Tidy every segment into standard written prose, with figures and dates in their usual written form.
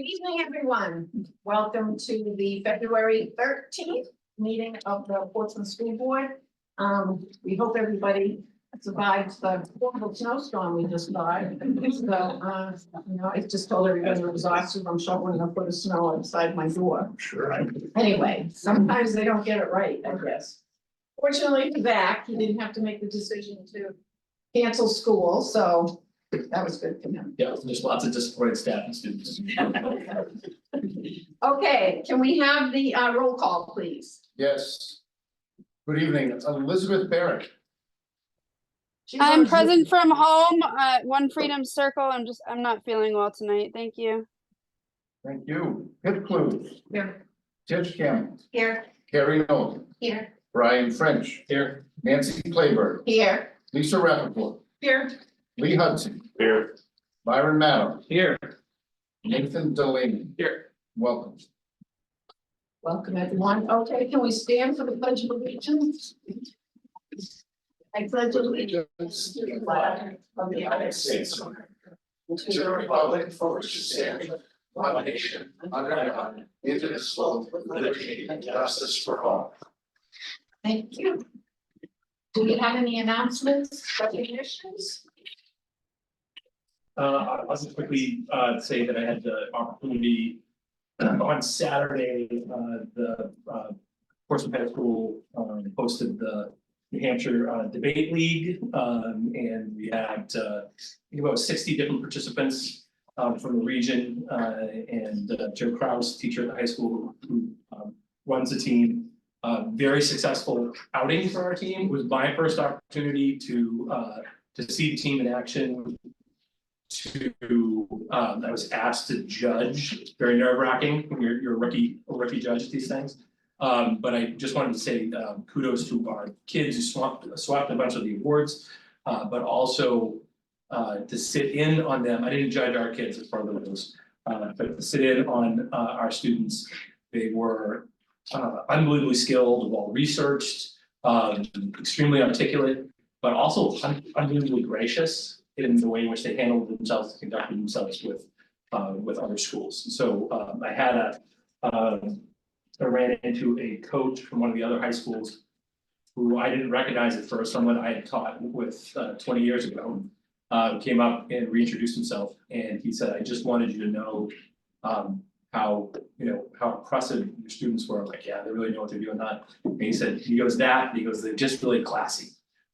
Good evening, everyone. Welcome to the February 13th meeting of the Portsmouth School Board. We hope everybody survived the horrible snowstorm we just got. So, I just told everybody we're exhausted. I'm shoveling a foot of snow outside my door. Sure. Anyway, sometimes they don't get it right, I guess. Fortunately for Zach, he didn't have to make the decision to cancel school, so that was good for him. Yeah, there's lots of disappointed staff and students. Okay, can we have the roll call, please? Yes. Good evening, Elizabeth Barrett. She's I'm on present Zoom. from home at One Freedom Circle. I'm not feeling well tonight. Thank you. Thank you. Pip Clues, Here. Tish Campbell, Here. Carrie Nolan, Here. Brian French, Here. Nancy Claiborne, Here. Lisa Rappaport, Here. Lee Hudson, Here. Byron Maddow, Here. Nathan Delaney. Here. Welcome. Welcome, everyone. Okay, can we stand for the Pledge of Allegiance? I pledge allegiance to the flag of the United States of America, to the republic for which it stands, one nation, under God, indivisible, with liberty and justice for all. Thank you. Do we have any announcements, recognitions? I'll just quickly say that I had the opportunity on Saturday, the Portsmouth High School hosted the New Hampshire Debate League, and we had I think about 60 different participants from the region, and Joe Kraus, teacher at the high school who runs the team. Very successful outing for our team. It was my first opportunity to see the team in action. I was asked to judge. It's very nerve-wracking when you're a rookie judge at these things. But I just wanted to say kudos to our kids who swapped a bunch of the awards, but also to sit in on them. I didn't judge our kids as part of those, but to sit in on our students. They were unbelievably skilled, well-researched, extremely articulate, but also unbelievably gracious in the way in which they handled themselves, conducted themselves with other schools. So I ran into a coach from one of the other high schools who I didn't recognize at first, someone I had taught with 20 years ago, came up and reintroduced himself, and he said, "I just wanted you to know how impressive your students were." I'm like, "Yeah, they really know what they're doing." And he said, they're just really classy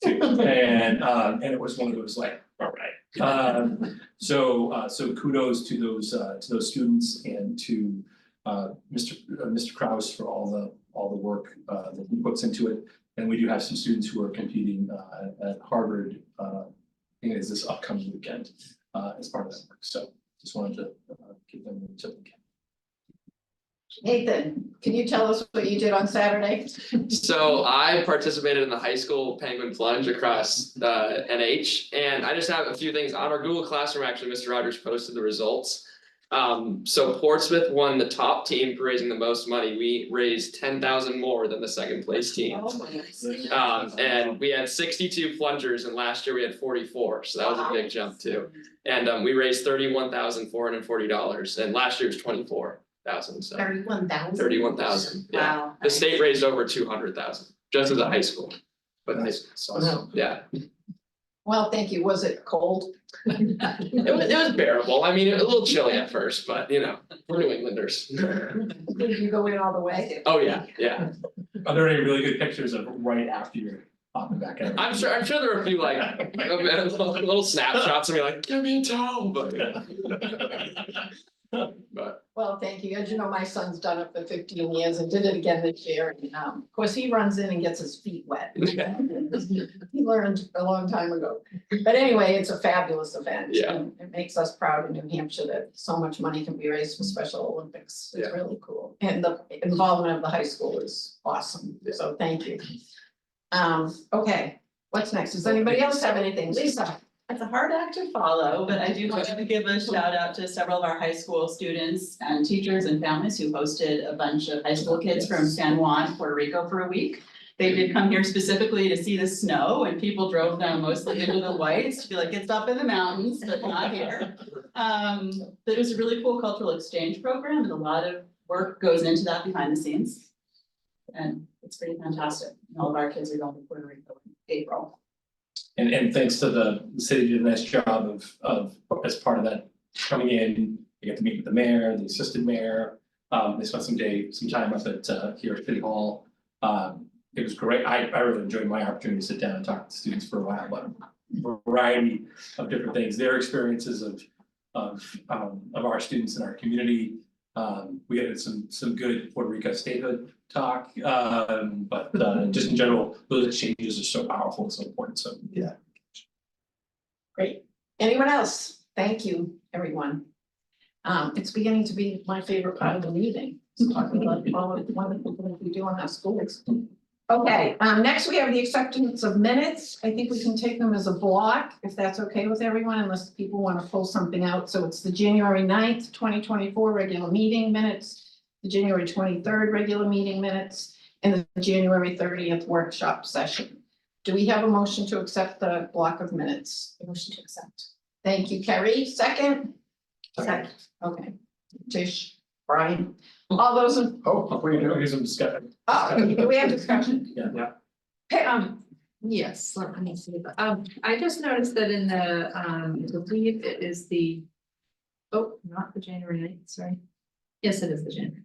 too. And it was one of those like, all right. So kudos to those students and to Mr. Kraus for all the work that he puts into it. And we do have some students who are competing at Harvard. I think it's this upcoming weekend as part of that work. So just wanted to give them a tip. Nathan, can you tell us what you did on Saturday? So I participated in the high school penguin plunge across NH, and I just have a few things on our Google Classroom. Actually, Mr. Rogers posted the results. So Portsmouth won the top team for raising the most money. We raised 10,000 more than the second place team. And we had 62 plungers, and last year we had 44, so that was a big jump too. And we raised $31,440, and last year was 24,000. So 31,000. 31,000. Yeah. Wow. The state raised over 200,000 just as a high school. But high school, so, yeah. Well, thank you. Was it cold? It was bearable. I mean, it was a little chilly at first, but we're New Englanders. Did you go in all the way? Oh, yeah, yeah. Are there any really good pictures of right after you're popping back out? I'm sure there were a few like little snapshots of me like, give me a towel, but Well, thank you. As you know, my son's done it for 15 years and did it again this year. And of course, he runs in and gets his feet wet. He learned a long time ago. But anyway, it's a fabulous event. Yeah. And it makes us proud in New Hampshire that so much money can be raised for Special Olympics. It's Yeah. really cool. And the involvement of the high school is awesome. So thank you. Okay, what's next? Does anybody else have anything? Lisa? It's a hard act to follow, but I do want to give a shout out to several of our high school students and teachers and families who hosted a bunch of high school kids from San Juan, Puerto Rico for a week. They did come here specifically to see the snow and people drove down mostly into the Whites to be like, it's up in the mountains, but not here. But it was a really cool cultural exchange program and a lot of work goes into that behind the scenes. And it's pretty fantastic. And all of our kids are going to Puerto Rico in April. And thanks to the city did a nice job of, as part of that, coming in, you get to meet with the mayor, the assistant mayor. They spent some time up at, here at City Hall. It was great. I really enjoyed my opportunity to sit down and talk to students for a while, but a variety of different things, their experiences of our students in our community. We had some good Puerto Rico statehood talk, but just in general, those exchanges are so powerful and so important, so. Yeah. Great. Anyone else? Thank you, everyone. It's beginning to be my favorite part of the meeting, talking about all of the wonderful things we do in our schools. Okay, next we have the acceptance of minutes. I think we can take them as a block, if that's okay with everyone, unless people want to pull something out. So it's the January 9th, 2024 regular meeting minutes, the January 23rd regular meeting minutes, and the January 30th workshop session. Do we have a motion to accept the block of minutes? Motion to accept. Thank you, Kerry. Second? Second. Okay. Tish, Brian, all those in, Before you do, Here's some discussion. do we have discussion? Yeah. Hey, Yes, let me see, I just noticed that in the, I believe it is the. Oh, not the January 9th, sorry. Yes, it is the January.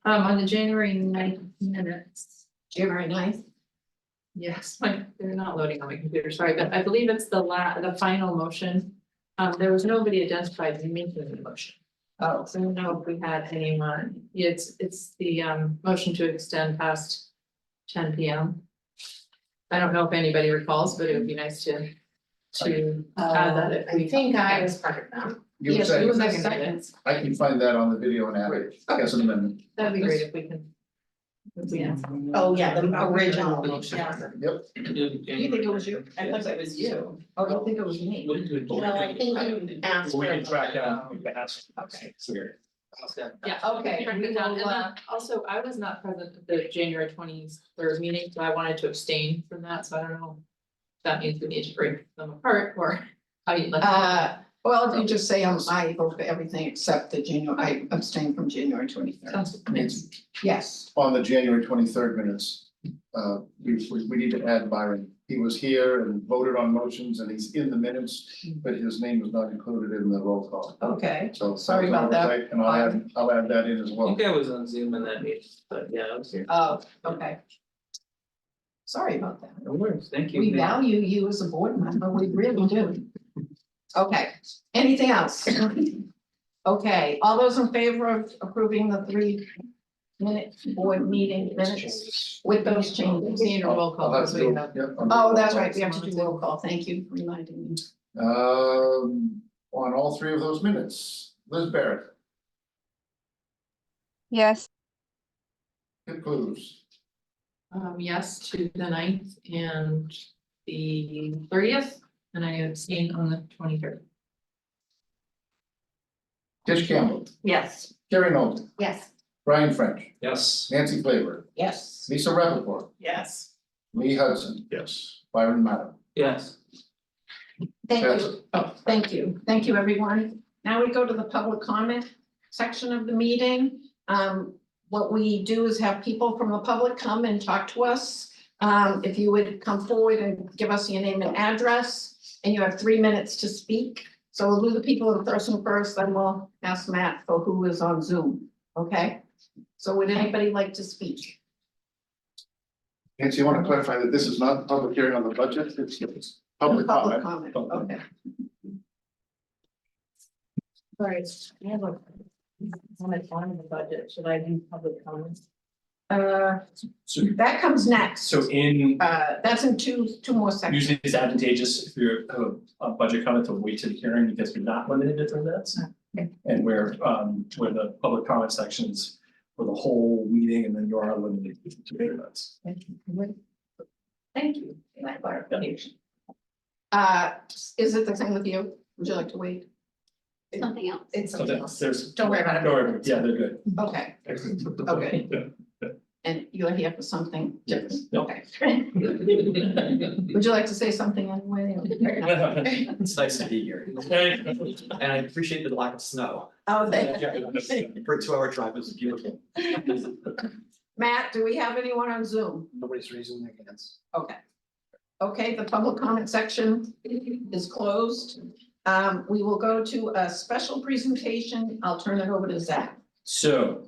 On the January 9th minutes, January 9th. yes, they're not loading on my computer, sorry, but I believe it's the final motion. There was nobody identified making the motion. Oh, So I don't know if we had anyone, it's the motion to extend past 10 p.m. I don't know if anybody recalls, but it would be nice to add that if we. I think I was part of that. you Yes, said, it was a Second. second. I can find that on the video and add it as an amendment. That'd be great if we can. Yeah. Oh, yeah, the original motion. Yeah. Yep. You think it was you? I thought it was you. Oh, you think it was me? No, I think you asked. We can for- track down, we can ask. Okay. It's weird. Yeah. Okay, Track we it down. will, And then also, I was not present at the January 23rd meeting, so I wanted to abstain from that, so I don't know. If that means we need to break them apart or how you like. Well, you just say I vote for everything except the January, I abstain from January 23rd. Sounds good. Yes, On the January 23rd minutes, we need to add Byron. He was here and voted on motions and he's in the minutes, but his name was not included in the roll call. okay, So. Sorry about that. And I'll add that in as I well. think I was on Zoom in that meeting, but yeah, I was here. oh, okay. Sorry about that. No worries, thank you. We value you as a board member, we really do. Okay, anything else? Okay, all those in favor of approving the 3-minute board meeting minutes with those changes? Need a roll call. I'll have to because we do- have- yep, Oh, that's right, we have to do roll call, thank you for reminding me. On all three of those minutes, Liz Barrett, Yes, Kip Clues, Yes to the 9th and the 30th, and I abstain on the 23rd. Tish Campbell, Yes. Carrie Nolan, Yes. Brian French, Yes. Nancy Flavor, Yes. Lisa Rappaport, Yes. Lee Hudson, Yes. Byron Madden. Yes. Thank Yes. you. Oh, thank you, everyone. Now we go to the public comment section of the meeting. What we do is have people from the public come and talk to us. If you would come forward and give us your name and address, and you have 3 minutes to speak. So we'll do the people in person first, then we'll ask Matt for who is on Zoom, okay? So would anybody like to speak? Nancy, you want to clarify that this is not a public hearing on the budget, it's public comment. Okay. Sorry, I have a comment on the budget, should I do public comments? So That comes next. so in, That's in two more sections. usually it's advantageous if you're a budget comment to wait to the hearing because you're not limited to 3 minutes. And where the public comment sections for the whole meeting and then you are limited to 2 minutes. Thank you for that clarification. Is it the same with you? Would you like to wait? Something else. It's So something else. there's. Don't worry about it. Don't worry, yeah, they're good. Okay, okay. And you're here for something different. Yep. Okay. Would you like to say something anyway? It's nice to be here, and I appreciate the lack of snow. Oh, thank you. For a 2-hour drive, it was beautiful. Matt, do we have anyone on Zoom? Nobody's raising their hands. Okay. Okay, the public comment section is closed. We will go to a special presentation. I'll turn it over to Zach. So,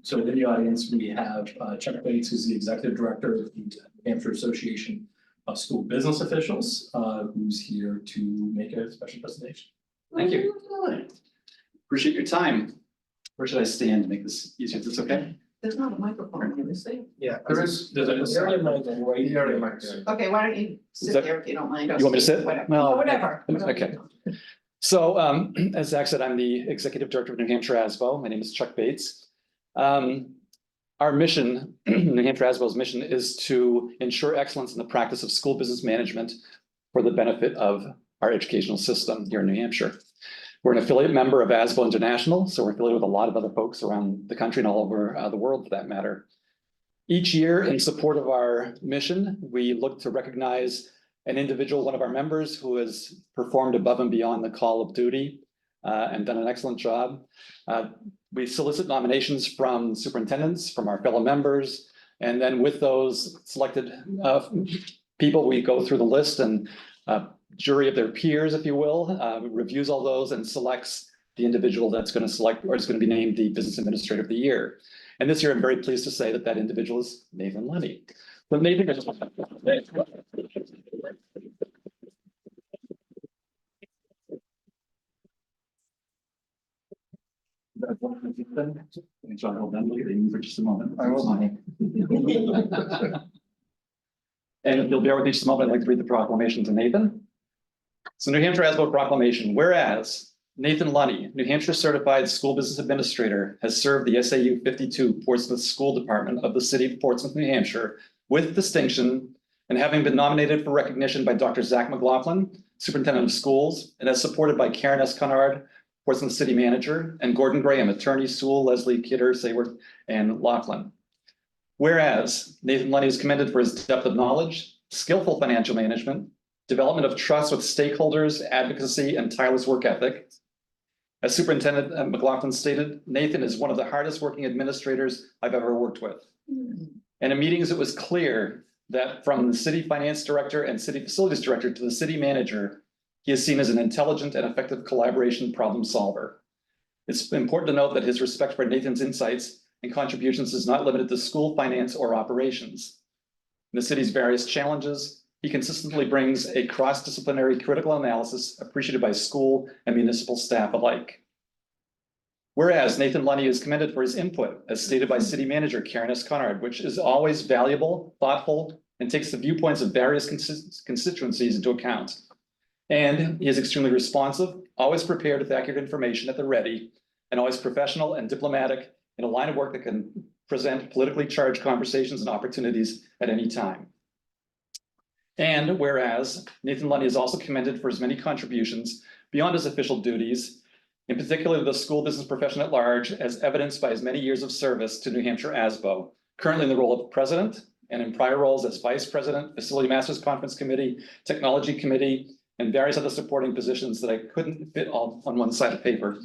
so in the audience, we have Chuck Bates, who's the executive director of the New Hampshire Association of School Business Officials, who's here to make a special presentation. Thank you. Appreciate your time. Where should I stand to make this easier? Is this okay? There's not a microphone here, is there? Yeah, there is. There's a area mic right The area there. mic there. Okay, why don't you sit that- there if you don't mind? You want me to sit? Whatever. Well, Whatever. okay. So, as Zach said, I'm the executive director of New Hampshire ASBO. My name is Chuck Bates. Our mission, New Hampshire ASBO's mission, is to ensure excellence in the practice of school business management for the benefit of our educational system here in New Hampshire. We're an affiliate member of ASBO International, so we're affiliated with a lot of other folks around the country and all over the world for that matter. Each year, in support of our mission, we look to recognize an individual, one of our members, who has performed above and beyond the call of duty and done an excellent job. We solicit nominations from superintendents, from our fellow members, and then with those selected people, we go through the list and jury of their peers, if you will, reviews all those and selects the individual that's going to select or is going to be named the Business Administrator of the Year. And this year, I'm very pleased to say that that individual is Nathan Lenny. But Nathan, I just want to. John, hold on, look at you for just a moment. I will. And if you'll bear with me just a moment, I'd like to read the proclamation to Nathan. So New Hampshire ASBO proclamation, whereas Nathan Lunny, New Hampshire Certified School Business Administrator, has served the SAU 52 Portsmouth School Department of the City of Portsmouth, New Hampshire, with distinction, and having been nominated for recognition by Dr. Zach McLaughlin, Superintendent of Schools, and as supported by Karen S. Cunard, Portsmouth City Manager, and Gordon Graham, Attorney Sewell, Leslie, Kidder, Sayworth, and Laughlin. Whereas Nathan Lunny is commended for his depth of knowledge, skillful financial management, development of trust with stakeholders, advocacy, and tireless work ethic. As Superintendent McLaughlin stated, Nathan is one of the hardest working administrators I've ever worked with. And in meetings, it was clear that from the city finance director and city facilities director to the city manager, he is seen as an intelligent and effective collaboration problem solver. It's important to note that his respect for Nathan's insights and contributions is not limited to school finance or operations. In the city's various challenges, he consistently brings a cross-disciplinary critical analysis appreciated by school and municipal staff alike. Whereas Nathan Lunny is commended for his input, as stated by City Manager Karen S. Cunard, which is always valuable, thoughtful, and takes the viewpoints of various constituencies into account. And he is extremely responsive, always prepared with accurate information at the ready, and always professional and diplomatic in a line of work that can present politically charged conversations and opportunities at any time. And whereas Nathan Lunny is also commended for his many contributions beyond his official duties, in particular the school business profession at large, as evidenced by his many years of service to New Hampshire ASBO, currently in the role of president and in prior roles as vice president, Facility Masters Conference Committee, Technology Committee, and various other supporting positions that I couldn't fit all on one side of paper.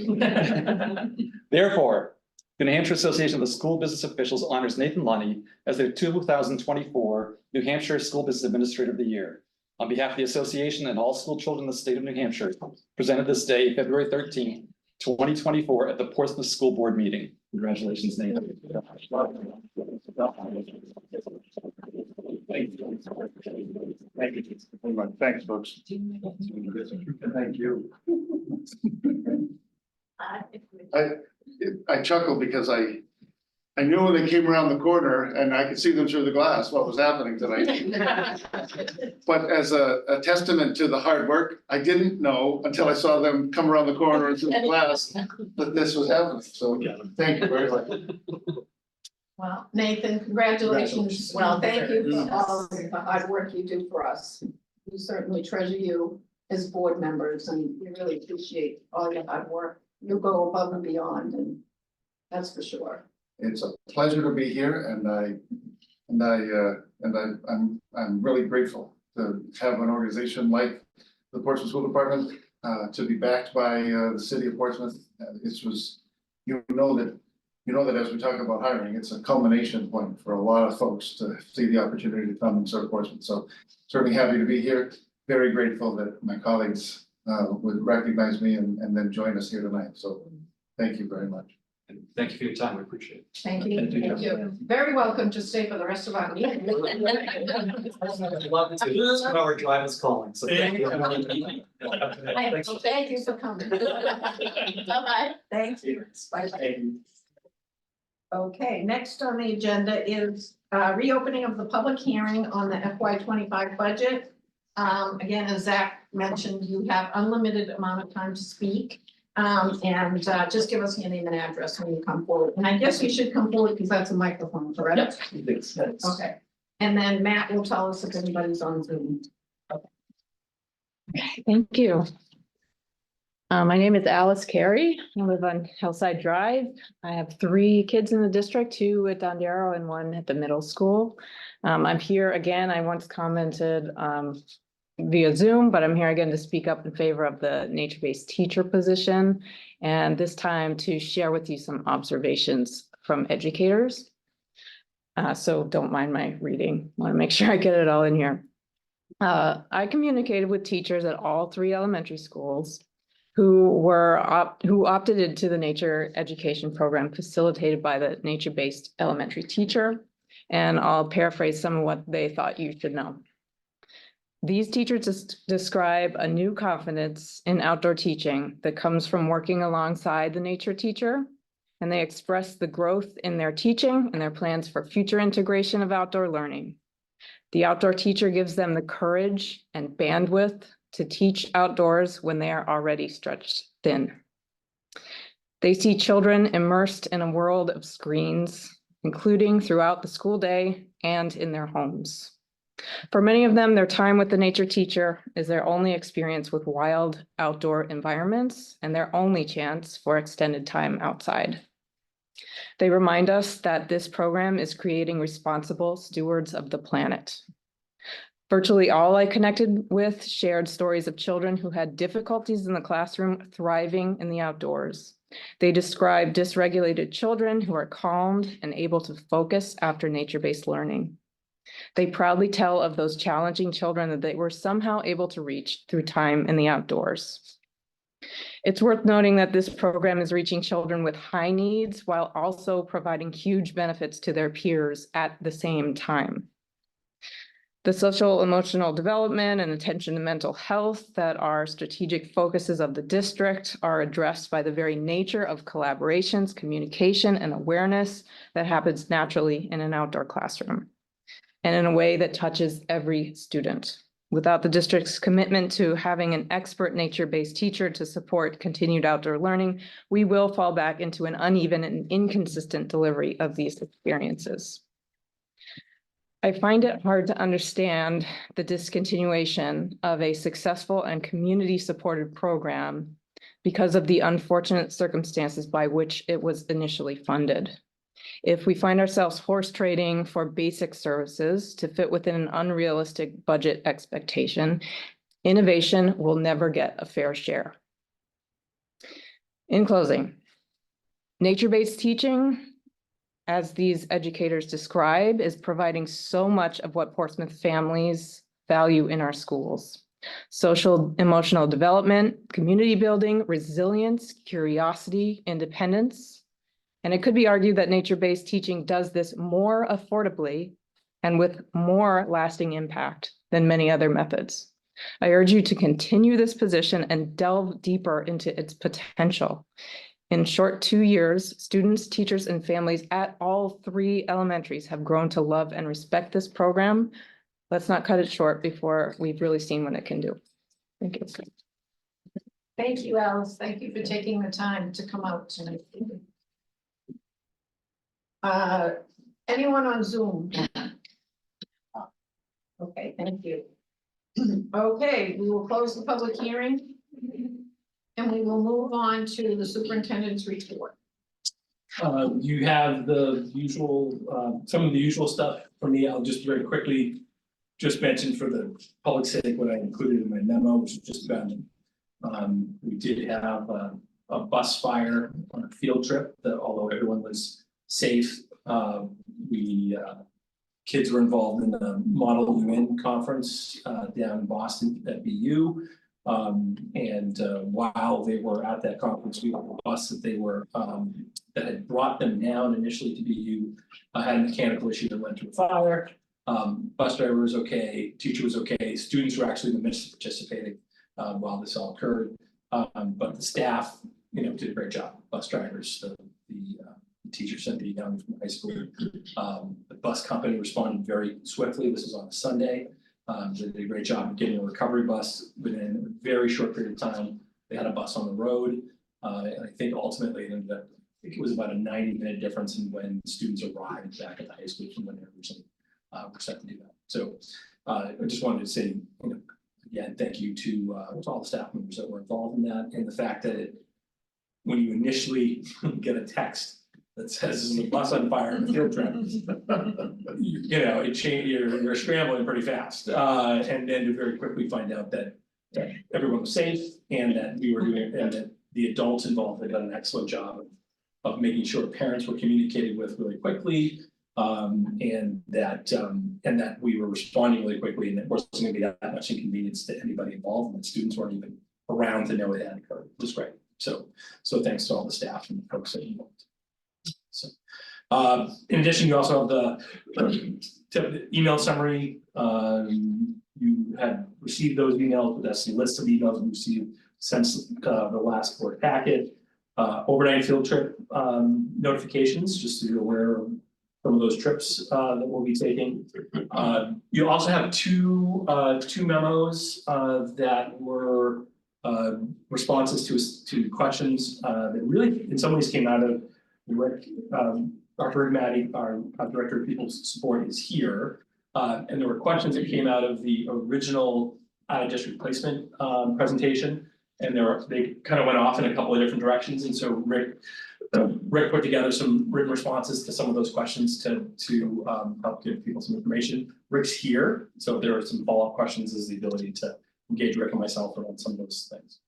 Therefore, the New Hampshire Association of the School Business Officials honors Nathan Lunny as their 2024 New Hampshire School Business Administrator of the Year. On behalf of the association and all school children in the state of New Hampshire, presented this day, February 13th, 2024 at the Portsmouth School Board meeting. Congratulations, Nathan. Thank you. Thanks, folks. Thank you. I chuckled because I knew when they came around the corner and I could see them through the glass, what was happening tonight. But as a testament to the hard work, I didn't know until I saw them come around the corner and through the glass that this was happening. So thank you very much. Well, Nathan, congratulations. Well, thank you for all of the hard work you do for us. We certainly treasure you as board members and we really appreciate all your hard work. You go above and beyond, and that's for sure. It's a pleasure to be here I'm really grateful to have an organization like the Portsmouth School Department, to be backed by, the city of Portsmouth. You know that as we talk about hiring, it's a culmination point for a lot of folks to see the opportunity to come and serve Portsmouth. So certainly happy to be here. Very grateful that my colleagues, would recognize me and then join us here tonight. So thank you very much. And thank you for your time, we appreciate it. Thank you, Thank you. thank you. Very welcome to stay for the rest of our meeting. Love to, this is our drive is calling, so thank you. Thank you for coming. Bye-bye. Thank you. Bye-bye. Okay, next on the agenda is reopening of the public hearing on the FY 25 budget. Again, as Zach mentioned, you have unlimited amount of time to speak. And just give us your name and address when you come forward. And I guess you should come forward because that's a microphone, correct? Okay, and then Matt will tell us if anybody's on Zoom. Thank you. My name is Alice Carey. I live on Hillside Drive. I have 3 kids in the district, 2 at Dondero and 1 at the middle school. I'm here again. I once commented via Zoom, but I'm here again to speak up in favor of the nature-based teacher position. And this time to share with you some observations from educators. So don't mind my reading. Want to make sure I get it all in here. I communicated with teachers at all 3 elementary schools who opted into the nature education program facilitated by the nature-based elementary teacher. And I'll paraphrase some of what they thought you should know. These teachers describe a new confidence in outdoor teaching that comes from working alongside the nature teacher, and they express the growth in their teaching and their plans for future integration of outdoor learning. The outdoor teacher gives them the courage and bandwidth to teach outdoors when they are already stretched thin. They see children immersed in a world of screens, including throughout the school day and in their homes. For many of them, their time with the nature teacher is their only experience with wild outdoor environments and their only chance for extended time outside. They remind us that this program is creating responsible stewards of the planet. Virtually all I connected with shared stories of children who had difficulties in the classroom thriving in the outdoors. They described dysregulated children who are calmed and able to focus after nature-based learning. They proudly tell of those challenging children that they were somehow able to reach through time in the outdoors. It's worth noting that this program is reaching children with high needs while also providing huge benefits to their peers at the same time. The social emotional development and attention to mental health that are strategic focuses of the district are addressed by the very nature of collaborations, communication, and awareness that happens naturally in an outdoor classroom, and in a way that touches every student. Without the district's commitment to having an expert nature-based teacher to support continued outdoor learning, we will fall back into an uneven and inconsistent delivery of these experiences. I find it hard to understand the discontinuation of a successful and community-supported program because of the unfortunate circumstances by which it was initially funded. If we find ourselves horse trading for basic services to fit within an unrealistic budget expectation, innovation will never get a fair share. In closing, nature-based teaching, as these educators describe, is providing so much of what Portsmouth families value in our schools. Social emotional development, community building, resilience, curiosity, independence. And it could be argued that nature-based teaching does this more affordably and with more lasting impact than many other methods. I urge you to continue this position and delve deeper into its potential. In short 2 years, students, teachers, and families at all 3 elementaries have grown to love and respect this program. Let's not cut it short before we've really seen what it can do. Thank you. Thank you, Alice. Thank you for taking the time to come out tonight. Anyone on Zoom? Okay, thank you. Okay, we will close the public hearing. And we will move on to the superintendent's report. You have the usual, some of the usual stuff for me. I'll just very quickly. Just mention for the public's sake what I included in my memo, which is just about. We did have a bus fire on a field trip that although everyone was safe, kids were involved in the Model UN conference down in Boston at BU. While they were at that conference, we had a bus that they were that had brought them down initially to BU had a mechanical issue that went to a fire. Bus driver was okay, teacher was okay, students were actually in the midst of participating while this all occurred. But the staff, did a great job. Bus drivers, the teacher Cynthia Young from high school. The bus company responded very swiftly. This was on a Sunday. They did a great job of getting a recovery bus within a very short period of time. They had a bus on the road. And I think ultimately it ended up, I think it was about a 90-minute difference in when students arrived back at the high school from when they originally were set to do that. So I just wanted to say, again, thank you to all the staff members that were involved in that, and the fact that when you initially get a text that says there's a bus on fire in a field trip, you're scrambling pretty fast, and then to very quickly find out that everyone was safe and that we were doing, and that the adults involved had done an excellent job of making sure parents were communicated with really quickly. And that we were responding really quickly, and it wasn't going to be that much inconvenience to anybody involved, and the students weren't even around to know it had occurred. It was great. So thanks to all the staff and the folks that involved. So, in addition, you also have the email summary. You had received those emails, but that's the list of emails we received since the last board packet. Overnight field trip notifications, just so you're aware of some of those trips that we'll be taking. You also have two memos that were responses to questions that really in some ways came out of Rick. Dr. Maddie, our Director of People's Support, is here. And there were questions that came out of the original out-of-district placement presentation. And they kind of went off in a couple of different directions. And so Rick put together some written responses to some of those questions to help give people some information. Rick's here, so if there are some follow-up questions, is the ability to engage Rick and myself around some of those things.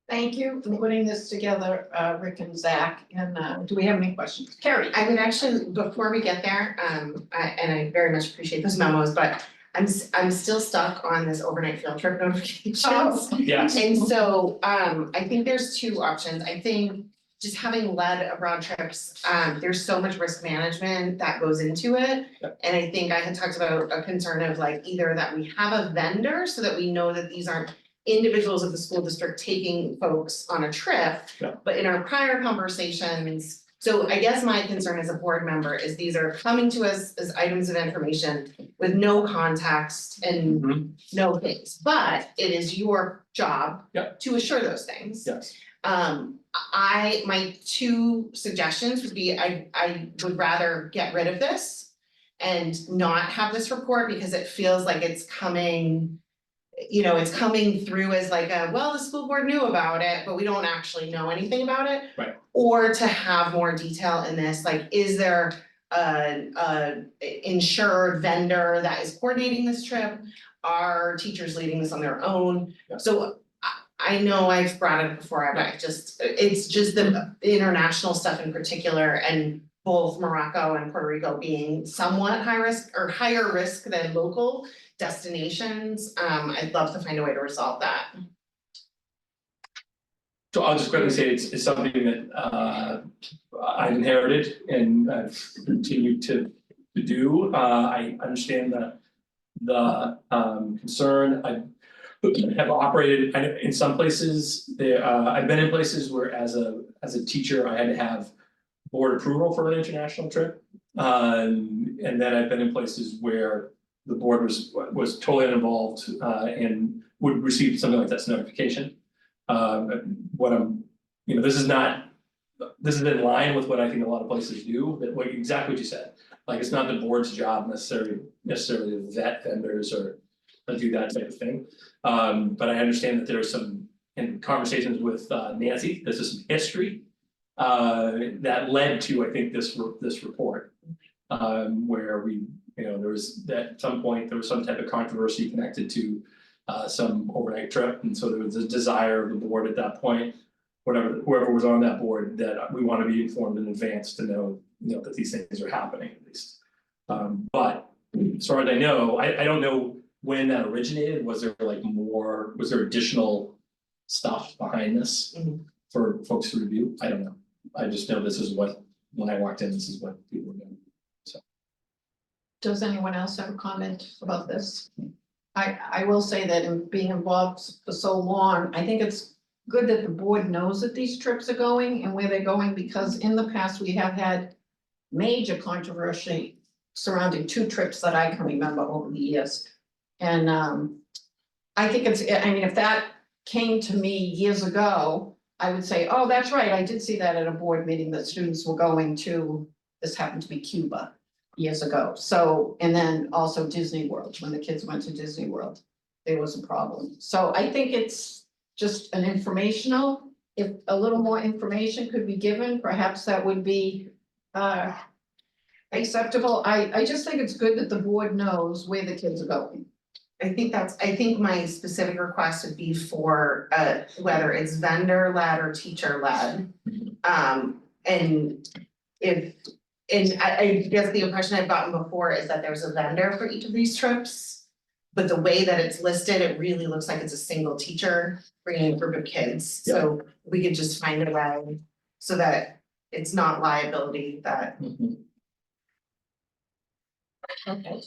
Thank you for putting this together, Rick and Zach, and do we have any questions? Carrie? I would actually, before we get there, and I very much appreciate those memos, but I'm still stuck on this overnight field trip notifications. Yes. And so I think there's two options. I think just having led abroad trips, there's so much risk management that goes into it. Yep. And I think I had talked about a concern of like either that we have a vendor so that we know that these aren't individuals of the school district taking folks on a trip. Yep. But in our prior conversations, so I guess my concern as a board member is these are coming to us as items of information with no context and no things, but it is your job Yep. to assure those things. Yes. My two suggestions would be, I would rather get rid of this and not have this report because it feels like it's coming, it's coming through as like well, the school board knew about it, but we don't actually know anything about it. Right. Or to have more detail in this, like, is there a insured vendor that is coordinating this trip? Are teachers leading this on their own? Yeah. So I know I've brought it before, but it's just the international stuff in particular, and both Morocco and Puerto Rico being somewhat high risk or higher risk than local destinations. I'd love to find a way to resolve that. So I'll just quickly say it's something that I've inherited and I've continued to do. I understand the concern. I have operated in some places there. I've been in places where as a teacher, I had to have board approval for an international trip. And then I've been in places where the board was totally uninvolved and would receive something like this notification. This is in line with what I think a lot of places do, that exactly what you said. Like, it's not the board's job necessarily to vet vendors or do that type of thing. But I understand that there's some, in conversations with Nancy, there's some history that led to, I think, this report. Where we, there was at some point, there was some type of controversy connected to some overnight trip, and so there was a desire of the board at that point. Whoever was on that board, that we want to be informed in advance to know, that these things are happening at least. But as far as I know, I don't know when that originated. Was there additional stuff behind this for folks to review? I don't know. I just know this is what, when I walked in, this is what people were doing. Does anyone else have a comment about this? I will say that in being involved for so long, I think it's good that the board knows that these trips are going and where they're going, because in the past, we have had major controversy surrounding 2 trips that I can remember over the years. And I think if that came to me years ago, I would say, oh, that's right, I did see that at a board meeting that students were going to, this happened to be Cuba years ago. So, and then also Disney World, when the kids went to Disney World, there was a problem. So I think it's just an informational, if a little more information could be given, perhaps that would be acceptable. I just think it's good that the board knows where the kids are going. I think my specific request would be for whether it's vendor led or teacher led. And I guess the impression I've gotten before is that there's a vendor for each of these trips. But the way that it's listed, it really looks like it's a single teacher bringing a group of kids. So we could just find a way so that it's not liability that. Okay.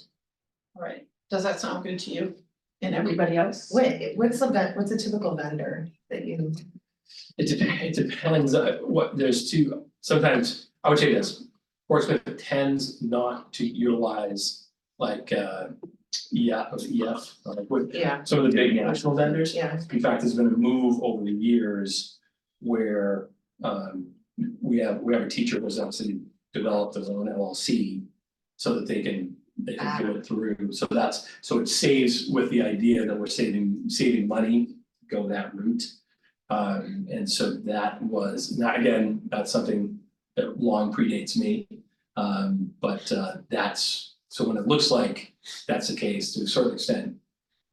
All right. Does that sound good to you and everybody else? What's a typical vendor that you? It depends, there's 2, sometimes, I would say this, Portsmouth tends not to utilize like EF, like some of the big national vendors. Yeah. In fact, there's been a move over the years where we have a teacher who's actually developed their own LLC so that they can do it through, so it saves, with the idea that we're saving money, go that route. And so that was not, again, that's something that long predates me. But that's, so when it looks like that's the case, to a certain extent,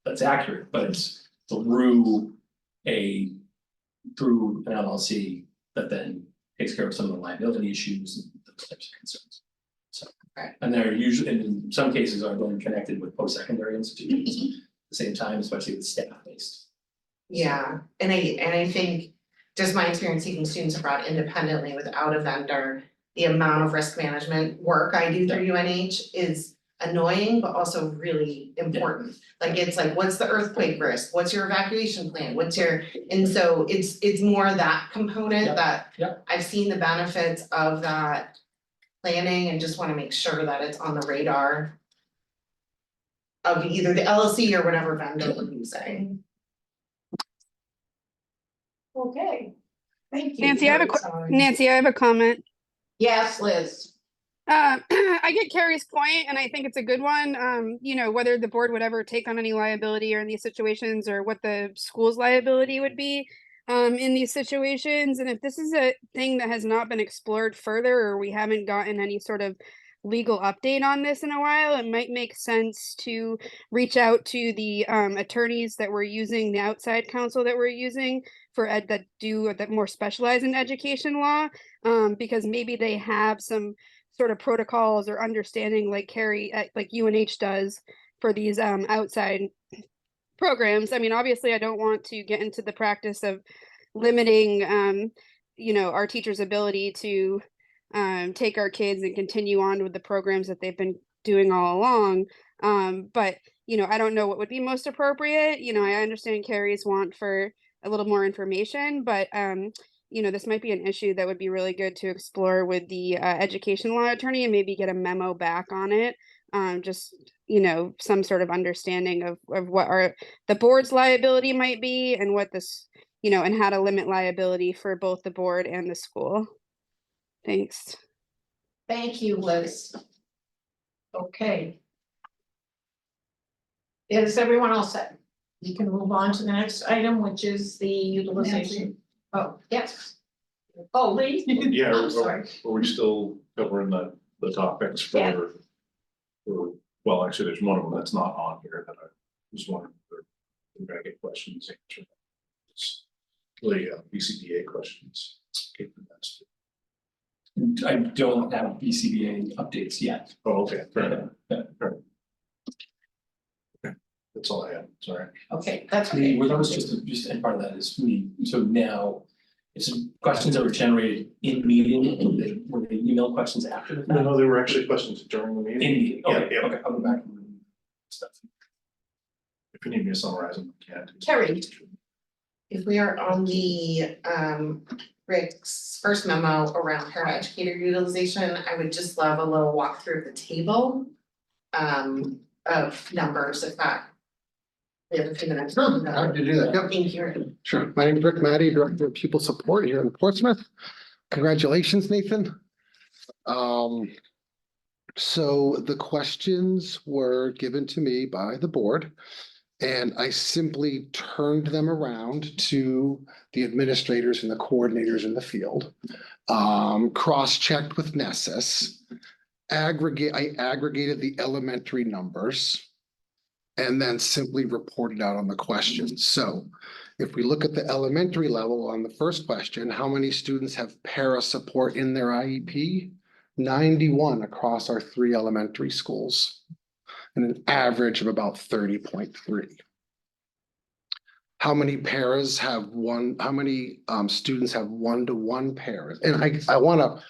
that's accurate, but it's through an LLC that then takes care of some of the liability issues and those types of concerns. So, and they're usually, and in some cases, are then connected with post-secondary institutions at the same time, especially with staff-based. Yeah, and I think just my experience taking students abroad independently without a vendor, the amount of risk management work I do through UNH is annoying, but also really important. Like, it's like, what's the earthquake risk? What's your evacuation plan? And so it's more that component that I've seen the benefits of that planning and just wanna make sure that it's on the radar of either the LLC or whatever vendor we're using. Okay, thank you. Nancy, I have a comment. Yes, Liz. I get Carrie's point, and I think it's a good one. Whether the board would ever take on any liability or in these situations, or what the school's liability would be in these situations. And if this is a thing that has not been explored further, or we haven't gotten any sort of legal update on this in a while, it might make sense to reach out to the attorneys that we're using, the outside counsel that we're using for that more specialize in education law, because maybe they have some sort of protocols or understanding like Carrie, like UNH does for these outside programs. I mean, obviously, I don't want to get into the practice of limiting, our teachers' ability to take our kids and continue on with the programs that they've been doing all along. But I don't know what would be most appropriate. I understand Carrie's want for a little more information, but this might be an issue that would be really good to explore with the education law attorney, and maybe get a memo back on it. Just some sort of understanding of what the board's liability might be, and what this, and how to limit liability for both the board and the school. Thanks. Thank you, Liz. Okay. Is everyone all set? You can move on to the next item, which is the utilization. Oh, yes. Oh, Lee? Yeah, I'm sorry. are we still covering the topics for? Yeah. Well, actually, there's one of them that's not on here that I was wondering, if we're gonna get questions answered. It's the BCBA questions. I don't have BCBA updates yet. Oh, okay, fair enough. Yeah. That's all I had, sorry. Okay, that's The, okay. well, that was just, and part of that is so now, it's questions that were generated in meeting, were they email questions after the fact? No, there were actually questions during the In meeting. meeting, okay, Yeah, yeah. okay, I'll go back and read stuff. If you need me to summarize them, I can. Terry. If we are on the Rick's first memo around paraeducator utilization, I would just love a little walkthrough of the table. Of numbers, if that. We have a few minutes. Happy to do that, yep. Thank you. Sure. My name is Rick Matty, Director of Pupil Support here in Portsmouth. Congratulations, Nathan. So the questions were given to me by the board. And I simply turned them around to the administrators and the coordinators in the field. Cross-checked with Nessus. I aggregated the elementary numbers. And then simply reported out on the questions. So if we look at the elementary level on the first question, how many students have para support in their IEP? 91 across our 3 elementary schools. And an average of about 30.3. How many paras have how many students have 1-to-1 paras? And I wanna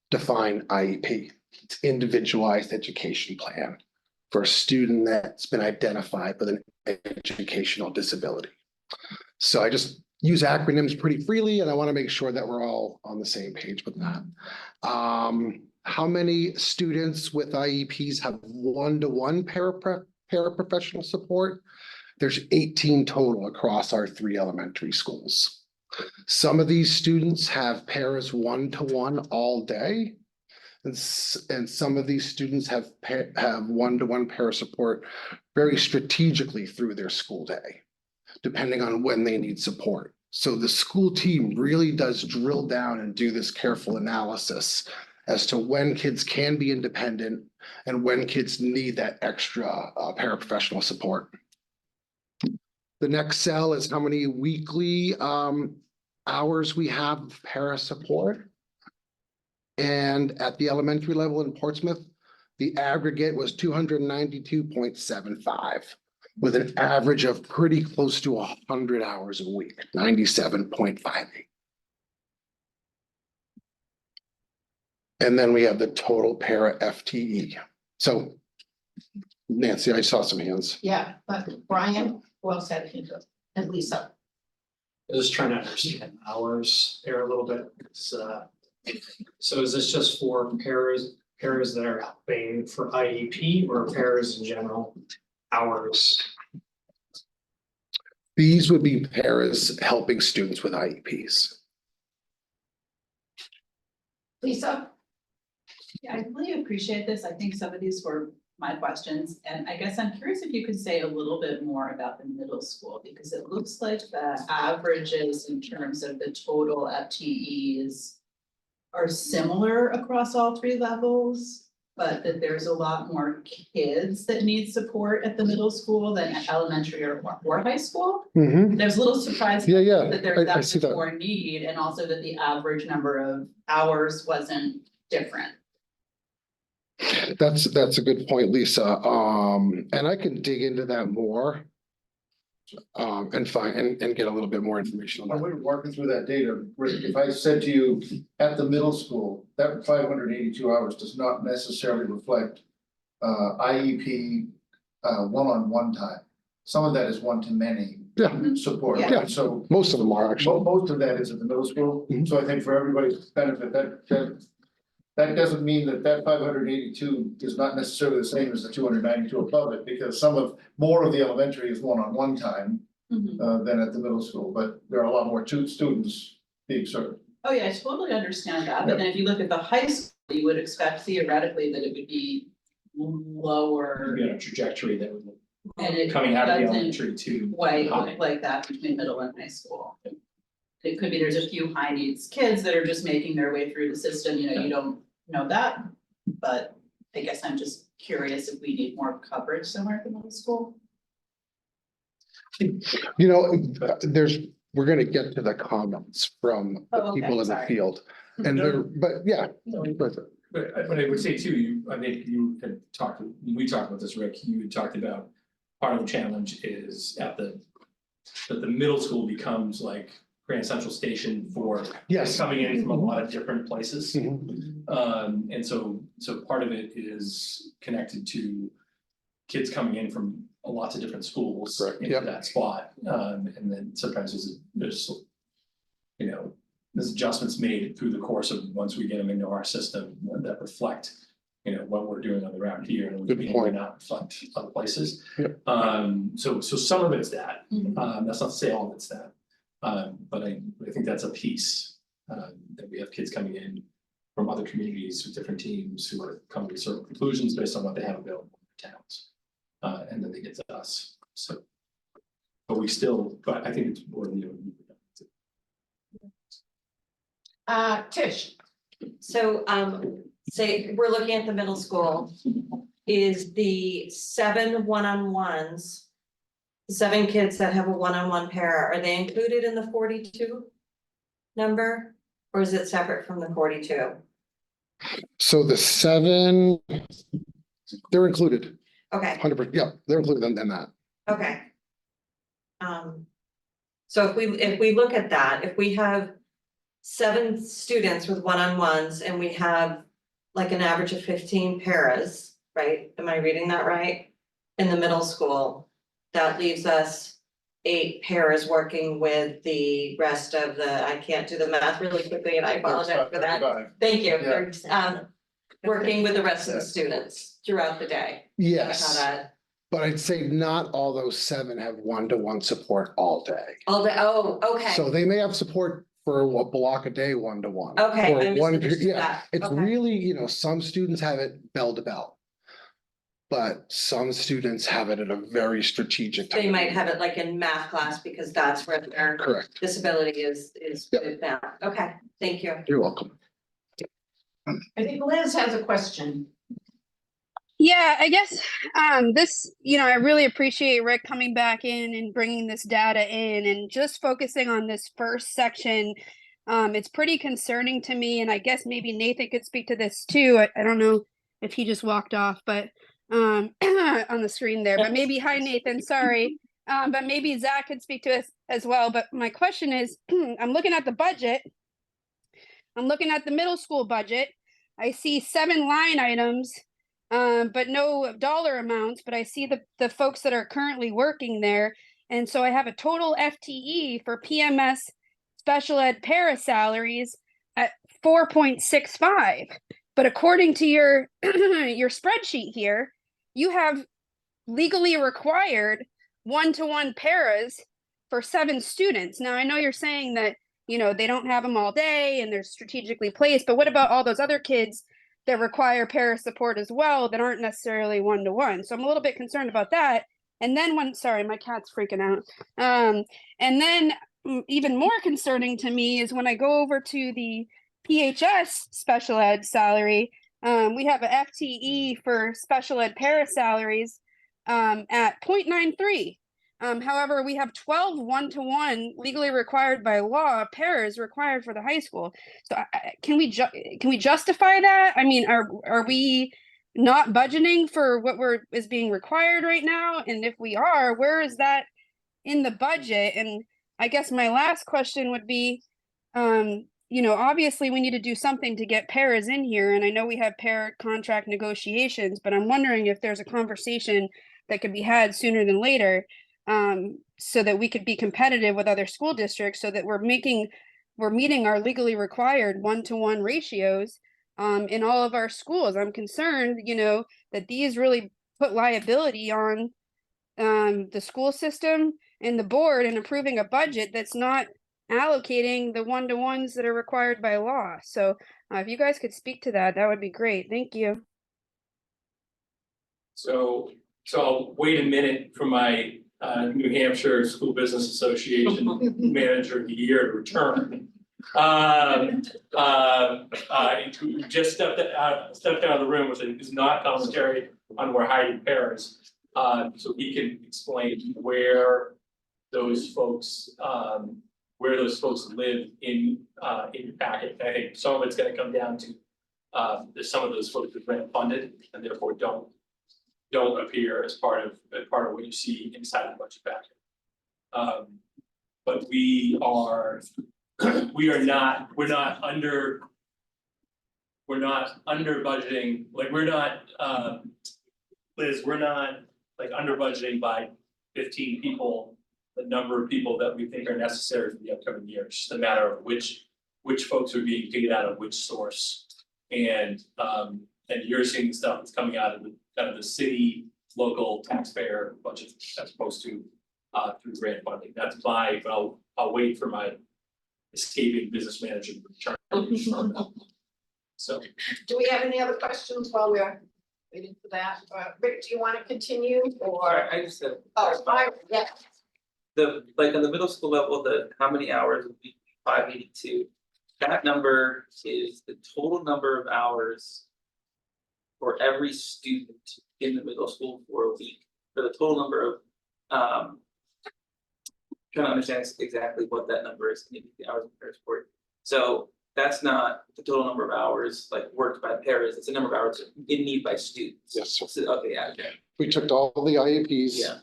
define IEP. It's individualized education plan for a student that's been identified with an educational disability. So I just use acronyms pretty freely, and I want to make sure that we're all on the same page with that. How many students with IEPs have 1-to-1 paraprofessional support? There's 18 total across our 3 elementary schools. Some of these students have paras 1-to-1 all day. And some of these students have 1-to-1 para support very strategically through their school day, depending on when they need support. So the school team really does drill down and do this careful analysis as to when kids can be independent and when kids need that extra paraprofessional support. The next cell is how many weekly hours we have of para support. And at the elementary level in Portsmouth, the aggregate was 292.75 with an average of pretty close to 100 hours a week, 97.58. And then we have the total para FTE. So Nancy, I saw some hands. Yeah, but Brian, well said, and Lisa. I was just trying to understand hours there a little bit. So is this just for paras that are helping for IEP or paras in general hours? These would be paras helping students with IEPs. Lisa? Yeah, I really appreciate this. I think some of these were my questions, and I guess I'm curious if you could say a little bit more about the middle school, because it looks like the averages in terms of the total FTEs are similar across all 3 levels, but that there's a lot more kids that need support at the middle school than at elementary or high school. There's a little surprise Yeah, that there's I see that that. more need, and also that the average number of hours wasn't different. That's a good point, Lisa. And I can dig into that more. And find and get a little bit more information When on we were working through that data, Rick, if I said to you, at the middle school, that 582 hours does not necessarily reflect IEP one-on-one time. Some of that is one-to-many support, Yeah. right? So most of them are actually. most of that is at the middle school. So I think for everybody's benefit, that doesn't mean that 582 is not necessarily the same as the 292 above it, because more of the elementary is one-on-one time than at the middle school, but there are a lot more students being served. Oh, yeah, I totally understand that, but then if you look at the high school, you would expect theoretically that it would be lower. You know, trajectory that would, And it coming out of the doesn't elementary to quite high. look like that between middle and high school. It could be there's a few high needs kids that are just making their way through the system, you know, you don't know that. But I guess I'm just curious if we need more coverage somewhere at the middle school. You know, we're gonna get to the comments from the Oh, okay, people in the sorry. field. And there, but yeah. But I would say too, I think you had talked, we talked about this, Rick, you had talked about part of the challenge is that the middle school becomes like Grand Central Station for Yes. coming in from a lot of different places. Mhm. And so part of it is connected to kids coming in from lots of different schools Correct, into yep. that spot. And then sometimes there's, you know, there's adjustments made through the course of once we get them into our system that reflect, you know, what we're doing on the ground here and Good we may point. not reflect other places. Yep. So some of it's that, Mhm. that's not to say all of it's that. But I think that's a piece, that we have kids coming in from other communities with different teams who are coming to certain conclusions based on what they have available in their towns. And then they get to us, so. But I think it's more than you. Tish, So, say, we're looking at the middle school. Is the 7 one-on-ones, 7 kids that have a one-on-one pair, are they included in the 42 number? Or is it separate from the 42? So the 7, they're included, Okay, 100%, yeah, they're included in that. okay. So if we look at that, if we have 7 students with one-on-ones and we have like an average of 15 paras, right? Am I reading that right? In the middle school, that leaves us 8 paras working with the rest of the, I can't do the math really quickly and I apologize for that. 35. Thank you. Yeah. Working with the rest of the students throughout the day. Yes, How that, but I'd say not all those 7 have one-to-one support all day. all the, oh, okay. So they may have support for a block a day, 1-to-one. Okay, or I one, misunderstood yeah, that. it's Okay. really, you know, some students have it bell to bell. But some students have it at a very strategic time. They might have it like in math class because that's where their Correct, disability is Yep. with math. Okay, thank you. you're welcome. I think Liz has a question. Yeah, I guess this, you know, I really appreciate Rick coming back in and bringing this data in and just focusing on this first section. It's pretty concerning to me, and I guess maybe Nathan could speak to this too. I don't know if he just walked off, but on the screen there, but maybe, hi Nathan, sorry. But maybe Zach could speak to us as well. But my question is, I'm looking at the budget. I'm looking at the middle school budget. I see 7 line items, but no dollar amounts, but I see the folks that are currently working there. And so I have a total FTE for PMS special ed para salaries at 4.65. But according to your your spreadsheet here, you have legally required one-to-one paras for 7 students. Now I know you're saying that, you know, they don't have them all day and they're strategically placed, but what about all those other kids that require para support as well that aren't necessarily one-to-one? So I'm a little bit concerned about that. And then sorry, my cat's freaking out. And then even more concerning to me is when I go over to the PHS special ed salary, we have a FTE for special ed para salaries at 0.93. However, we have 12 one-to-one legally required by law paras required for the high school. So can we justify that? I mean, are we not budgeting for what is being required right now? And if we are, where is that in the budget? And I guess my last question would be, you know, obviously we need to do something to get paras in here. And I know we have para contract negotiations, but I'm wondering if there's a conversation that could be had sooner than later, so that we could be competitive with other school districts, so that we're meeting our legally required one-to-one ratios in all of our schools. I'm concerned, you know, that these really put liability on the school system and the board in approving a budget that's not allocating the one-to-ones that are required by law. So if you guys could speak to that, that would be great. Thank you. So I'll wait a minute for my New Hampshire School Business Association Manager of the Year return. Who just stepped out of the room, which is not commentary on where Heidi Paris. So he can explain where those folks live in your packet. I think some of it's gonna come down to there's some of those folks are grant funded and therefore don't appear as part of what you see inside the budget packet. But we're not under budgeting, like we're not, Liz, we're not like under budgeting by 15 people, the number of people that we think are necessary for the upcoming year. It's just a matter of which folks are being paid out of which source. And you're seeing stuff that's coming out of the kind of the city, local taxpayer budget as opposed to through grant funding. That's but I'll wait for my escaping business manager to return. So. Do we have any other questions while we're waiting for that? Rick, do you want to continue or? I just have. Yeah. Like on the middle school level, how many hours would be 582? That number is the total number of hours for every student in the middle school for a week, for the total number of, trying to understand exactly what that number is, maybe the hours of pair support. So that's not the total number of hours like worked by pairs, it's the number of hours in need by students. Yes, sir. So, okay, yeah, okay. We took all the IEPs. Yeah.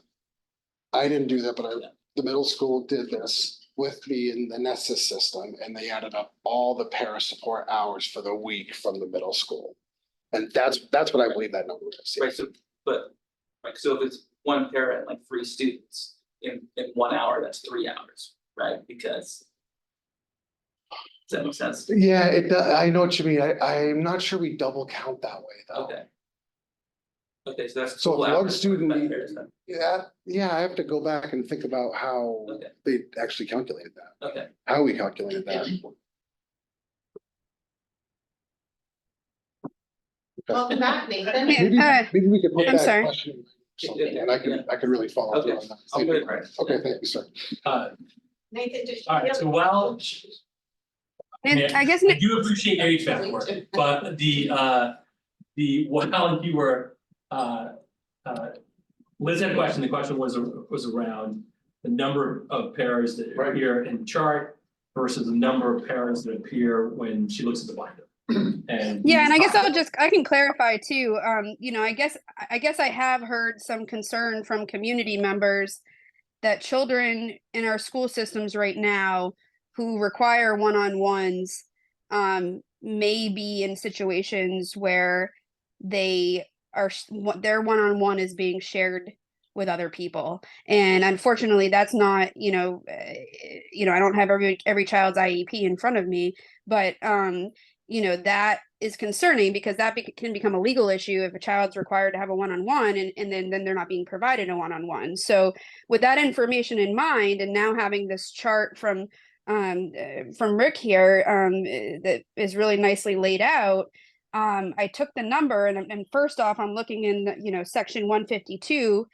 I didn't do that, but the middle school did this with me in the Nessus system, and they added up all the para support hours for the week from the middle school. And that's what I believe that number is. Right, so, but, like, so if it's one para and like 3 students in 1 hour, that's 3 hours, right? Because. Does that make sense? Yeah, I know what you mean. I'm not sure we double count that way though. Okay. Okay, so that's. So full if one hours student, by pairs then. yeah, I have to go back and think about how Okay. they actually calculated that, Okay, how we calculated that. Welcome back, Nathan. Maybe we could put I'm that sorry. question or something, and I can really follow through on that. I'll put it right. Okay, thank you, sir. Nathan, did you? All right, so while. And I guess, I do appreciate your HVAC work, but while you were, Liz had a question, the question was around the number of pairs that appear in the chart versus the number of pairs that appear when she looks at the binder. And yeah, and I guess I can clarify too. You know, I guess I have heard some concern from community members that children in our school systems right now who require one-on-ones may be in situations where their one-on-one is being shared with other people. And unfortunately, that's not, I don't have every child's IEP in front of me, but that is concerning because that can become a legal issue if a child's required to have a one-on-one and then they're not being provided a one-on-one. So with that information in mind, and now having this chart from Rick here that is really nicely laid out, I took the number and first off, I'm looking in section 152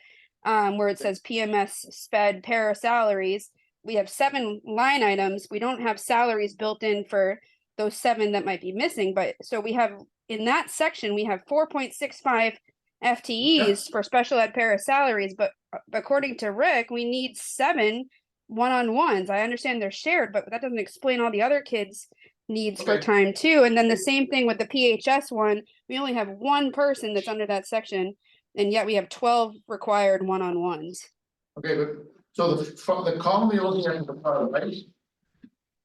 where it says PMS SPED para salaries. We have 7 line items. We don't have salaries built in for those 7 that might be missing, but so we have in that section we have 4.65 FTEs for special ed para salaries, but according to Rick, we need 7 one-on-ones. I understand they're shared, but that doesn't explain all the other kids' needs for time too. And then the same thing with the PHS one, we only have 1 person that's under that section, and yet we have 12 required one-on-ones. Okay, but so from the column you're looking at the bottom, right?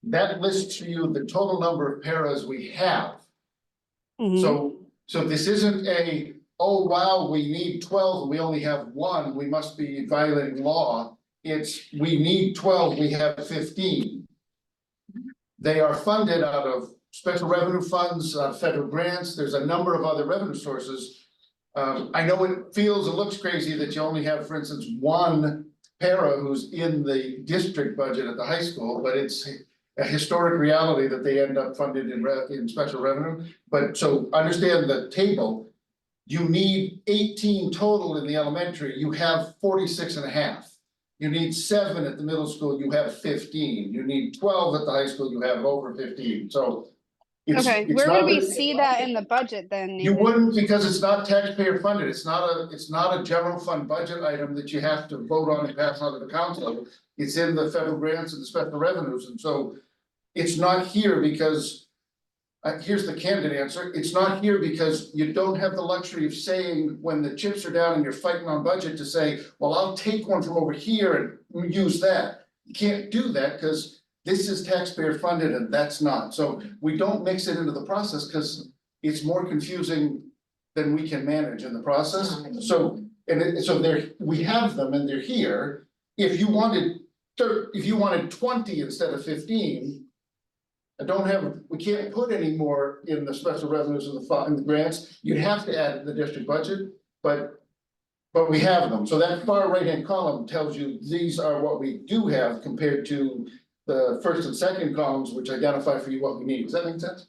That lists to you the total number of paras we have. So this isn't oh wow, we need 12, we only have 1, we must be violating law. It's we need 12, we have 15. They are funded out of special revenue funds, federal grants, there's a number of other revenue sources. I know it feels and looks crazy that you only have, for instance, 1 para who's in the district budget at the high school, but it's a historic reality that they end up funded in special revenue. But so understand the table, you need 18 total in the elementary, you have 46 and a half. You need 7 at the middle school, you have 15. You need 12 at the high school, you have over 15. So. Okay, it's where not would we that- see that in the budget then? You Nathan? wouldn't, because it's not taxpayer funded, it's not a general fund budget item that you have to vote on and pass on to the council. It's in the federal grants and the special revenues, and so it's not here because. Here's the candid answer, it's not here because you don't have the luxury of saying, when the chips are down and you're fighting on budget, to say, well, I'll take one from over here and use that. You can't do that, because this is taxpayer funded and that's not, so we don't mix it into the process, because it's more confusing than we can manage in the process. So, so we have them and they're here. If you wanted 20 instead of 15. We can't put any more in the special revenues of in the grants, you'd have to add it in the district budget, but we have them, so that far right-hand column tells you these are what we do have compared to the first and second columns, which identify for you what we need. Does that make sense?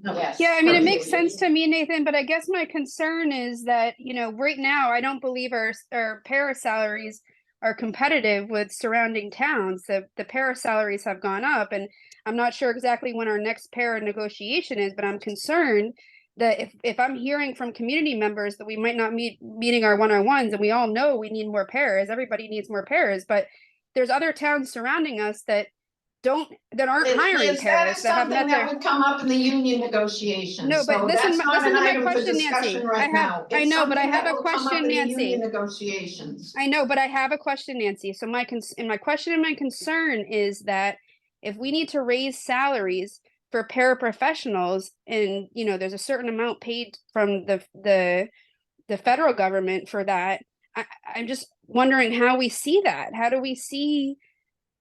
Yes. Yeah, I mean, it makes sense to me, Nathan, but I guess my concern is that, you know, right now, I don't believe our para salaries are competitive with surrounding towns. The para salaries have gone up, and I'm not sure exactly when our next para negotiation is, but I'm concerned that if I'm hearing from community members that we might not meeting our one-on-ones, and we all know we need more paras, everybody needs more paras, but there's other towns surrounding us that aren't hiring Is paras that have met something that would come up in the union negotiations? No, but So listen that's not to an my item for question, Nancy. discussion right now. I It's know, but I something have that a will come up question, in the Nancy. union negotiations. I know, but I have a question, Nancy. So my question and my concern is that if we need to raise salaries for paraprofessionals, and you know, there's a certain amount paid from the federal government for that, I'm just wondering how we see that. How do we see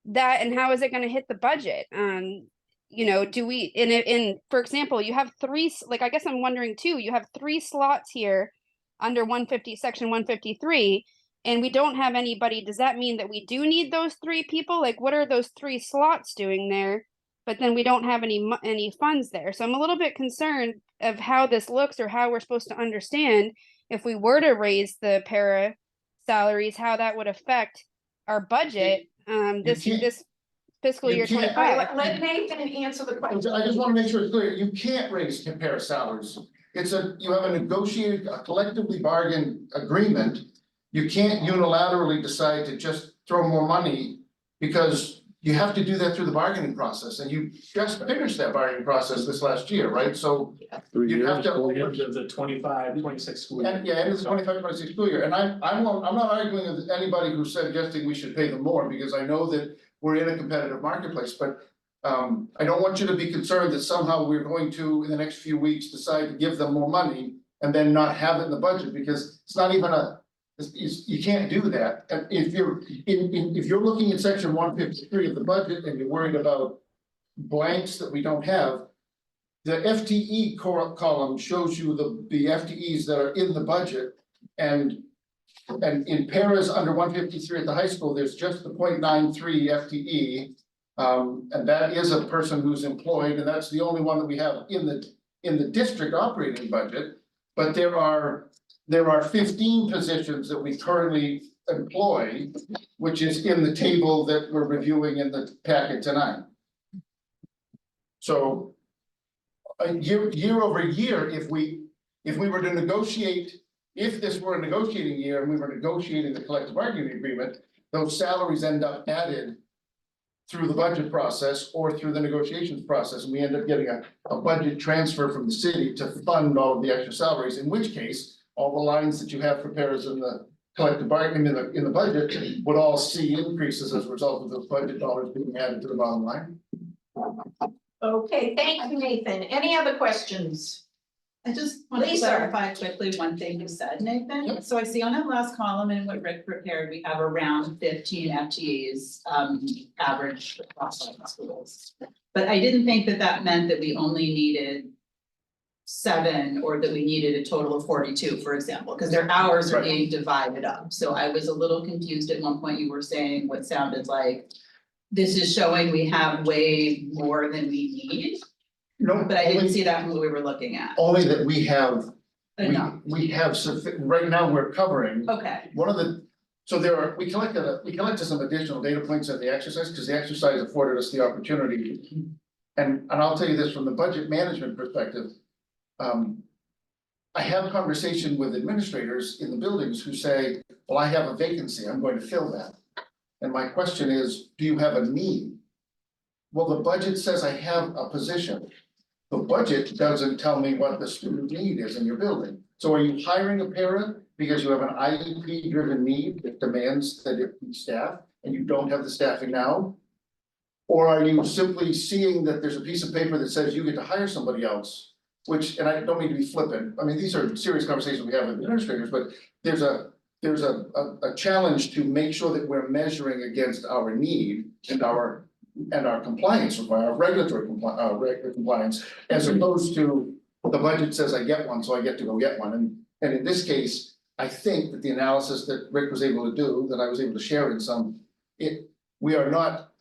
that, and how is it going to hit the budget? You know, do we in for example, you have I guess I'm wondering too, you have 3 slots here under 150 section 153, and we don't have anybody. Does that mean that we do need those 3 people? Like, what are those 3 slots doing there? But then we don't have any funds there. So I'm a little bit concerned of how this looks, or how we're supposed to understand if we were to raise the para salaries, how that would affect our budget this fiscal year can't- 25. Let Nathan answer the question. I just wanna make sure it's clear, you can't raise compare salaries. You have a negotiated, a collectively bargained agreement. You can't unilaterally decide to just throw more money, because you have to do that through the bargaining process, and you just finished that bargaining process this last year, right? So you have to. End of the 25-26 school year. And end of the 25-26 school year, and I'm not arguing with anybody who's suggesting we should pay them more, because I know that we're in a competitive marketplace, but. I don't want you to be concerned that somehow we're going to, in the next few weeks, decide to give them more money and then not have it in the budget, because it's not even you can't do that. And if you're looking at section 153 of the budget and you're worried about blanks that we don't have, the FTE column shows you the FTEs that are in the budget, and in paras under 153 at the high school, there's just the 0.93 FTE. And that is a person who's employed, and that's the only one that we have in the district operating budget. But there are 15 positions that we currently employ, which is in the table that we're reviewing in the packet tonight. So year over year, if we were to negotiate, if this were a negotiating year and we were negotiating the collective bargaining agreement, those salaries end up added through the budget process or through the negotiations process, and we end up getting a budget transfer from the city to fund all of the extra salaries, in which case, all the lines that you have for paras in the collective bargaining in the budget would all see increases as a result of those budget dollars being added to the bottom line. Okay, thank you, Nathan. Any other questions? I just want to Lisa. clarify quickly one thing you said, Nathan. So I see on that last column and what Rick prepared, we have around 15 FTEs average across all the schools. But I didn't think that meant that we only needed 7, or that we needed a total of 42, for example, because their hours are Right. being divided up. So I was a little confused at one point. You were saying what sounded like this is showing we have way more than we need. No, But I didn't see that from what we were looking at. only that we have, Enough. we have right now we're covering. Okay, One of the So we collected some additional data points at the exercise, because the exercise afforded us the opportunity. And I'll tell you this from the budget management perspective. I have conversation with administrators in the buildings who say, well, I have a vacancy, I'm going to fill that. And my question is, do you have a need? Well, the budget says I have a position. The budget doesn't tell me what the student need is in your building. So are you hiring a para because you have an IEP driven need that demands that it be staffed and you don't have the staffing now? Or are you simply seeing that there's a piece of paper that says you get to hire somebody else? Which, and I don't mean to be flippant, I mean, these are serious conversations we have with administrators, but there's a challenge to make sure that we're measuring against our need and our compliance requirement, our regulatory compliance, as opposed to the budget says I get one, so I get to go get one. And in this case, I think that the analysis that Rick was able to do, that I was able to share in some, we are not.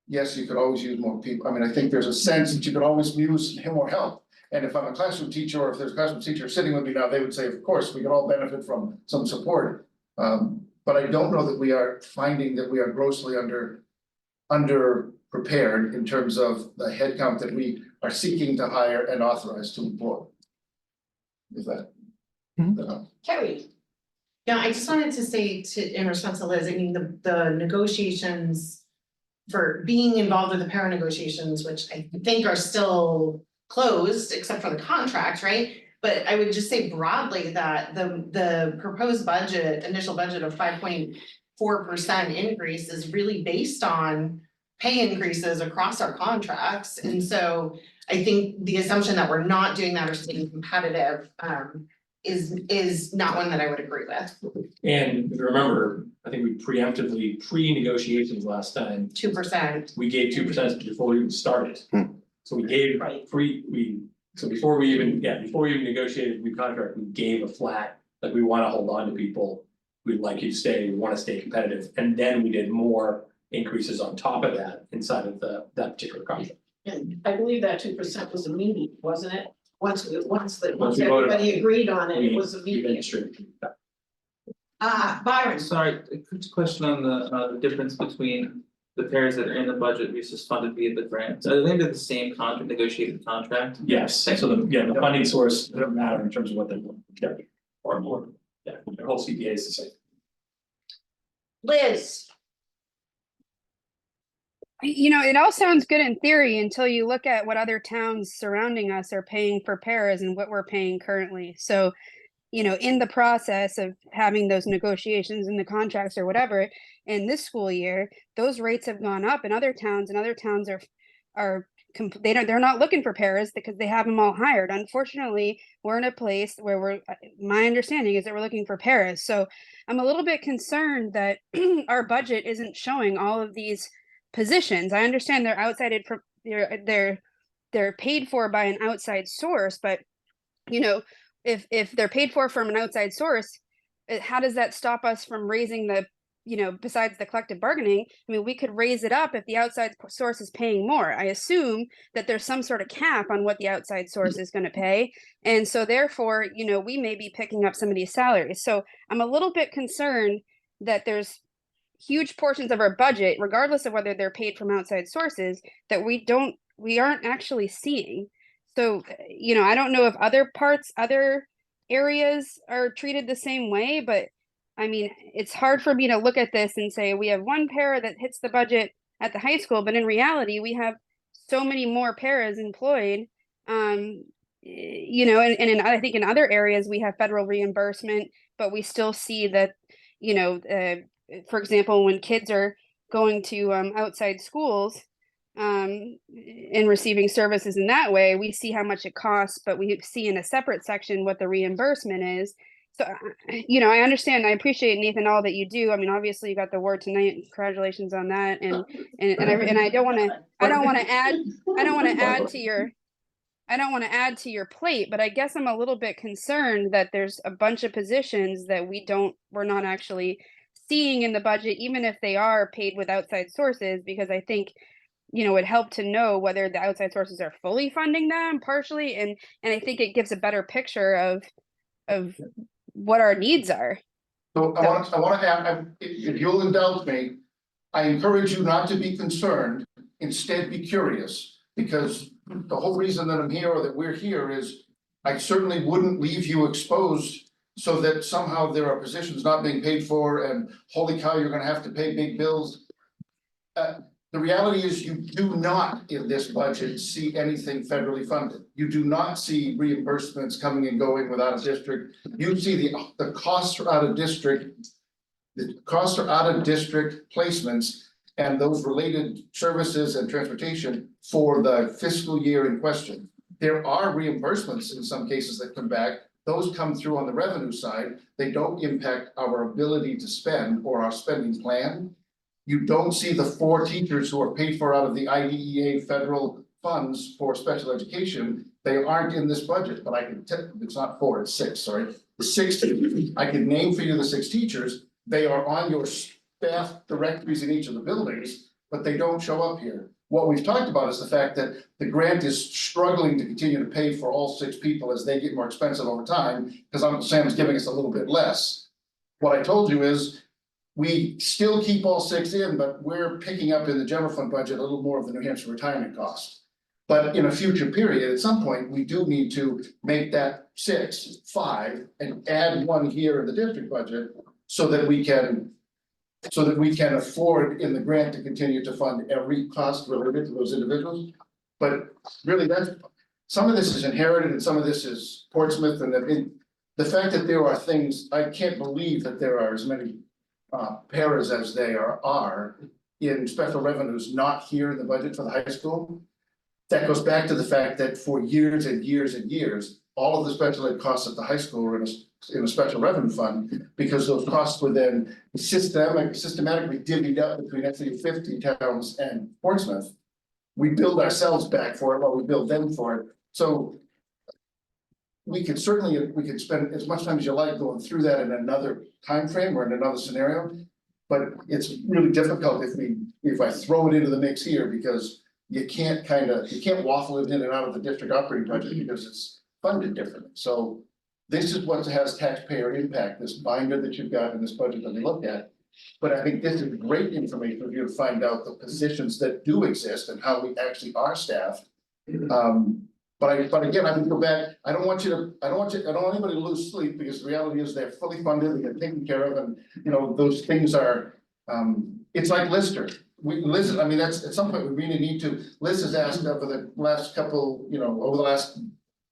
Yes, you could always use more people. I mean, I think there's a sense that you could always use more help. And if I'm a classroom teacher, or if there's a classroom teacher sitting with me now, they would say, of course, we could all benefit from some support. But I don't know that we are finding that we are grossly under prepared in terms of the headcount that we are seeking to hire and authorize to employ. Is that? Carrie. Yeah, I just wanted to say in response to Liz, I mean, the negotiations for being involved with the para negotiations, which I think are still closed, except for the contract, right? But I would just say broadly that the proposed budget, initial budget of 5.4% increase is really based on pay increases across our contracts. And so I think the assumption that we're not doing that or staying competitive is not one that I would agree with. And remember, I think we preemptively, pre-negotiations last time, 2%. we gave 2% before we even started. So we gave Right. before we even negotiated new contract, we gave a flat, like we wanna hold on to people. We'd like you to stay, we wanna stay competitive, and then we did more increases on top of that inside of that particular contract. And I believe that 2% was immediate, wasn't it? Once we voted on everybody agreed on it, it We- was we immediate. distributed that. Byron. Sorry, a quick question on the difference between the pairs that are in the budget versus funded via the grants. Are they the same contract, negotiated contract? Yes, so the funding source doesn't matter in terms of what they want, or more, the whole CPA is the same. Liz. You know, it all sounds good in theory until you look at what other towns surrounding us are paying for paras and what we're paying currently. So, you know, in the process of having those negotiations and the contracts or whatever, in this school year, those rates have gone up in other towns, and other towns they're not looking for paras because they have them all hired. Unfortunately, we're in a place where my understanding is that we're looking for paras. So I'm a little bit concerned that our budget isn't showing all of these positions. I understand they're outside from they're paid for by an outside source, but you know, if they're paid for from an outside source, how does that stop us from raising the, you know, besides the collective bargaining? I mean, we could raise it up if the outside source is paying more. I assume that there's some sort of cap on what the outside source is going to pay. And so therefore, you know, we may be picking up some of these salaries. So I'm a little bit concerned that there's huge portions of our budget, regardless of whether they're paid from outside sources, that we aren't actually seeing. So, you know, I don't know if other areas are treated the same way, but I mean, it's hard for me to look at this and say we have one para that hits the budget at the high school, but in reality, we have so many more paras employed. You know, and I think in other areas we have federal reimbursement, but we still see that, you know, for example, when kids are going to outside schools and receiving services in that way, we see how much it costs, but we see in a separate section what the reimbursement is. So, you know, I understand, I appreciate, Nathan, all that you do. I mean, obviously you got the award tonight, congratulations on that. And I don't want to add to your plate, but I guess I'm a little bit concerned that there's a bunch of positions that we're not actually seeing in the budget, even if they are paid with outside sources, because I think, you know, it'd help to know whether the outside sources are fully funding them partially. And I think it gives a better picture of what our needs are. So I wanna add, if you'll indulge me, I encourage you not to be concerned, instead be curious. Because the whole reason that I'm here or that we're here is, I certainly wouldn't leave you exposed. So that somehow there are positions not being paid for and holy cow, you're gonna have to pay big bills. The reality is you do not in this budget see anything federally funded. You do not see reimbursements coming and going without a district. You see the costs are out of district. The costs are out of district placements and those related services and transportation for the fiscal year in question. There are reimbursements in some cases that come back. Those come through on the revenue side. They don't impact our ability to spend or our spending plan. You don't see the 4 teachers who are paid for out of the IDEA federal funds for special education. They aren't in this budget, but I can tell, it's not 4, it's 6, sorry. The 6, I can name for you the 6 teachers. They are on your staff directories in each of the buildings, but they don't show up here. What we've talked about is the fact that the grant is struggling to continue to pay for all 6 people as they get more expensive over time, because Uncle Sam's giving us a little bit less. What I told you is, we still keep all 6 in, but we're picking up in the general fund budget a little more of the New Hampshire retirement cost. But in a future period, at some point, we do need to make that 6, 5, and add 1 here in the district budget so that we can. So that we can afford in the grant to continue to fund every cost related to those individuals. But really, that's, some of this is inherited and some of this is Portsmouth, and the fact that there are things, I can't believe that there are as many paras as they are in special revenues not here in the budget for the high school. That goes back to the fact that for years and years and years, all of the special ed costs at the high school were in a special revenue fund, because those costs were then systematically divvied up between SAU 50 towns and Portsmouth. We billed ourselves back for it while we billed them for it. So we could spend as much time as you like going through that in another time frame or in another scenario. But it's really difficult if I throw it into the mix here, because you can't waffle it in and out of the district operating budget because it's funded differently. So this is what has taxpayer impact, this binder that you've got in this budget that we looked at. But I think this is great information for you to find out the positions that do exist and how we actually are staffed. But again, I would go back, I don't want anybody to lose sleep, because the reality is they're fully funded, they get taken care of, and those things are, it's like Lister. Liz, I mean, that's at some point we really need to, Liz has asked over the last couple, over the last,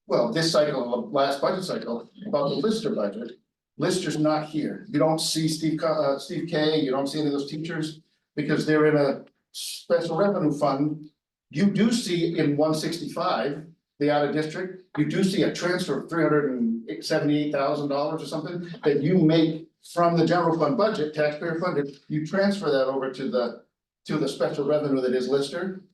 well, this cycle, last budget cycle, about the Lister budget. Lister's not here. You don't see Steve K, you don't see any of those teachers because they're in a special revenue fund. You do see in 165, the out of district, you do see a transfer of $378,000 or something that you make from the general fund budget, taxpayer funded, you transfer that over to the special revenue that is Lister.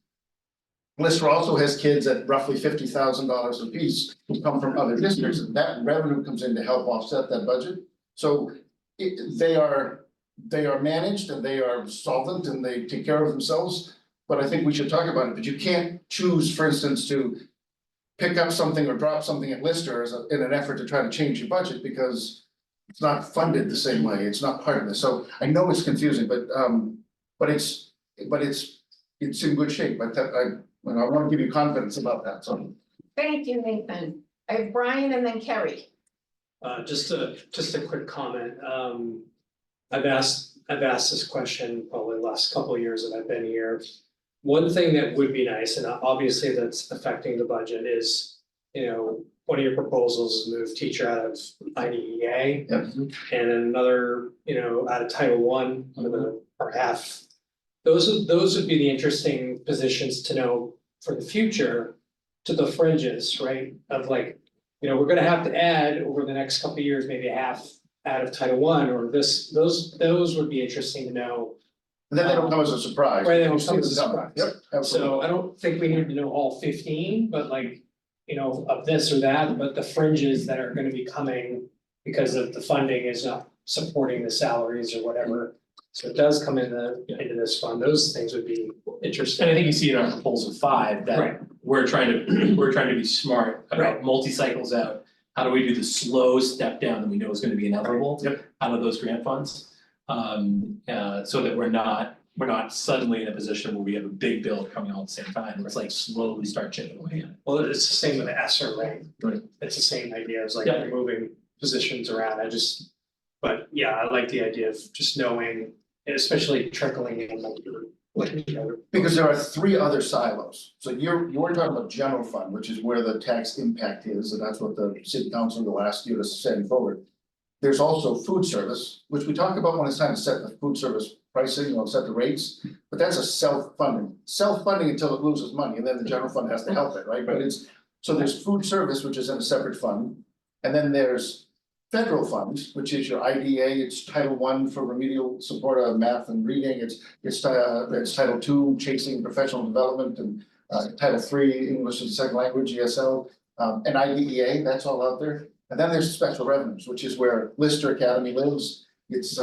Lister also has kids at roughly $50,000 a piece who come from other districts, and that revenue comes in to help offset that budget. So they are managed and they are solvent and they take care of themselves. But I think we should talk about it. But you can't choose, for instance, to pick up something or drop something at Lister in an effort to try to change your budget, because it's not funded the same way. It's not part of this. So I know it's confusing, but it's in good shape. But I want to give you confidence about that, so. Thank you, Nathan. I have Brian and then Kerry. Just a quick comment. I've asked this question probably the last couple of years that I've been here. One thing that would be nice, and obviously that's affecting the budget, is, one of your proposals is move teacher out of IDEA. Yep. And another, out of Title I, or half. Those would be the interesting positions to know for the future, to the fringes, right? Of like, we're gonna have to add over the next couple of years, maybe half out of Title I, or those would be interesting to know. And then they don't come as a surprise. Right, they don't come as a surprise. Yep, absolutely. So I don't think we need to know all 15, but like, of this or that, but the fringes that are gonna be coming because of the funding is not supporting the salaries or whatever. So it does come into this fund. Those things would be interesting. And I think you see in our proposal 5 that Right. we're trying to be smart about multi-cycles out. how do we do the slow step down that we know is gonna be inevitable? Yep. Out of those grant funds? So that we're not suddenly in a position where we have a big bill coming all at the same time, it's like slowly start chipping away at it. Well, it's the same with the ESSER, right? Right. It's the same idea as like Yeah. moving positions around, but yeah, I like the idea of just knowing, especially trickling in like, you know, Because there are three other silos. So you're talking about general fund, which is where the tax impact is, and that's what the city council will ask you to send forward. There's also food service, which we talk about when it's time to set the food service pricing, or set the rates, but that's a self-funding until it loses money, and then the general fund has to help it, right? But so there's food service, which is in a separate fund, and then there's federal funds, which is your IDA, it's Title I for remedial support of math and reading, it's Title II, chasing professional development, and Title III, English as a second language, ESL, and IDEA, that's all out there. And then there's special revenues, which is where Lister Academy lives. It's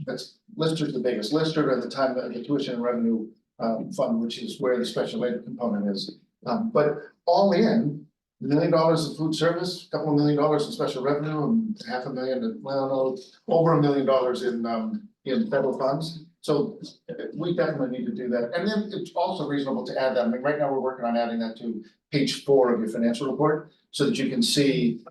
that's Lister's the biggest, Lister at the time, the tuition and revenue fund, which is where the special ed component is. But all in, $1 million of food service, couple of $1 million in special revenue, and $500,000, well, no, over $1 million in federal funds. So we definitely need to do that. And then it's also reasonable to add that. I mean, right now we're working on adding that to page 4 of your financial report, so that you can see.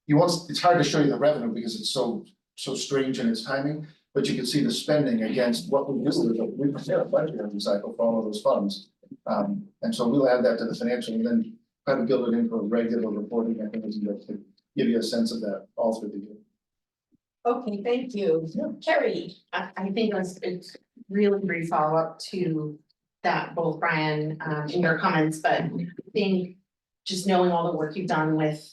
It's hard to show you the revenue because it's so strange in its timing, but you can see the spending against what we do. We prepare a budget every cycle for all of those funds. And so we'll add that to the financial and then try to build it into a regular reporting mechanism to give you a sense of that all through the year. Okay, thank you. Carrie. I think it's really brief follow-up to that, both Brian, in your comments, but I think just knowing all the work you've done with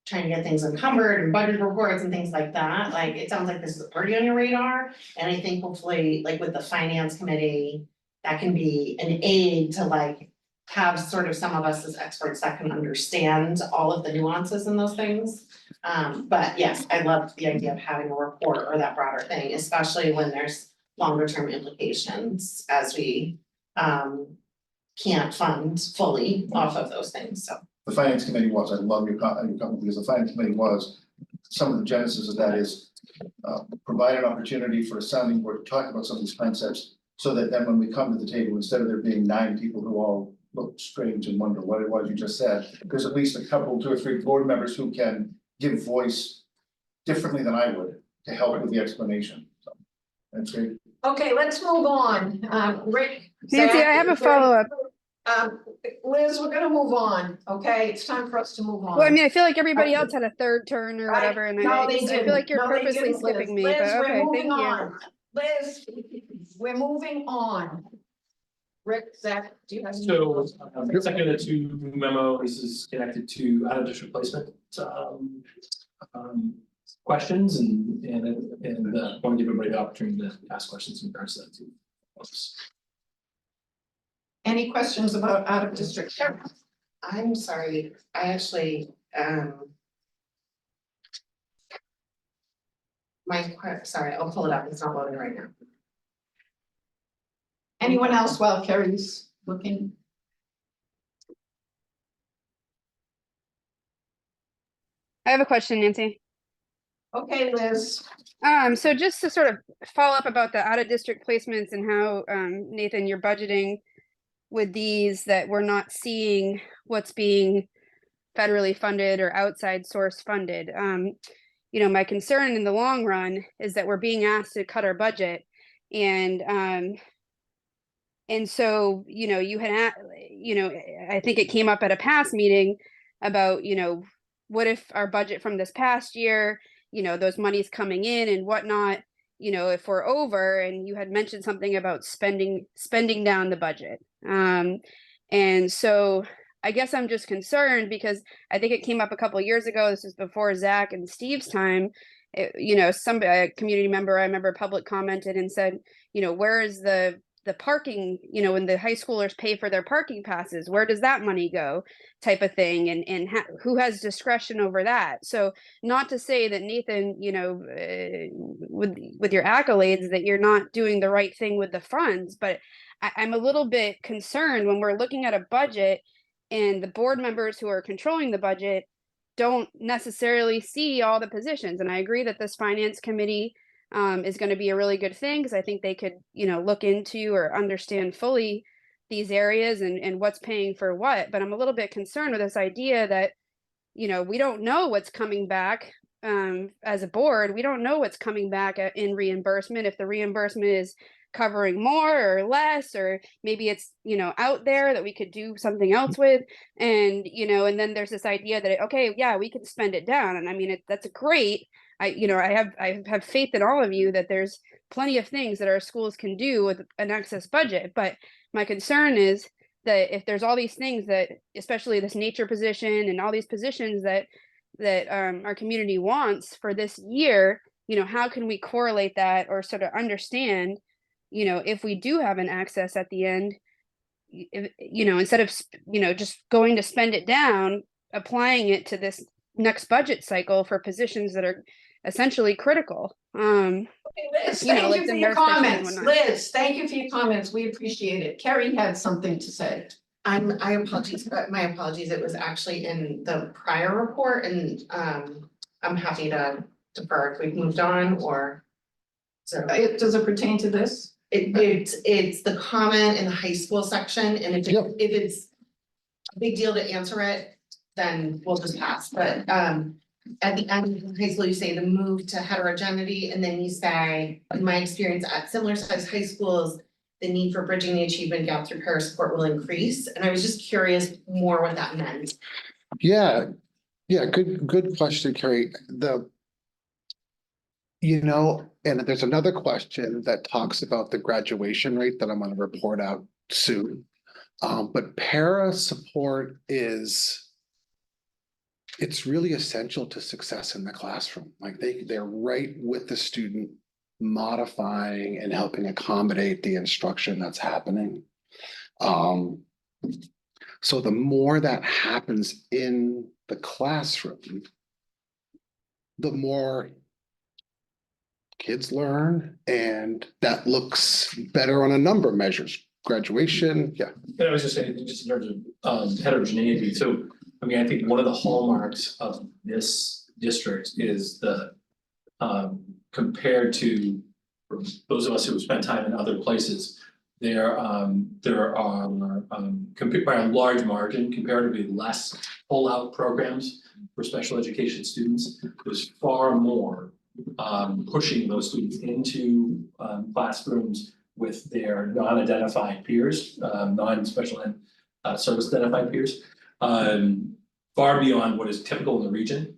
trying to get things encumbered and budget reports and things like that, like, it sounds like this is already on your radar. And I think hopefully, like with the finance committee, that can be an aid to like have sort of some of us as experts that can understand all of the nuances in those things. But yes, I love the idea of having a report or that broader thing, especially when there's longer term implications as we can't fund fully off of those things, so. The finance committee I love your comment, because the finance committee some of the genesis of that is provide an opportunity for a sounding board to talk about some of these concepts, so that then when we come to the table, instead of there being 9 people who all look strange and wonder what it was you just said, there's at least a couple, 2 or 3 board members who can give voice differently than I would to help with the explanation. So that's great. Okay, let's move on. Rick. Nancy, Zach, I have a is there any- follow-up. Liz, we're gonna move on, okay? It's time for us to move on. Well, I mean, I feel like everybody else had a third turn or whatever, and No, I they feel didn't. like you're No, they purposely didn't, Liz. skipping me, Liz, but we're okay, thank moving you. on. Liz, we're moving on. Rick, Zach, do you have? any- So, second of the 2 memo, this is connected to out of district placement, questions and want to give everybody the opportunity to ask questions in regards to that too. Any questions about out of district? I'm sorry, I actually, sorry, I'll pull it up, it's not loading right now. Anyone else while Carrie's looking? I have a question, Nancy. Okay, Liz. So just to sort of follow up about the out of district placements and how, Nathan, you're budgeting with these, that we're not seeing what's being federally funded or outside source funded. You know, my concern in the long run is that we're being asked to cut our budget, and so, you know, I think it came up at a past meeting about, you know, what if our budget from this past year, you know, those monies coming in and whatnot, you know, if we're over, and you had mentioned something about spending down the budget. And so I guess I'm just concerned because I think it came up a couple of years ago. This was before Zach and Steve's time. You know, a community member, I remember, public commented and said, you know, where is the parking, you know, when the high schoolers pay for their parking passes, where does that money go, type of thing, and who has discretion over that? So not to say that, Nathan, you know, with your accolades, that you're not doing the right thing with the funds, but I'm a little bit concerned when we're looking at a budget and the board members who are controlling the budget don't necessarily see all the positions. And I agree that this finance committee is going to be a really good thing, because I think they could, look into or understand fully these areas and what's paying for what. But I'm a little bit concerned with this idea that, we don't know what's coming back as a board. We don't know what's coming back in reimbursement, if the reimbursement is covering more or less, or maybe it's, out there that we could do something else with. And, and then there's this idea that, okay, yeah, we can spend it down. And I mean, that's great. I have faith in all of you that there's plenty of things that our schools can do with an excess budget. But my concern is that if there's all these things that, especially this nature position and all these positions that our community wants for this year, how can we correlate that or sort of understand, if we do have an access at the end, instead of, just going to spend it down, applying it to this next budget cycle for positions that are essentially critical. Liz, thank like you the for your nurse position and comments. whatnot. Liz, thank you for your comments. We appreciate it. Carrie had something to say. I apologize, but my apologies, it was actually in the prior report and I'm happy to defer if we've moved on or. So Does it pertain to this? it's the comment in the high school section, and if it's a big deal to answer it, then we'll just pass, but at the end of high school, you say the move to heterogeneity, and then you say, in my experience at similar sized high schools, the need for bridging the achievement gap through para support will increase, and I was just curious more what that meant. Yeah, good question, Carrie. And there's another question that talks about the graduation rate that I'm gonna report out soon. But para support it's really essential to success in the classroom. Like they're right with the student, modifying and helping accommodate the instruction that's happening. So the more that happens in the classroom, the more kids learn, and that looks better on a number of measures. Graduation, yeah. And I was just saying, just in terms of heterogeneity, so I mean, I think one of the hallmarks of this district is the compared to, for those of us who have spent time in other places, there are compared by a large margin, comparatively less pull-out programs for special education students. There's far more pushing those students into classrooms with their non-identified peers, non-special ed service identified peers, far beyond what is typical in the region.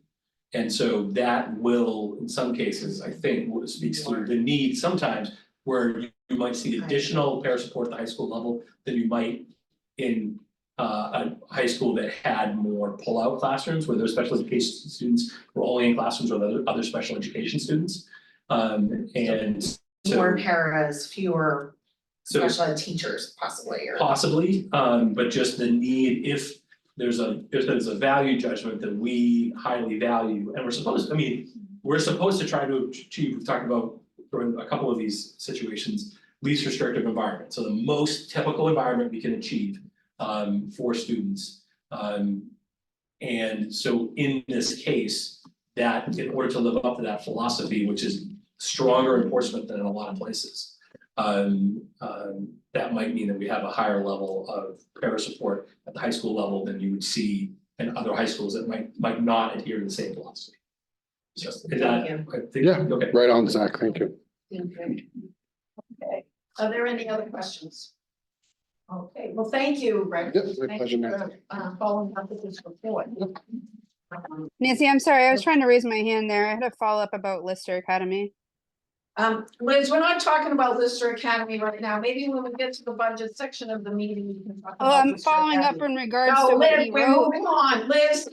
And so that will, in some cases, I think, speaks to the need sometimes where you might see additional para support at the high school level than you might in a high school that had more pull-out classrooms where those special education students were only in classrooms with other special education students. And so More paras, fewer special ed teachers possibly, or. possibly, but just the need, if there's a value judgment that we highly value, and we're supposed to try to achieve, we've talked about during a couple of these situations, least restrictive environment, so the most typical environment we can achieve for students. And so in this case, that in order to live up to that philosophy, which is stronger enforcement than in a lot of places, that might mean that we have a higher level of para support at the high school level than you would see in other high schools that might not adhere to the same philosophy. So is that, I think, Yeah, okay. right on, Zach, thank you. Okay, are there any other questions? Okay, well, thank you, Rick. Yep, my Thank pleasure, you Nancy. for following up with this report. Nancy, I'm sorry, I was trying to raise my hand there. I had a follow-up about Lister Academy. Liz, we're not talking about Lister Academy right now. Maybe when we get to the budget section of the meeting, we can talk Oh, about. I'm Lister following up Academy. in regards No, to what Liz, he we're wrote. moving on. Liz,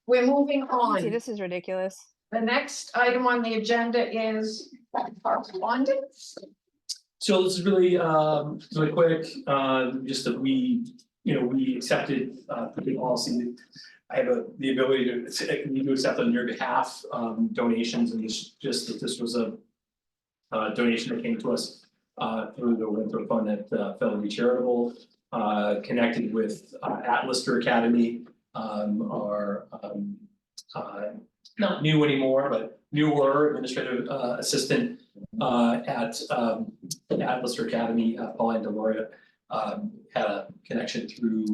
we're moving Nancy, on. this is ridiculous. The next item on the agenda is correspondence. So this is really quick, just that we accepted the policy. I have the ability to accept on your behalf donations, and just that this was a donation that came to us through the Winthrop Fund at Fellow Charitable, connected with at Lister Academy, our not new anymore, but newer administrative assistant at Lister Academy, Pauline Deloria. Had a connection through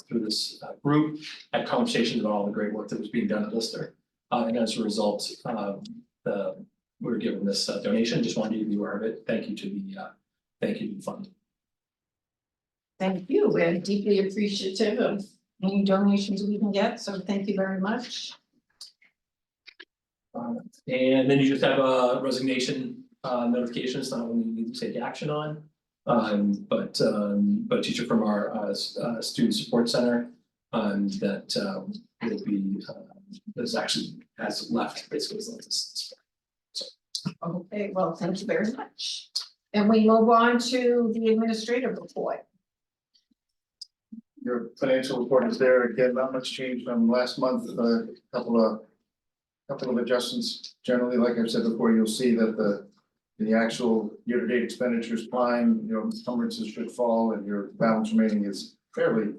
this group, had conversations about all the great work that was being done at Lister. And as a result, we were given this donation. Just wanted you to be aware of it. Thank you to the fund. Thank you. We're deeply appreciative of any donations we can get, so thank you very much. And then you just have a resignation notification. It's not one you need to take action on. But a teacher from our student support center that will be has left, basically has left this. Okay, well, thank you very much. And we move on to the administrative report. Your financial report is there, again, not much change from last month, a couple of adjustments. Generally, like I've said before, you'll see that the actual year-to-date expenditures climb, encumbrances should fall, and your balance remaining is fairly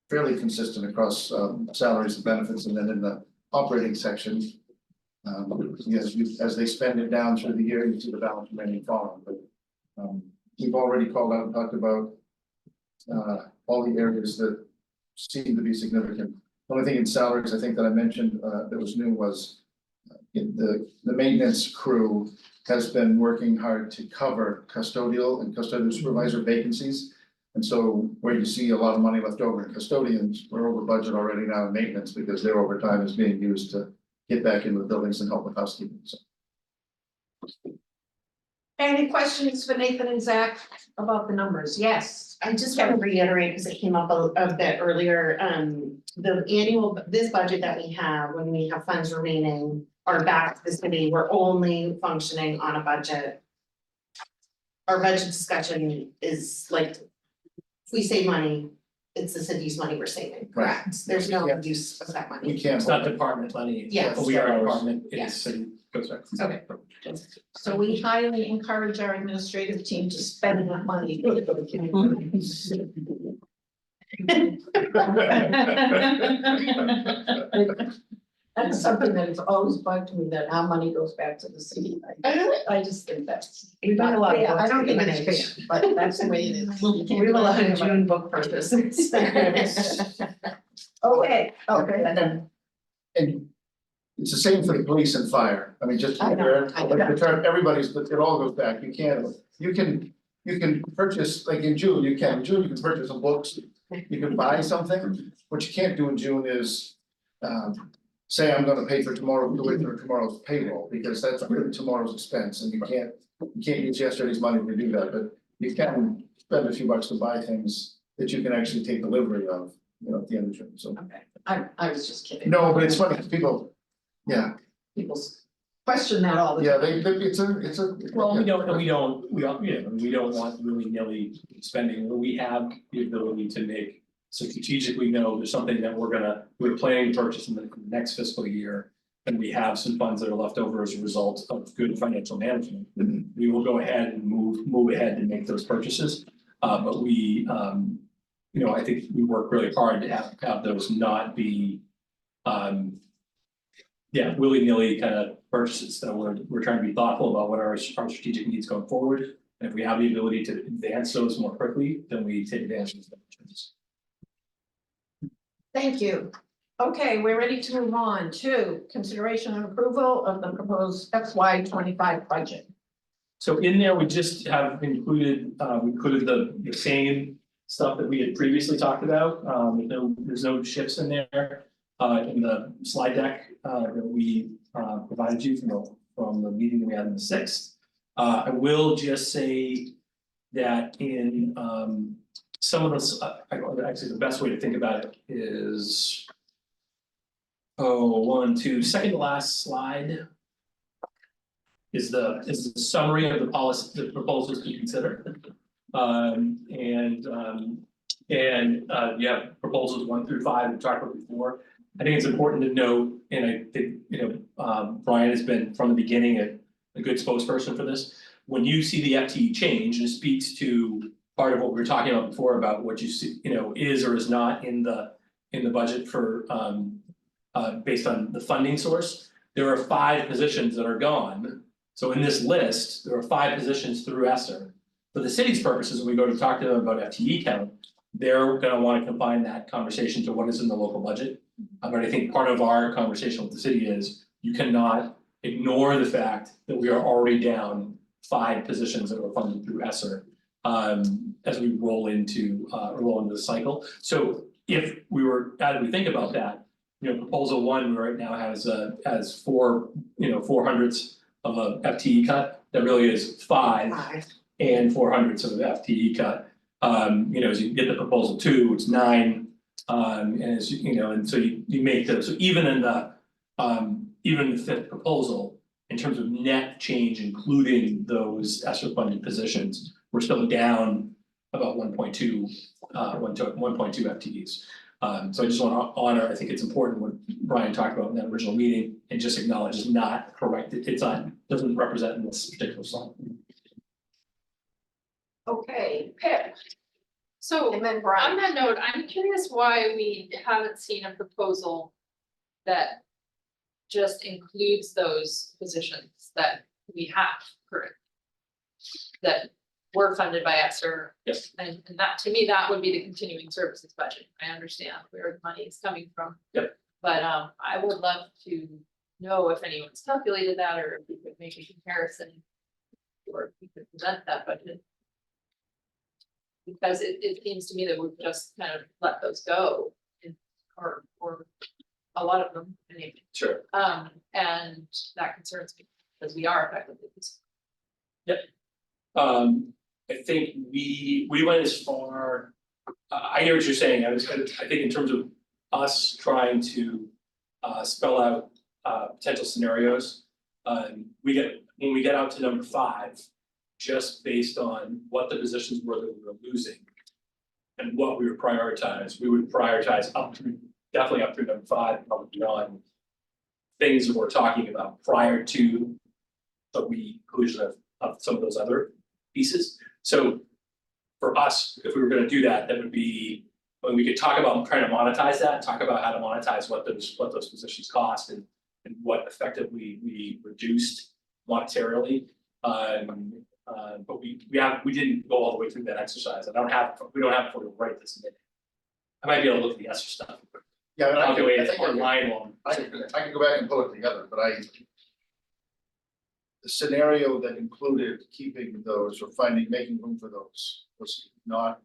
consistent across salaries and benefits, and then in the operating section. Yes, as they spend it down through the year, you see the balance remaining falling, but we've already called out and talked about all the areas that seem to be significant. The only thing in salaries, I think that I mentioned that was new was the maintenance crew has been working hard to cover custodial and custodial supervisor vacancies. And so where you see a lot of money left over in custodians, we're over budget already now in maintenance because their overtime is being used to get back into the buildings and help with housekeeping. So. Any questions for Nathan and Zach about the numbers? Yes. I just want to reiterate, because it came up a bit earlier, this budget that we have, when we have funds remaining, are back to the city, we're only functioning on a budget. Our budget discussion is like, if we save money, it's the city's money we're saving, correct? Right. There's no Yeah. use of that money. We can't. It's not department money. Yes. We are a department, Yes. it's city, goes back. Okay. So we highly encourage our administrative team to spend that money. That's something that has always bugged me, that our money goes back to the city. I just think that's. We've done a lot of Yeah, I work don't to think manage. it's fair, but that's the way it is. You can't We have a lot do of anything June book purchases. Okay, okay. And it's the same for the police and fire. I mean, just to I be know, fair, I like know. the term, everybody's, but it all goes back. You can purchase, like in June, you can purchase some books. You can buy something. What you can't do in June is say I'm gonna pay for tomorrow's payroll, because that's really tomorrow's expense, and you can't use yesterday's money to do that, but you can spend a few bucks to buy things that you can actually take delivery of, at the end of June, so. Okay, I was just kidding. No, but it's funny, 'cause people, yeah, People question that all the yeah, time. it's a. Well, we don't want willy-nilly spending, we have the ability to make. So strategically, know there's something that we're planning to purchase in the next fiscal year. And we have some funds that are left over as a result of good financial management. We will go ahead and move ahead and make those purchases. But we, I think we work really hard to have those not be. Willy-nilly kind of purchases, so we're trying to be thoughtful about what our strategic needs going forward. And if we have the ability to advance those more quickly, then we take advantage of those. Thank you. Okay, we're ready to move on to consideration and approval of the proposed FY 25 budget. So in there, we just have included the same stuff that we had previously talked about. There's no shifts in there. In the slide deck that we provided you from the meeting that we had on the 6th. I will just say that in some of those, actually the best way to think about it is second to last slide is the summary of the policy, the proposals to consider. You have proposals 1 through 5 we talked about before. I think it's important to note, and I think, Brian has been from the beginning a good spokesperson for this. When you see the FTE change, it speaks to part of what we were talking about before about what you see, is or is not in the budget for based on the funding source. There are 5 positions that are gone. So in this list, there are 5 positions through ESSER. For the city's purposes, when we go to talk to them about FTE count, they're gonna wanna confine that conversation to what is in the local budget. But I think part of our conversation with the city is you cannot ignore the fact that we are already down 5 positions that were funded through ESSER. As we roll into the cycle. So if we were, as we think about that, proposal 1 right now has 4, 400ths of a FTE cut. That really is 5 and 400ths of an FTE cut. As you get the proposal 2, it's 9. And as and so you make those, so even in the 5th proposal, in terms of net change, including those ESSER funded positions, we're still down about 1.2 FTEs. So I just want to honor, I think it's important what Brian talked about in that original meeting and just acknowledge it's not correct, doesn't represent in this particular slide. Okay, Pip, So and then on Brian. that note, I'm curious why we haven't seen a proposal that just includes those positions that we have currently. That were funded by ESSER. Yes. And that, to me, that would be the continuing services budget. I understand where the money is coming from. Yep. But I would love to know if anyone's calculated that, or if we could make a comparison. Or if we could present that budget. Because it seems to me that we've just kind of let those go. Or a lot of them, anyway. Sure. And that concerns me, because we are effectively. Yep. I think we went as far, I hear what you're saying, I think in terms of us trying to spell out potential scenarios. When we get out to number 5, just based on what the positions were that we were losing. And what we would prioritize definitely up through number 5, probably beyond. Things that we're talking about prior to the inclusion of some of those other pieces. So for us, if we were gonna do that, that would be, when we could talk about trying to monetize that, talk about how to monetize what those positions cost and what effectively we reduced monetarily. But we didn't go all the way through that exercise. We don't have it for the right this minute. I might be able to look at the ESSER stuff. Yeah, I Calculate it think online one. I can go back and pull it together, but the scenario that included keeping those or making room for those was not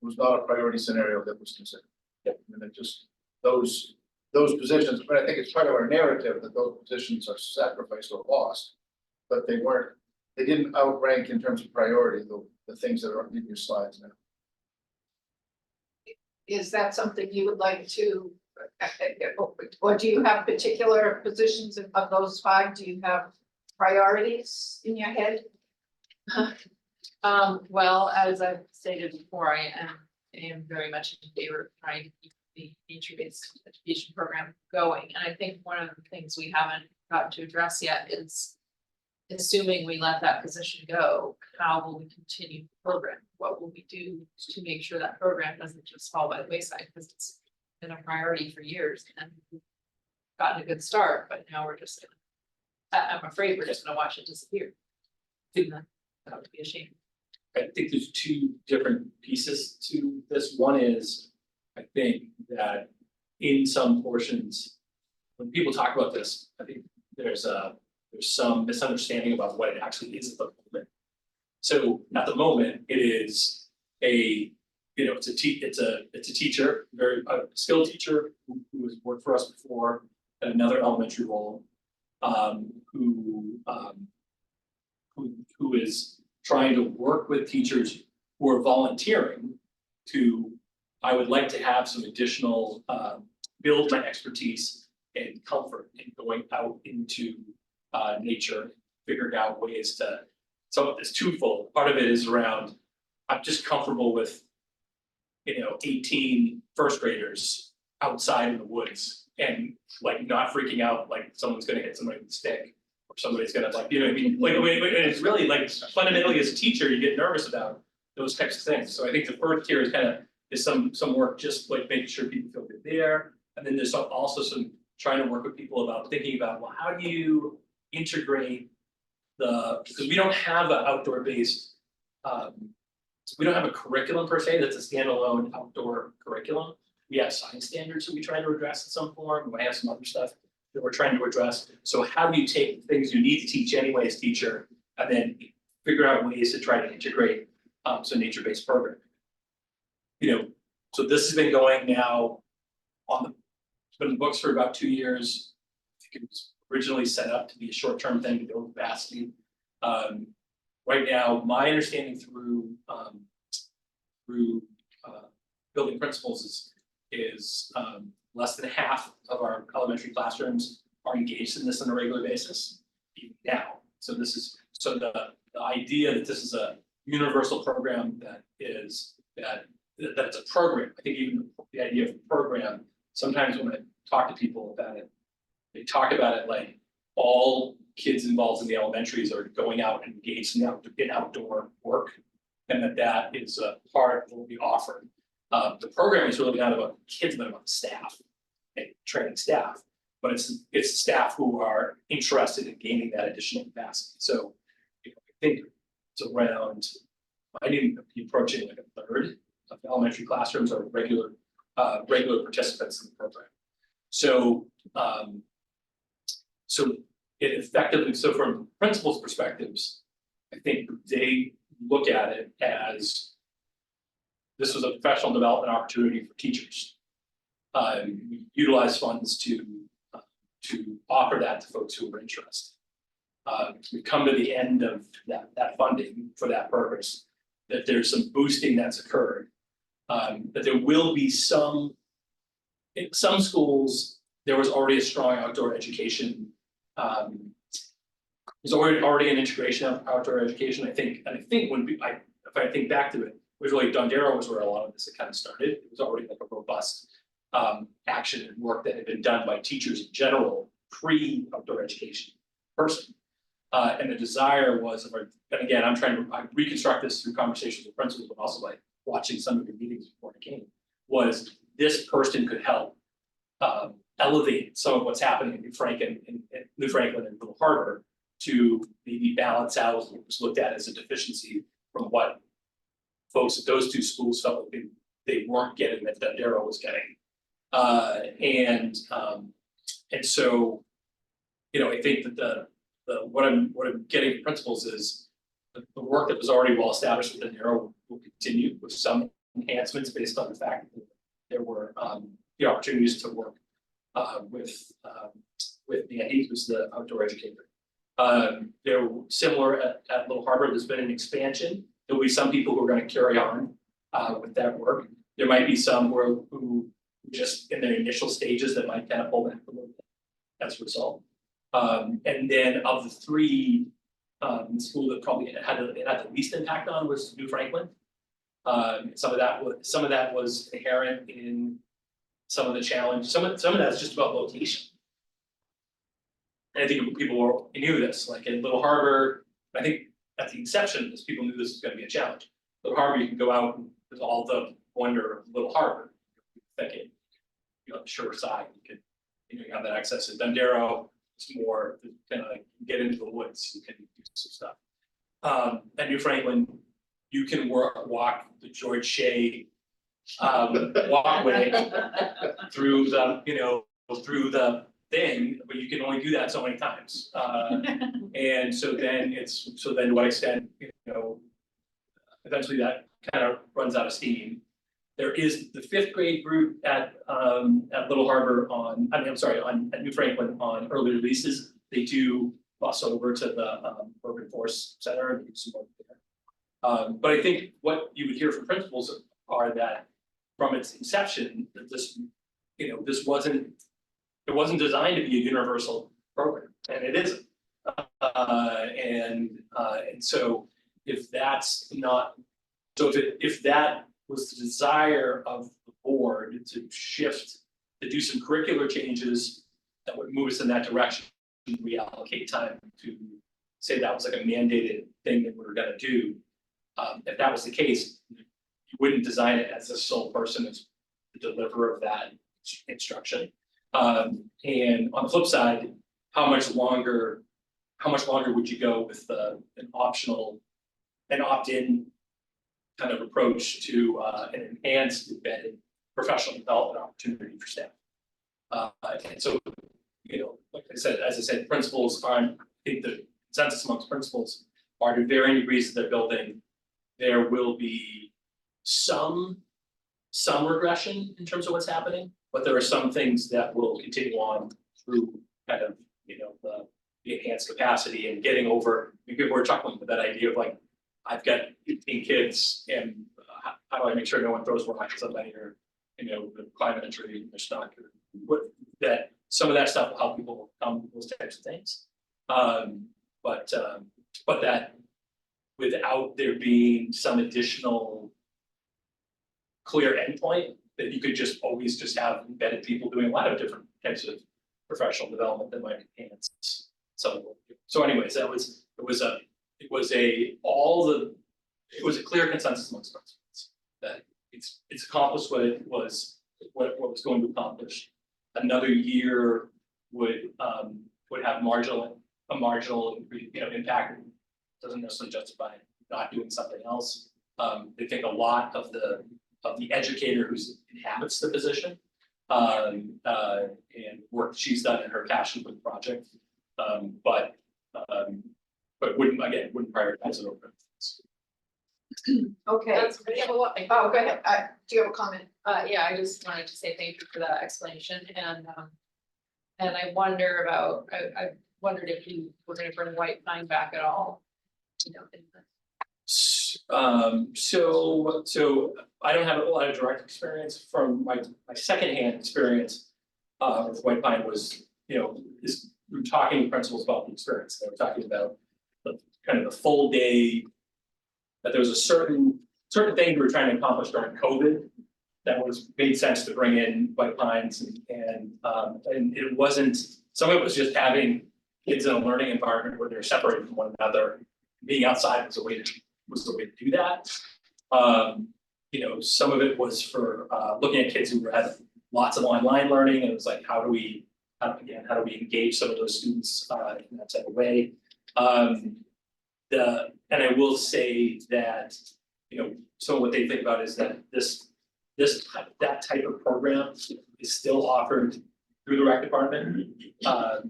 a priority scenario that was considered. Yep. And it just, those positions, but I think it's part of our narrative that those positions are sacrificed or lost. But they didn't outrank in terms of priority, the things that are in your slides now. Is that something you would like to, or do you have particular positions of those 5? Do you have priorities in your head? Well, as I've stated before, I am very much in favor of trying to keep the nature-based education program going. And I think one of the things we haven't gotten to address yet is, assuming we let that position go, how will we continue the program? What will we do to make sure that program doesn't just fall by the wayside? Because it's been a priority for years and we've gotten a good start, but now we're just, I'm afraid we're just gonna watch it disappear. That would be a shame. I think there's 2 different pieces to this. One is, I think that in some portions, when people talk about this, I think there's some misunderstanding about what it actually is at the moment. So at the moment, it is it's a teacher, very skilled teacher who has worked for us before at another elementary role, who is trying to work with teachers who are volunteering to, I would like to have some additional, build my expertise and comfort in going out into nature, figuring out ways to, so it's twofold. Part of it is around, I'm just comfortable with, 18 first graders outside in the woods and like not freaking out like someone's gonna hit somebody with a stick. Or somebody's gonna what I mean? Like it's really like fundamentally as a teacher, you get nervous about those types of things. So I think the first tier is some work just like making sure people feel good there. And then there's also some trying to work with people about thinking about, well, how do you integrate because we don't have an outdoor based, we don't have a curriculum per se that's a standalone outdoor curriculum. We have science standards that we try to address in some form, we might have some other stuff that we're trying to address. So how do you take things you need to teach anyway as teacher, and then figure out ways to try to integrate some nature-based programming? You know, so this has been going now it's been in the books for about 2 years. I think it was originally set up to be a short-term thing to build capacity. Right now, my understanding through building principles is less than half of our elementary classrooms are engaged in this on a regular basis even now. So this is the idea that this is a universal program that it's a program. I think even the idea of a program, sometimes when I talk to people about it, they talk about it like all kids involved in the elementaries are going out and engaged in outdoor work, and that is a part that will be offered. The program is really not about kids, but about staff and training staff, but it's staff who are interested in gaining that additional capacity. So I think it's around, I need to be approaching like a third of elementary classrooms are regular participants in the program. So it effectively, so from principals' perspectives, I think they look at it as this was a professional development opportunity for teachers. We utilize funds to offer that to folks who are interested. We've come to the end of that funding for that purpose, that there's some boosting that's occurred. That there will be in some schools, there was already a strong outdoor education. There's already an integration of outdoor education. I think if I think back to it, was really Dondero was where a lot of this had kind of started. It was already like a robust action and work that had been done by teachers in general, pre-outdoor education person. And the desire was, and again, I reconstruct this through conversations with principals, but also like watching some of the meetings before I came, was this person could help elevate some of what's happening in New Franklin and Little Harbor to maybe balance out what was looked at as a deficiency from what folks at those two schools felt like they weren't getting that Dondero was getting. And so, you know, I think that what I'm getting from principals is the work that was already well established with Dondero will continue with some enhancements based on the fact that there were the opportunities to work with Andy, who's the outdoor educator. They're similar at Little Harbor. There's been an expansion. There'll be some people who are going to carry on with that work. There might be some who just in their initial stages that might kind of pull back a little bit as a result. And then of the three, the school that probably had the least impact on was New Franklin. Some of that was inherent in some of the challenge. Some of that's just about location. And I think people knew this, like in Little Harbor, I think at the inception of this, people knew this was going to be a challenge. Little Harbor, you can go out and there's all the wonder of Little Harbor. Thinking, you know, the shore side, you have that access to Dondero. It's more kind of like get into the woods, you can do some stuff. At New Franklin, you can walk the George Shea walkway through the thing, but you can only do that so many times. And so then to what extent, eventually that kind of runs out of steam. There is the 5th grade group at Little Harbor at New Franklin on early releases. They do bus over to the Urban Force Center and do some work there. But I think what you would hear from principals are that from its inception, that this wasn't designed to be a universal program, and it isn't. And so if that's not, if that was the desire of the board to shift, to do some curricular changes that would move us in that direction, reallocate time to say that was like a mandated thing that we were going to do. If that was the case, you wouldn't design it as the sole person as the deliverer of that instruction. And on the flip side, how much longer would you go with an opt-in kind of approach to an enhanced embedded professional development opportunity for staff? And so, like I said, as I said, principals aren't, I think the consensus amongst principals are to varying degrees that they're building. There will be some regression in terms of what's happening, but there are some things that will continue on through kind of, the enhanced capacity and getting over, we're talking about that idea of like, I've got 15 kids and how do I make sure no one throws rocks at somebody or, the climate injury, they're stuck or what, that some of that stuff will help people overcome those types of things. But that without there being some additional clear endpoint, that you could just always just have embedded people doing a lot of different types of professional development that might enhance some of what we do. So anyways, it was a clear consensus amongst principals that it's accomplished what it was, what was going to accomplish. Another year would have marginal impact. Doesn't necessarily justify not doing something else. They think a lot of the educator who inhabits the position and work she's done in her passion for the project, but wouldn't prioritize it over things. Okay. Oh, go ahead. Do you have a comment? Yeah, I just wanted to say thank you for that explanation and I wonder about, I wondered if you were gonna bring White Pine back at all. So I don't have a lot of direct experience from my secondhand experience with White Pine was, is we were talking to principals about the experience. They were talking about the kind of the full day, that there was a certain thing we were trying to accomplish during COVID that made sense to bring in White Pines and it wasn't, some of it was just having kids in a learning environment where they're separated from one another. Being outside was the way to do that. Some of it was for looking at kids who had lots of online learning, and it was like, how do we engage some of those students in that type of way? And I will say that, so what they think about is that that type of program is still offered through the rec department,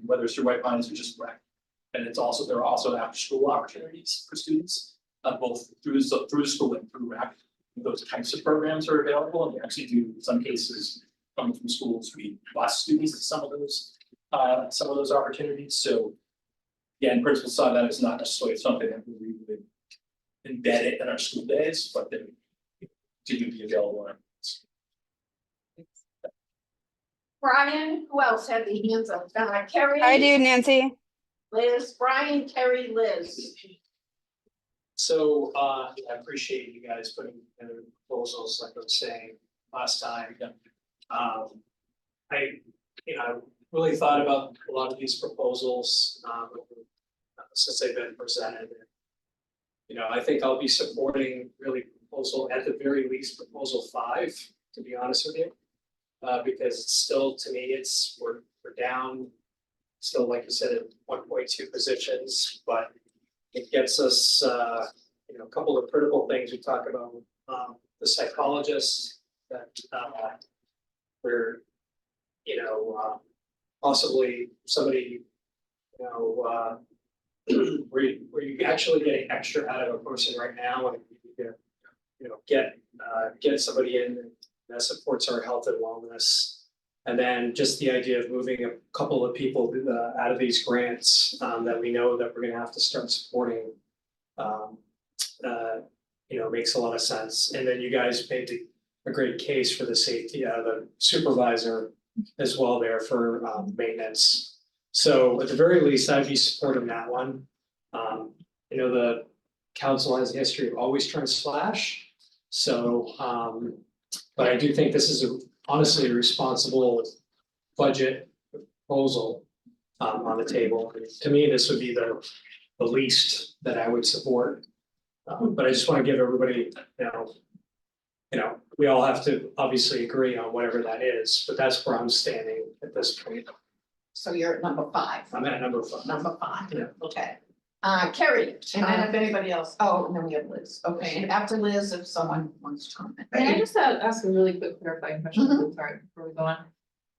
whether it's through White Pines or just rec. And there are also after school opportunities for students, both through the school and through rec. Those types of programs are available, and we actually do, in some cases, coming from schools, we bus students to some of those opportunities. So again, principals saw that as not necessarily something that we would embed it in our school days, but they continue to be available. Brian, who else had the hands up? Carrie? I do, Nancy. Liz, Brian, Carrie, Liz. So I appreciate you guys putting together proposals, like I was saying last time. I really thought about a lot of these proposals since they've been presented. I think I'll be supporting really proposal, at the very least, proposal 5, to be honest with you. Because it's still, to me, we're down, still, like you said, at 1.2 positions, but it gets us, a couple of critical things we talk about, the psychologists that, where, possibly somebody, where you actually getting extra out of a person right now, and you get somebody in that supports our health and wellness. And then just the idea of moving a couple of people out of these grants that we know that we're gonna have to start supporting, makes a lot of sense. And then you guys made a great case for the safety, the supervisor as well there for maintenance. So at the very least, I'd be supporting that one. The council has a history of always trying to slash. So, but I do think this is honestly a responsible budget proposal on the table. To me, this would be the least that I would support. But I just want to give everybody, we all have to obviously agree on whatever that is, but that's where I'm standing at this point. So you're at number 5. I'm at number 5. Number 5, Yeah. okay. Carrie, and then if anybody else, oh, and then we have Liz, okay, and after Liz, if someone wants to comment. Can I just ask a really quick clarifying question, sorry, before we go on?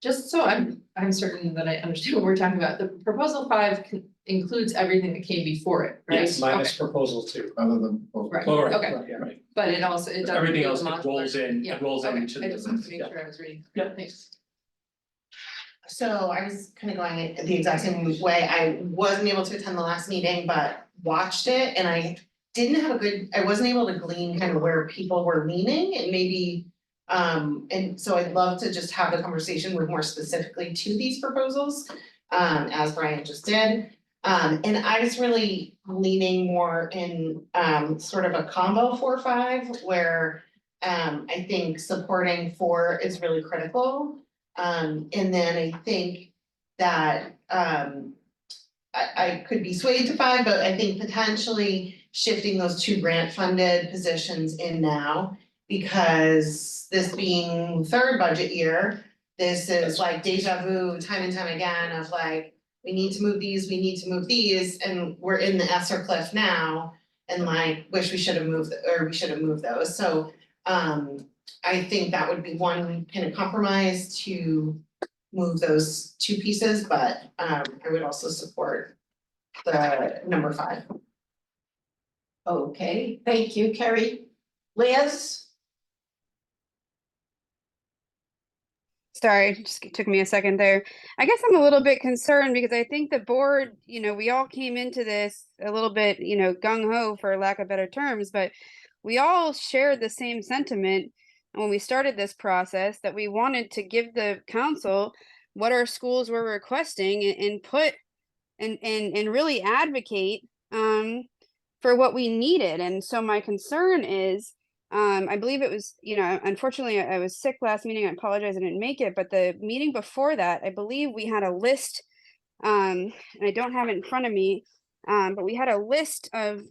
Just so I'm certain that I understand what we're talking about, the proposal 5 includes everything that came before it, right? Yes, minus Okay. proposal 2. Other than. Right, Oh, right, okay, right, yeah, right. but it also, it doesn't. Everything include else the modular. rolls in, Yeah, it rolls okay, into I the. just wanted to make yeah. sure I was reading. Yeah. Thanks. So I was kind of going the exact same way. I wasn't able to attend the last meeting, but watched it and I wasn't able to glean kind of where people were leaning and maybe. And so I'd love to just have the conversation with more specifically to these proposals, as Brian just did. And I was really leaning more in, sort of a combo 4-5 where, I think supporting 4 is really critical. And then I think that, I could be swayed to 5, but I think potentially shifting those 2 grant funded positions in now. Because this being 3rd budget year, this is like deja vu time and time again of like, we need to move these, we need to move these, and we're in the ESSER cliff now. And like, wish we should have moved, or we should have moved those, so, I think that would be one kind of compromise to move those 2 pieces, but, I would also support the number 5. Okay, thank you, Carrie. Liz? Sorry, it just took me a second there. I guess I'm a little bit concerned because I think the board, we all came into this a little bit, gung ho for lack of better terms, but we all shared the same sentiment when we started this process that we wanted to give the council what our schools were requesting and put and really advocate for what we needed. And so my concern is I believe it was, unfortunately I was sick last meeting. I apologize I didn't make it, but the meeting before that, I believe we had a list, and I don't have it in front of me, but we had a list of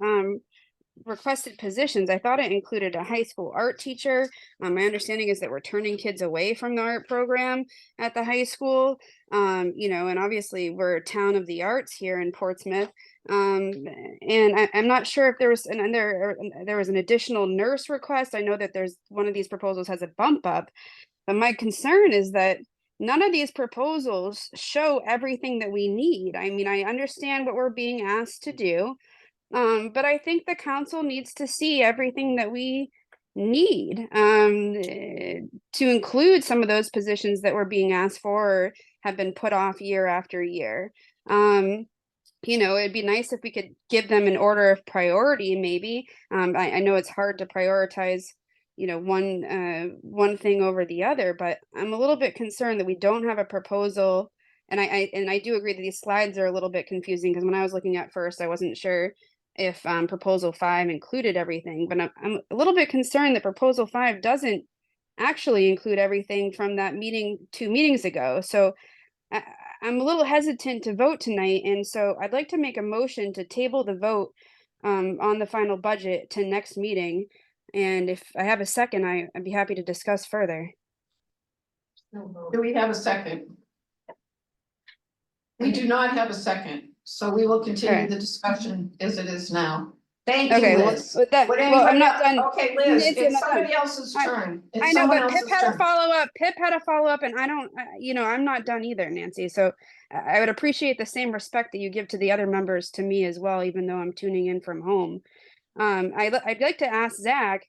requested positions. I thought it included a high school art teacher. My understanding is that we're turning kids away from the art program at the high school. And obviously we're a town of the arts here in Portsmouth. And I'm not sure if there was there was an additional nurse request. I know that there's one of these proposals has a bump up, but my concern is that none of these proposals show everything that we need. I mean, I understand what we're being asked to do, but I think the council needs to see everything that we need to include some of those positions that were being asked for or have been put off year after year. It'd be nice if we could give them an order of priority, maybe. I know it's hard to prioritize, one thing over the other, but I'm a little bit concerned that we don't have a proposal. And I do agree that these slides are a little bit confusing because when I was looking at first, I wasn't sure if proposal 5 included everything, but I'm a little bit concerned that proposal 5 doesn't actually include everything from that meeting 2 meetings ago. So I'm a little hesitant to vote tonight, and so I'd like to make a motion to table the vote on the final budget to next meeting. And if I have a second, I'd be happy to discuss further. Do we have a second? We do not have a second, so we will continue the discussion as it is now. Thank Okay, you, well, Liz. with that- Would well, anybody I'm not else- done. Okay, Liz, Nancy, I'm it's not done. somebody else's turn. It's I know, someone but Pip else's had a turn. follow-up. Pip had a follow-up, and I don't, I'm not done either, Nancy. So I would appreciate the same respect that you give to the other members to me as well, even though I'm tuning in from home. I'd like to ask Zach,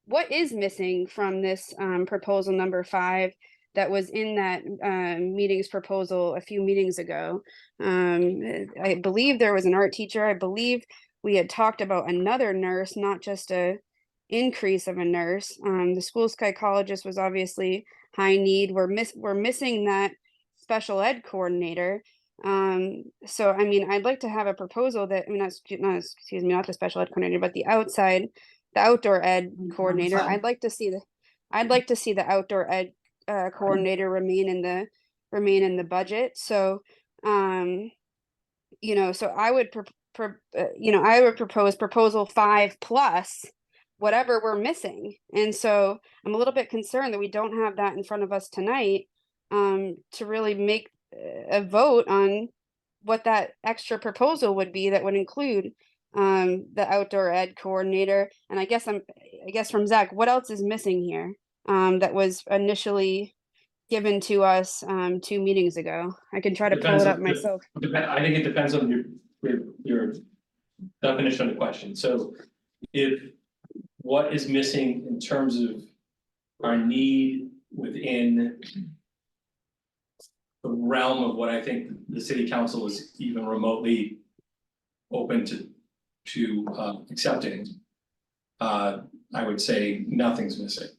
what is missing from this proposal number 5 that was in that meeting's proposal a few meetings ago? I believe there was an art teacher. I believe we had talked about another nurse, not just a increase of a nurse. The school psychologist was obviously high need. We're missing that special ed coordinator. So I mean, I'd like to have a proposal that, not the special ed coordinator, but the outdoor ed coordinator. I'd like to see the outdoor ed coordinator remain in the budget. So so I would I would propose proposal 5 plus whatever we're missing. And so I'm a little bit concerned that we don't have that in front of us tonight to really make a vote on what that extra proposal would be that would include the outdoor ed coordinator. And I guess from Zach, what else is missing here that was initially given to us 2 meetings ago? I can try to pull it up myself. I think it depends on your definition of the question. So if what is missing in terms of our need within the realm of what I think the city council is even remotely open to accepting, I would say nothing's missing.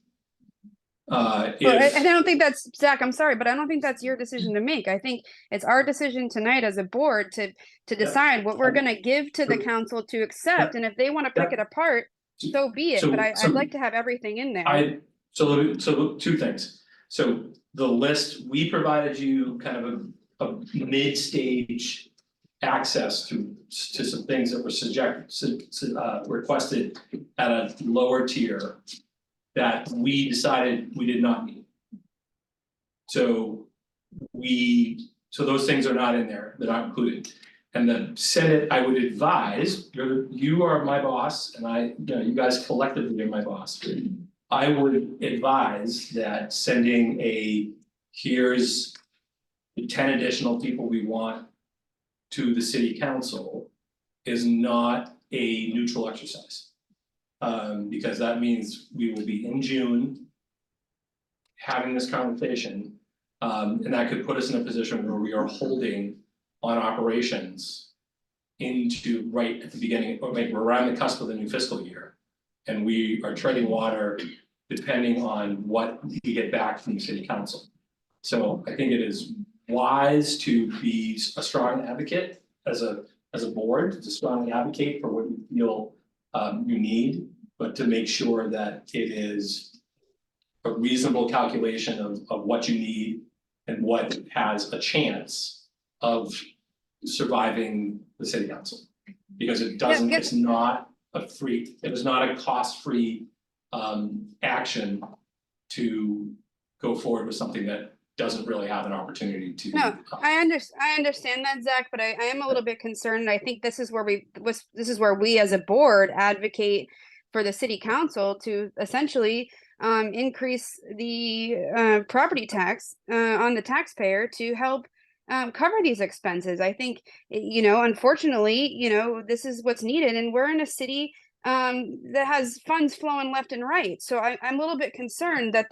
And I don't think that's, Zach, I'm sorry, but I don't think that's your decision to make. I think it's our decision tonight as a board to decide what we're gonna give to the council to accept, and if they wanna pick it apart, so be it, but I'd like to have everything in there. So two things. So the list, we provided you kind of a mid-stage access to some things that were requested at a lower tier that we decided we did not need. So those things are not in there, they're not included. And the Senate, I would advise, you are my boss, and you guys collectively are my boss. I would advise that sending here's the 10 additional people we want to the city council is not a neutral exercise. Because that means we will be in June having this conversation, and that could put us in a position where we are holding on operations into right at the beginning, or like we're around the cusp of the new fiscal year. And we are treading water depending on what we get back from the city council. So I think it is wise to be a strong advocate as a board, to strongly advocate for what you feel you need, but to make sure that it is a reasonable calculation of what you need and what has a chance of surviving the city council. Because it doesn't, it's not it is not a cost-free action to go forward with something that doesn't really have an opportunity to. No, I understand that, Zach, but I am a little bit concerned. I think this is where we as a board advocate for the city council to essentially increase the property tax on the taxpayer to help cover these expenses. I think, unfortunately, this is what's needed, and we're in a city that has funds flowing left and right. So I'm a little bit concerned that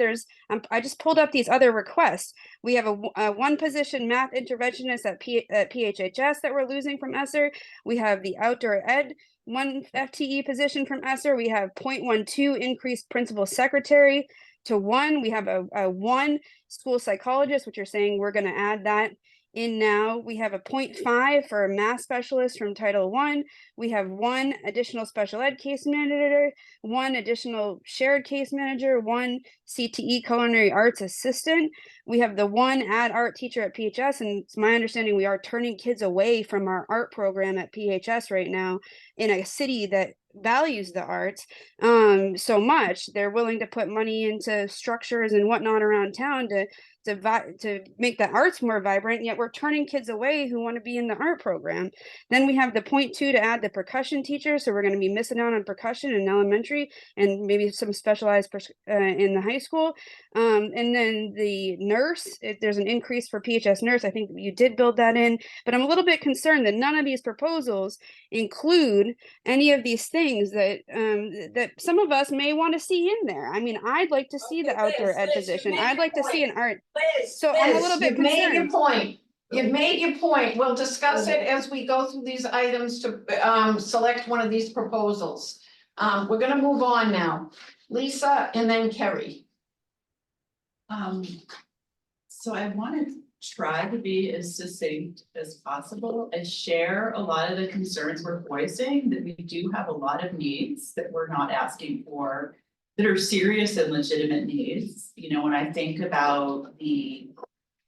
I just pulled up these other requests. We have a one position math interventionist at PHHS that we're losing from ESSER. We have the outdoor ed 1 FTE position from ESSER. We have 0.12 increased principal secretary to 1. We have a 1 school psychologist, which you're saying we're going to add that in now. We have a 0.5 for a math specialist from Title I. We have 1 additional special ed case manager, 1 additional shared case manager, 1 CTE culinary arts assistant. We have the 1 ad art teacher at PHS, and it's my understanding we are turning kids away from our art program at PHS right now in a city that values the arts so much. They're willing to put money into structures and whatnot around town to make the arts more vibrant, yet we're turning kids away who want to be in the art program. Then we have the 0.2 to add the percussion teacher, so we're going to be missing out on percussion in elementary and maybe some specialized in the high school. And then the nurse, there's an increase for PHS nurse. I think you did build that in, but I'm a little bit concerned that none of these proposals include any of these things that that some of us may want to see in there. I mean, I'd like to see the outdoor ed position. I'd like to see an art. So I'm a little bit concerned. You've made your point. You've made your point. We'll discuss it as we go through these items to select one of these proposals. We're gonna move on now. Lisa and then Kerry. So I want to try to be as succinct as possible. I share a lot of the concerns we're voicing, that we do have a lot of needs that we're not asking for, that are serious and legitimate needs. When I think about the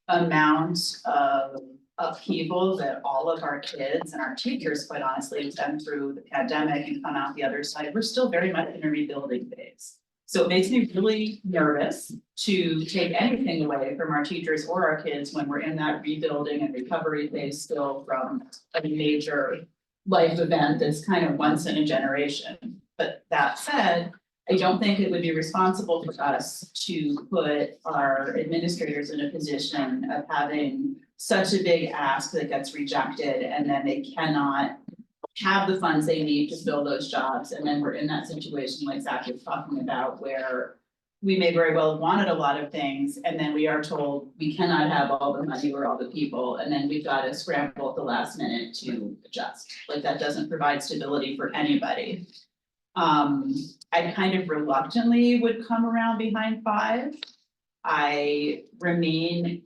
amount of upheaval that all of our kids and our teachers, quite honestly, have done through the pandemic and come out the other side, we're still very much in a rebuilding phase. So it makes me really nervous to take anything away from our teachers or our kids when we're in that rebuilding and recovery phase still from a major life event that's kind of once in a generation. But that said, I don't think it would be responsible for us to put our administrators in a position of having such a big ask that gets rejected and then they cannot have the funds they need to fill those jobs. And then we're in that situation like Zach was talking about where we may very well have wanted a lot of things and then we are told we cannot have all the money or all the people. And then we've got to scramble at the last minute to adjust. Like that doesn't provide stability for anybody. I kind of reluctantly would come around behind 5. I remain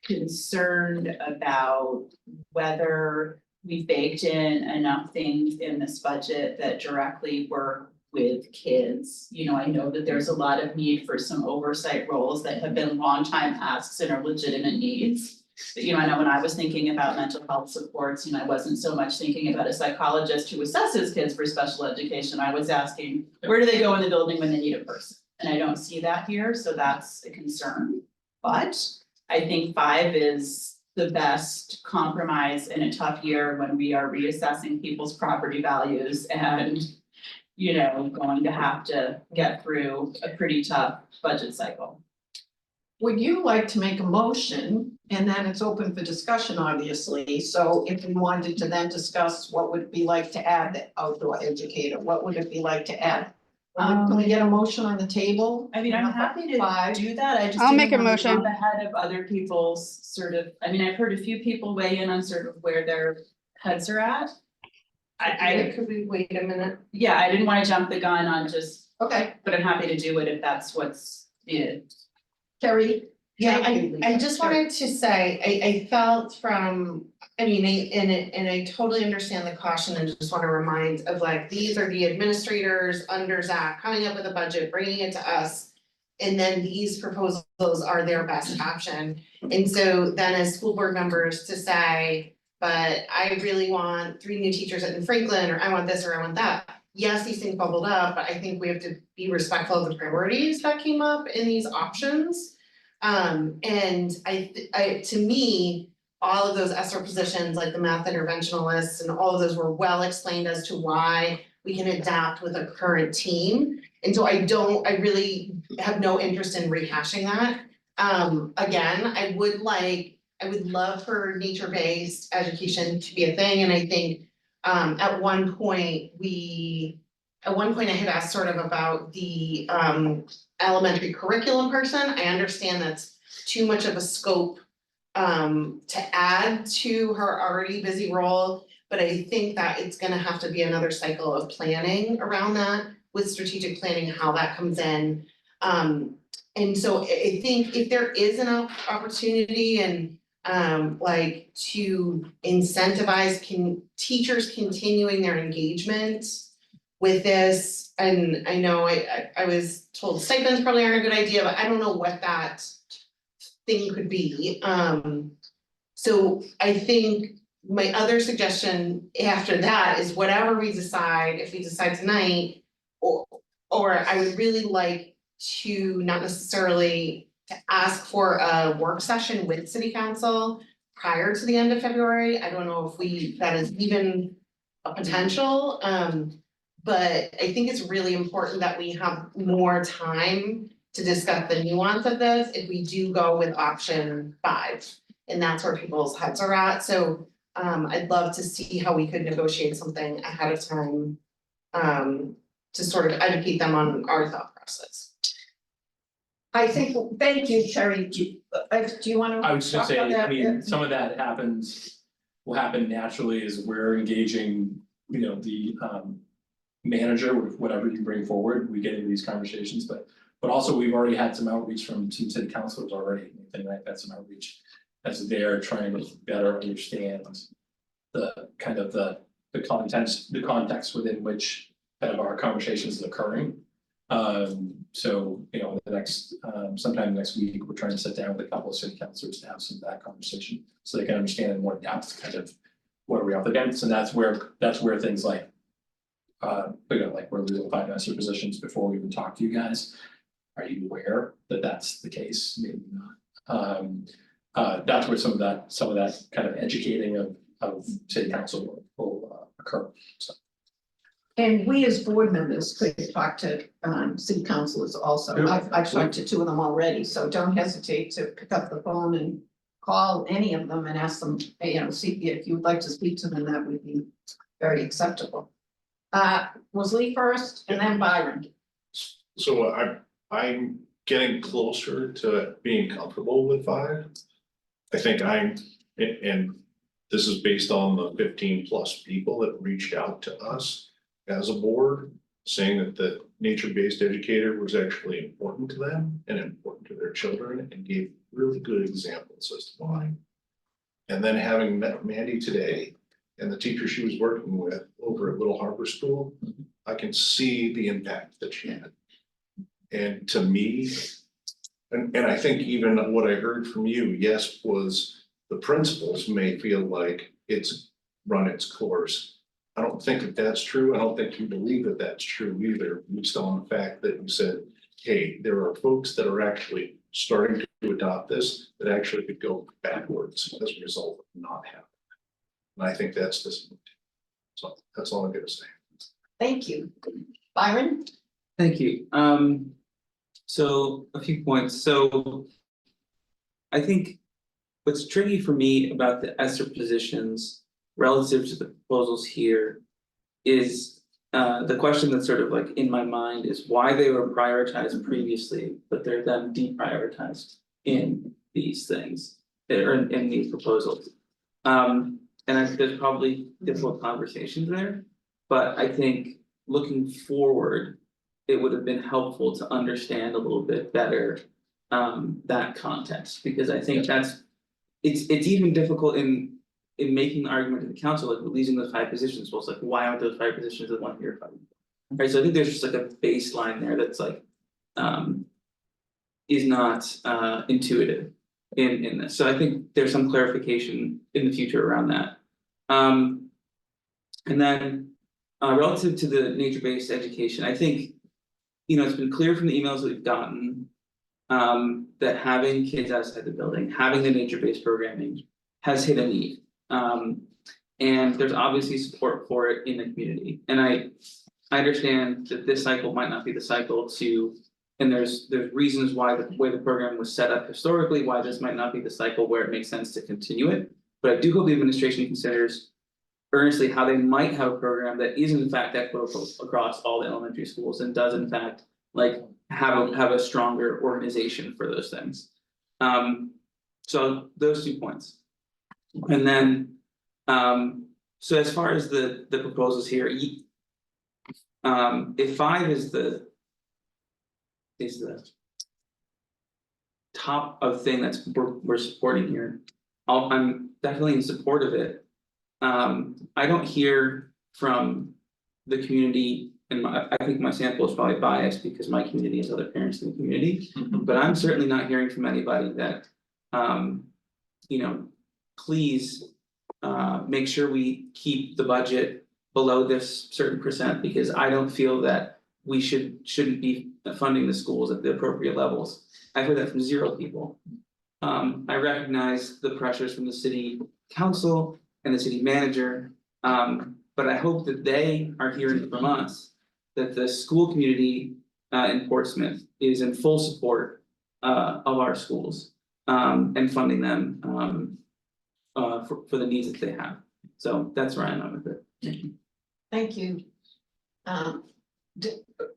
concerned about whether we've baked in enough things in this budget that directly work with kids. You know, I know that there's a lot of need for some oversight roles that have been long time asks and are legitimate needs. But, you know, I know when I was thinking about mental health supports, you know, I wasn't so much thinking about a psychologist who assesses kids for special education. I was asking, where do they go in the building when they need a person? And I don't see that here, so that's a concern. But I think 5 is the best compromise in a tough year when we are reassessing people's property values and, you know, going to have to get through a pretty tough budget cycle. Would you like to make a motion, and then it's open for discussion, obviously, so if we wanted to then discuss what would it be like to add the outdoor educator, what would it be like to add? Can we get a motion on the table? I mean, I'm happy to 5. do that, I just I'll make didn't a want to motion. jump ahead of other people's sort of, I mean, I've heard a few people weigh in on sort of where their heads are at. Could we wait a minute? Yeah, I didn't wanna jump the gun on just, Okay, but I'm happy to do it if that's what's needed. Terry? Yeah, Thank you, I Lisa. just wanted to say, I felt from, I mean, and I totally understand the caution and just wanna remind of like, these are the administrators under Zach coming up with a budget, bringing it to us. And then these proposals are their best option. And so then as school board members to say, but I really want 3 new teachers in Franklin, or I want this, or I want that. Yes, these things bubbled up, but I think we have to be respectful of the priorities that came up in these options. And I, to me, all of those ESSER positions, like the math interventionalists and all of those were well explained as to why we can adapt with a current team. And so I really have no interest in rehashing that. Again, I would love for nature-based education to be a thing, and I think at one point I had asked sort of about the elementary curriculum person. I understand that's too much of a scope to add to her already busy role, but I think that it's gonna have to be another cycle of planning around that with strategic planning, how that comes in. And so I think if there is an opportunity and like to incentivize teachers continuing their engagement with this, and I know I was told stipends probably aren't a good idea, but I don't know what that thing could be. So I think my other suggestion after that is whatever we decide, if we decide tonight, or I would really like to not necessarily to ask for a work session with city council prior to the end of February. I don't know if that is even a potential. But I think it's really important that we have more time to discuss the nuance of this if we do go with option 5. And that's where people's heads are at. So I'd love to see how we could negotiate something ahead of time to sort of educate them on our thought process. I think, thank you, Terry. Do you wanna? I would just talk say, about that? I mean, some of that will happen naturally as we're engaging, you know, the manager with whatever you bring forward, we get into these conversations, but also we've already had some outreach from some city councilors already, and I've had some outreach as they're trying to better understand the kind of the context within which kind of our conversations is occurring. so, you know, the next, sometime next week, we're trying to sit down with a couple of city councilors to have some of that conversation. So they can understand in more depth kind of what are we up against, and that's where things like. You know, like where we will find master positions before we even talk to you guys. Are you aware that that's the case? Maybe not. That's where some of that kind of educating of city council will occur, so. And we as board members could talk to city councilors also. Yeah, I've talked to two of them already, so don't hesitate to pick up the phone and call any of them and ask them, you know, see if you would like to speak to them, that would be very acceptable. Was Lee first and then Byron. So I'm getting closer to being comfortable with 5. I think and this is based on the 15+ people that reached out to us as a board, saying that the nature-based educator was actually important to them and important to their children, and gave really good examples as to why. And then having met Mandy today and the teacher she was working with over at Little Harbor School, I can see the impact that she had. And to me, and I think even what I heard from you, yes, was the principals may feel like it's run its course. I don't think that that's true. I don't think you believe that that's true either, based on the fact that you said, hey, there are folks that are actually starting to adopt this that actually could go backwards as a result of not having. And I think that's disappointing. So that's all I'm gonna say. Thank you. Byron? Thank you. So a few points. So I think what's tricky for me about the ESSER positions relative to the proposals here is the question that's sort of like in my mind is why they were prioritized previously, but they're then deprioritized in these things or in these proposals. And I think there's probably difficult conversations there, but I think looking forward, it would have been helpful to understand a little bit better that context, because I think it's even difficult in making the argument to the council, like we're losing those 5 positions, well, it's like, why aren't those 5 positions the one here fighting? Right, so I think there's just like a baseline there that's like is not intuitive in this, so I think there's some clarification in the future around that. And then relative to the nature-based education, I think, you know, it's been clear from the emails that we've gotten that having kids outside the building, having the nature-based programming has hit a need. And there's obviously support for it in the community, and I understand that this cycle might not be the cycle to, and there's reasons why the way the program was set up historically, why this might not be the cycle where it makes sense to continue it. But I do hope the administration considers earnestly how they might have a program that is in fact equitable across all the elementary schools and does in fact like have a stronger organization for those things. So those 2 points. And then so as far as the proposals here, if 5 is the top of thing that's we're supporting here, I'm definitely in support of it. I don't hear from the community, and I think my sample is probably biased because my community has other parents in the community, but I'm certainly not hearing from anybody that you know, please make sure we keep the budget below this certain percent, because I don't feel that we shouldn't be funding the schools at the appropriate levels. I've heard that from 0 people. I recognize the pressures from the city council and the city manager, but I hope that they are hearing from us that the school community in Portsmouth is in full support of our schools and funding them for the needs that they have. So that's where I'm at with it. Thank you.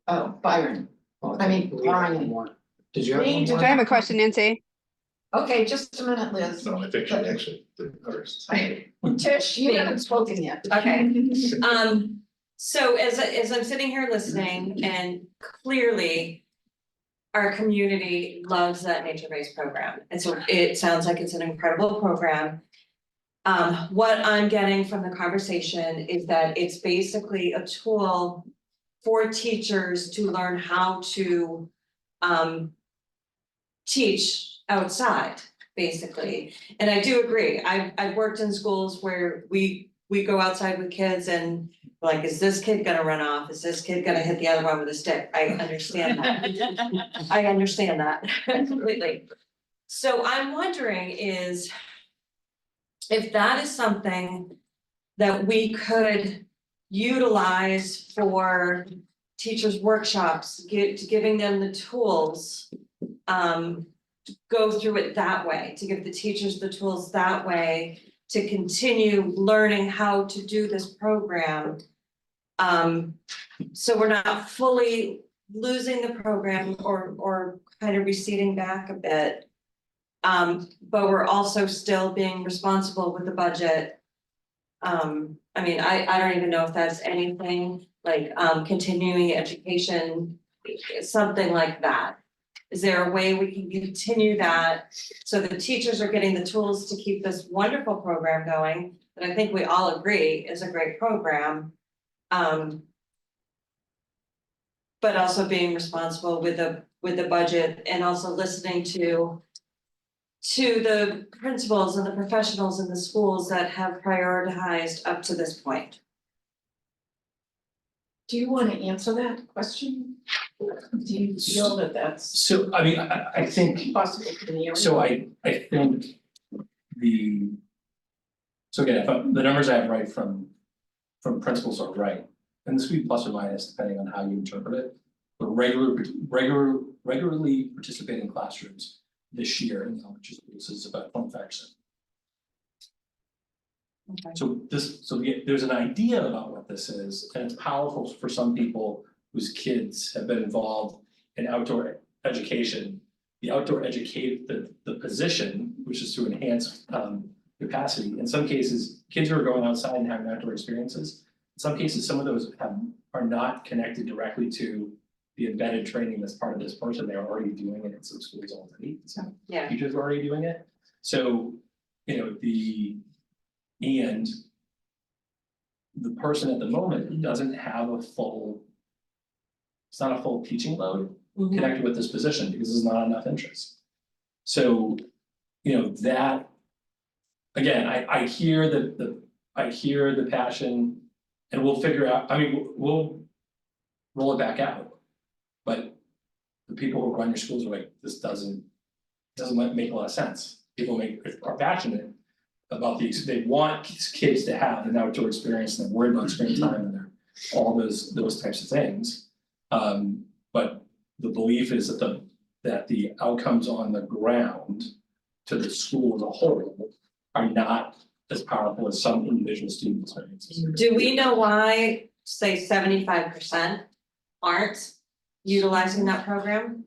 Byron, I mean, Brian. Did you have one Did more? I have a question, Nancy. Okay, just a minute, Liz. No, I think she actually did first. Tish, you haven't spoken yet. Okay. So as I'm sitting here listening, and clearly our community loves that nature-based program, and so it sounds like it's an incredible program. What I'm getting from the conversation is that it's basically a tool for teachers to learn how to teach outside, basically. And I do agree, I've worked in schools where we go outside with kids and like, is this kid gonna run off? Is this kid gonna hit the other one with a stick? I understand that. I understand that completely. So I'm wondering is if that is something that we could utilize for teachers' workshops, giving them the tools. Go through it that way, to give the teachers the tools that way, to continue learning how to do this program. So we're not fully losing the program or kind of receding back a bit. But we're also still being responsible with the budget. I mean, I don't even know if that's anything like continuing education, something like that. Is there a way we can continue that so the teachers are getting the tools to keep this wonderful program going that I think we all agree is a great program? But also being responsible with the budget and also listening to the principals and the professionals in the schools that have prioritized up to this point. Do you want to answer that question? Do you feel that that's So, I mean, I think, possible in the area? so I think the. So again, if the numbers I have right from principals are right, and this would be plus or minus depending on how you interpret it. But regularly participating classrooms this year in the elementary schools is about 25%. Okay. So there's an idea about what this is, and it's powerful for some people whose kids have been involved in outdoor education. The outdoor the position, which is to enhance capacity. In some cases, kids who are going outside and having outdoor experiences. In some cases, some of those are not connected directly to the embedded training that's part of this person. They're already doing it in some schools already. Some teachers are already doing it. So, you know, the person at the moment doesn't have it's not a full teaching load connected with this position because there's not enough interest. So, you know, that, again, I hear the passion and we'll figure out, I mean, we'll roll it back out. But the people who run your schools are like, this doesn't make a lot of sense. People are passionate about they want kids to have an outdoor experience and they're worried about screen time and they're all those types of things. But the belief is that the outcomes on the ground to the school as a whole are not as powerful as some individual student experiences. Do we know why, say 75% aren't utilizing that program?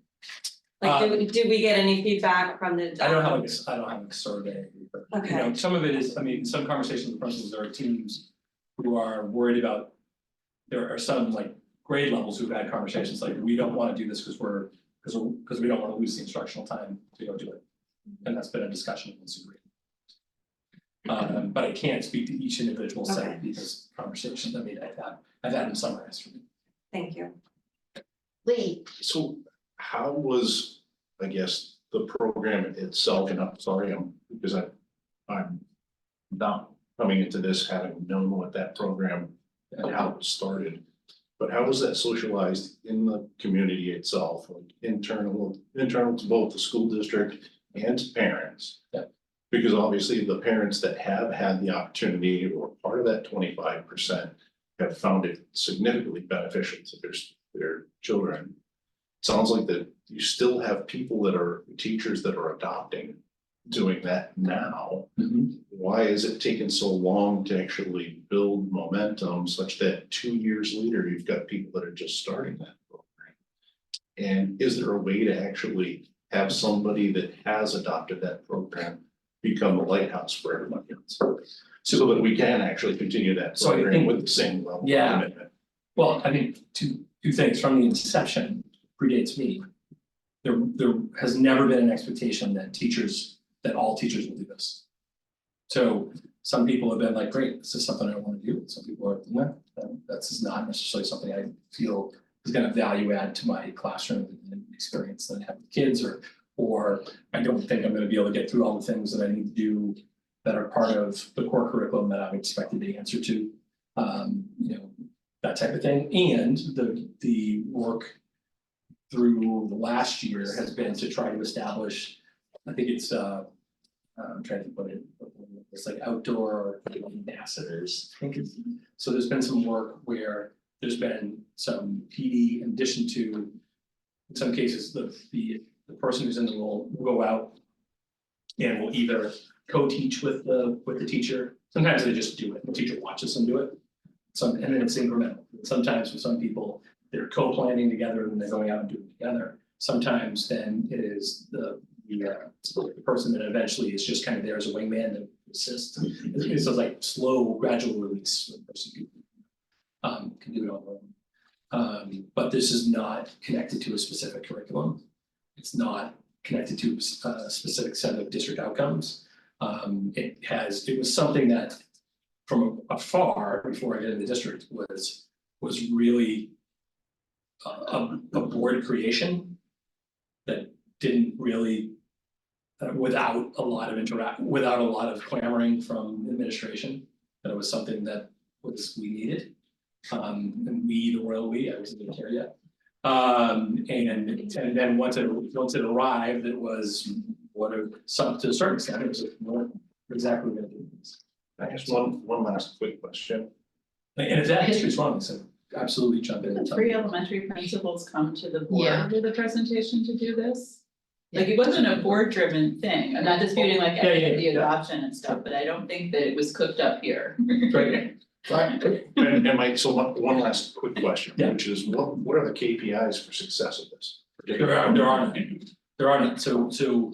Like, do we get any feedback from the? I don't have a survey. But, you know, Okay. some of it is, I mean, some conversations with principals, there are teams who are worried about. There are some like grade levels who've had conversations like, we don't want to do this because we don't want to lose the instructional time to go do it. And that's been a discussion in this agreement. But I can't speak to each individual Okay. site because conversations, I mean, I've had them summarized for me. Thank you. Lee, So how was, I guess, the program itself, and I'm sorry, because I'm not coming into this having known what that program and how it started. But how was that socialized in the community itself, like internal to both the school district and to parents? Yeah. Because obviously the parents that have had the opportunity or part of that 25% have found it significantly beneficial to their children. It sounds like that you still have people that are teachers that are doing that now. Why is it taking so long to actually build momentum such that 2 years later, you've got people that are just starting that program? And is there a way to actually have somebody that has adopted that program become a lighthouse for everybody else? So that we can actually continue that So I program think- with the same level of Yeah. commitment. Well, I think two things from the inception predates me. There has never been an expectation that all teachers will do this. So some people have been like, great, this is something I want to do. Some people are, no, that's just not necessarily something I feel is gonna value add to my classroom and experience that I have with kids, or I don't think I'm gonna be able to get through all the things that I need to do that are part of the core curriculum that I'm expected to answer to. You know, that type of thing, and the work through the last year has been to try to establish, I think it's I'm trying to put it, it's like outdoor ambassadors, I think it's, so there's been some work where there's been some PD in addition to, in some cases, the person who's in the role will go out and will either co-teach with the teacher. Sometimes they just do it, the teacher watches them do it. And then it's incremental. Sometimes with some people, they're co-planning together and they're going out and doing it together. Sometimes then it is the person that eventually is just kind of there as a wingman to assist. It's like slow, gradual release when a person can do it on their own. But this is not connected to a specific curriculum. It's not connected to a specific set of district outcomes. It was something that from afar, before I got in the district, was really a board creation that didn't really, without a lot of clamoring from administration, that it was something that we needed. And we, the royal we, I wasn't even here yet. And then once it arrived, it was to a certain extent, it was what exactly we're gonna do this. I guess one last quick question. And if that history's wrong, so absolutely jump in. The and tell three me. elementary principals come to the Yeah. board with a presentation to do this? Like, it wasn't a board driven thing, I'm not disputing like the adoption and stuff, but I don't think that it was cooked up here. Right. And Mike, so one last quick question, Yeah. which is what are the KPIs for success of this? There are none. So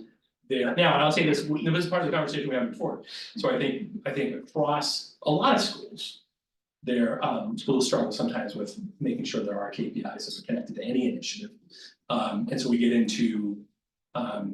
there, now, and I'll say this is part of the conversation we had before. So I think across a lot of schools, schools struggle sometimes with making sure there are KPIs that are connected to any initiative. And so we get into, I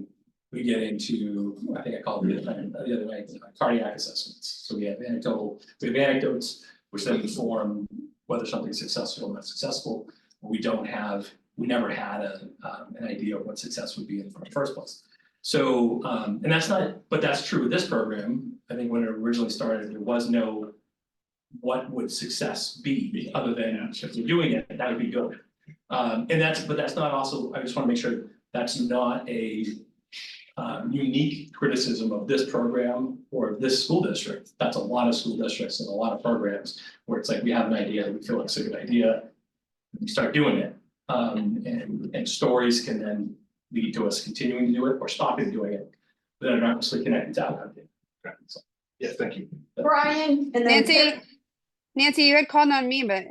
think I called it the other night, cardiac assessments. So we have anecdotes, which then inform whether something's successful or not successful. We never had an idea of what success would be in the first place. So, and that's true with this program. I think when it originally started, there was no, what would success be, other than if you're doing it, that would be good. But that's not also, I just want to make sure that's not a unique criticism of this program or this school district. That's a lot of school districts and a lot of programs where it's like, we have an idea, we feel like it's a good idea, we start doing it. And stories can then lead to us continuing to do it or stopping doing it, but they're not necessarily connected to outcome. So, yeah, thank you. Brian. And then Nancy, you had called on me, but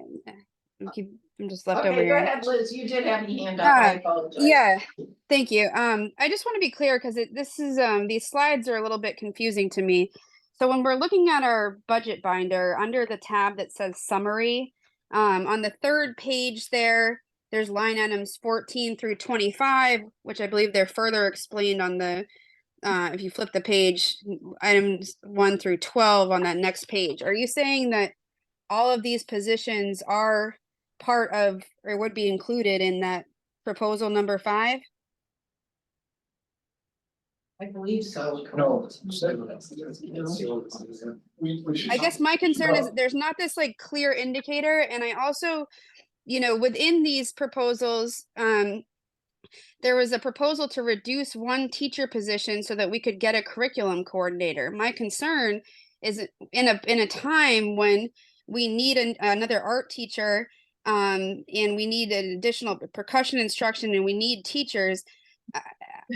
I'm just left over Okay, here. go ahead, Liz, you did have your hand up, I apologize. Yeah, thank you. I just want to be clear because these slides are a little bit confusing to me. So when we're looking at our budget binder, under the tab that says summary, on the third page there's line items 14 through 25, which I believe they're further explained on the, if you flip the page, items 1 through 12 on that next page. Are you saying that all of these positions are part of, or would be included in that proposal number 5? I believe so. No. I guess my concern is there's not this like clear indicator, and I also, within these proposals, there was a proposal to reduce one teacher position so that we could get a curriculum coordinator. My concern is in a time when we need another art teacher, and we need an additional percussion instruction, and we need teachers.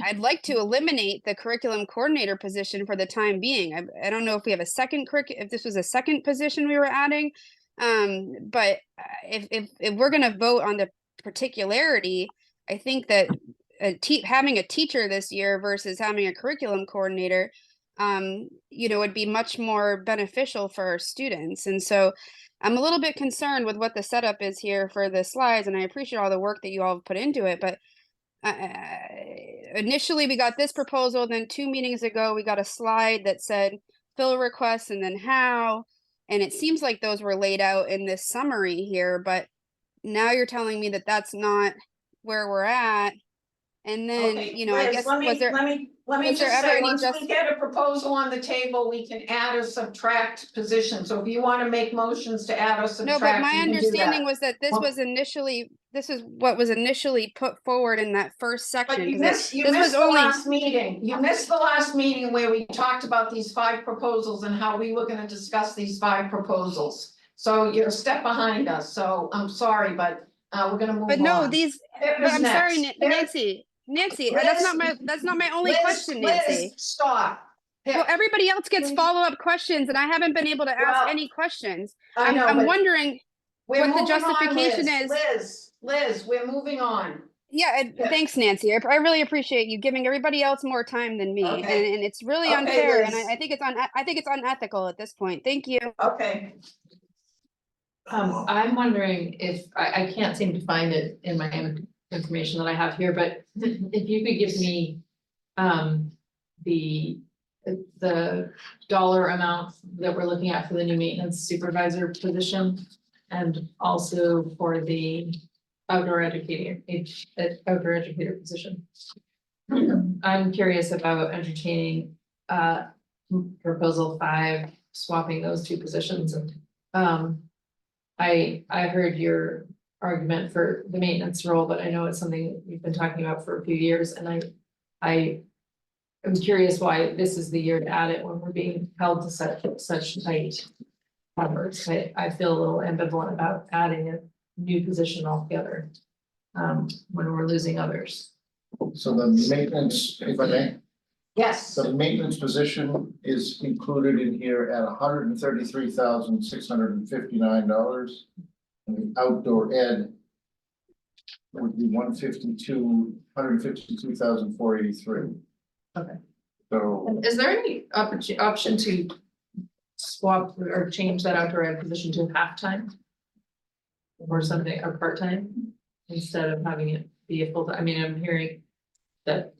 I'd like to eliminate the curriculum coordinator position for the time being. I don't know if we have a second if this was a second position we were adding, but if we're going to vote on the particularity, I think that having a teacher this year versus having a curriculum coordinator, would be much more beneficial for our students. And so I'm a little bit concerned with what the setup is here for the slides, and I appreciate all the work that you all have put into it, but initially we got this proposal, then 2 meetings ago we got a slide that said fill requests and then how, and it seems like those were laid out in this summary here, but now you're telling me that that's not where we're at. And then, Okay, you know, I Liz, guess, let me, was there, let me was there just ever say, any once we get a proposal on the table, we can add or subtract positions. So if you wanna make motions to add or no, subtract, but my you can do understanding that. was that this Well- was initially, this is what was initially put forward in that first section. But you 'Cause missed this was the only, last meeting. You missed the last meeting where we talked about these 5 proposals and how we were gonna discuss these 5 proposals. So you're a step behind us, so I'm sorry, but we're gonna move on. but no, these, Pip but is I'm sorry, next. Pip- Nancy, Liz, that's not my only Liz, question, Nancy. Liz, stop. Pip, Well, everybody else gets please. follow-up questions and I haven't been able to ask Well, any questions. I know, I'm but wondering we're what the moving on, justification Liz. is. Liz, we're moving on. Yeah, Yeah. thanks, Nancy. I really appreciate you giving everybody else more time than me, Okay. and it's really Okay, unfair, and Liz. I think it's unethical at this point. Thank you. Okay. I'm wondering if, I can't seem to find it in my information that I have here, but if you could give me the dollar amount that we're looking at for the new maintenance supervisor position, and also for the outdoor educator position. I'm curious about entertaining proposal 5, swapping those 2 positions, and I heard your argument for the maintenance role, but I know it's something that we've been talking about for a few years, and I am curious why this is the year to add it when we're being held to such tight numbers. I feel a little ambivalent about adding a new position altogether when we're losing others. So the maintenance, if I may, Yes, the maintenance position is included in here at $133,659. And the outdoor ed would be $152,483. Okay. So And is there any option to swap or change that outdoor ed position to half-time? Or something, or part-time, instead of having it be a full-time? I mean, I'm hearing that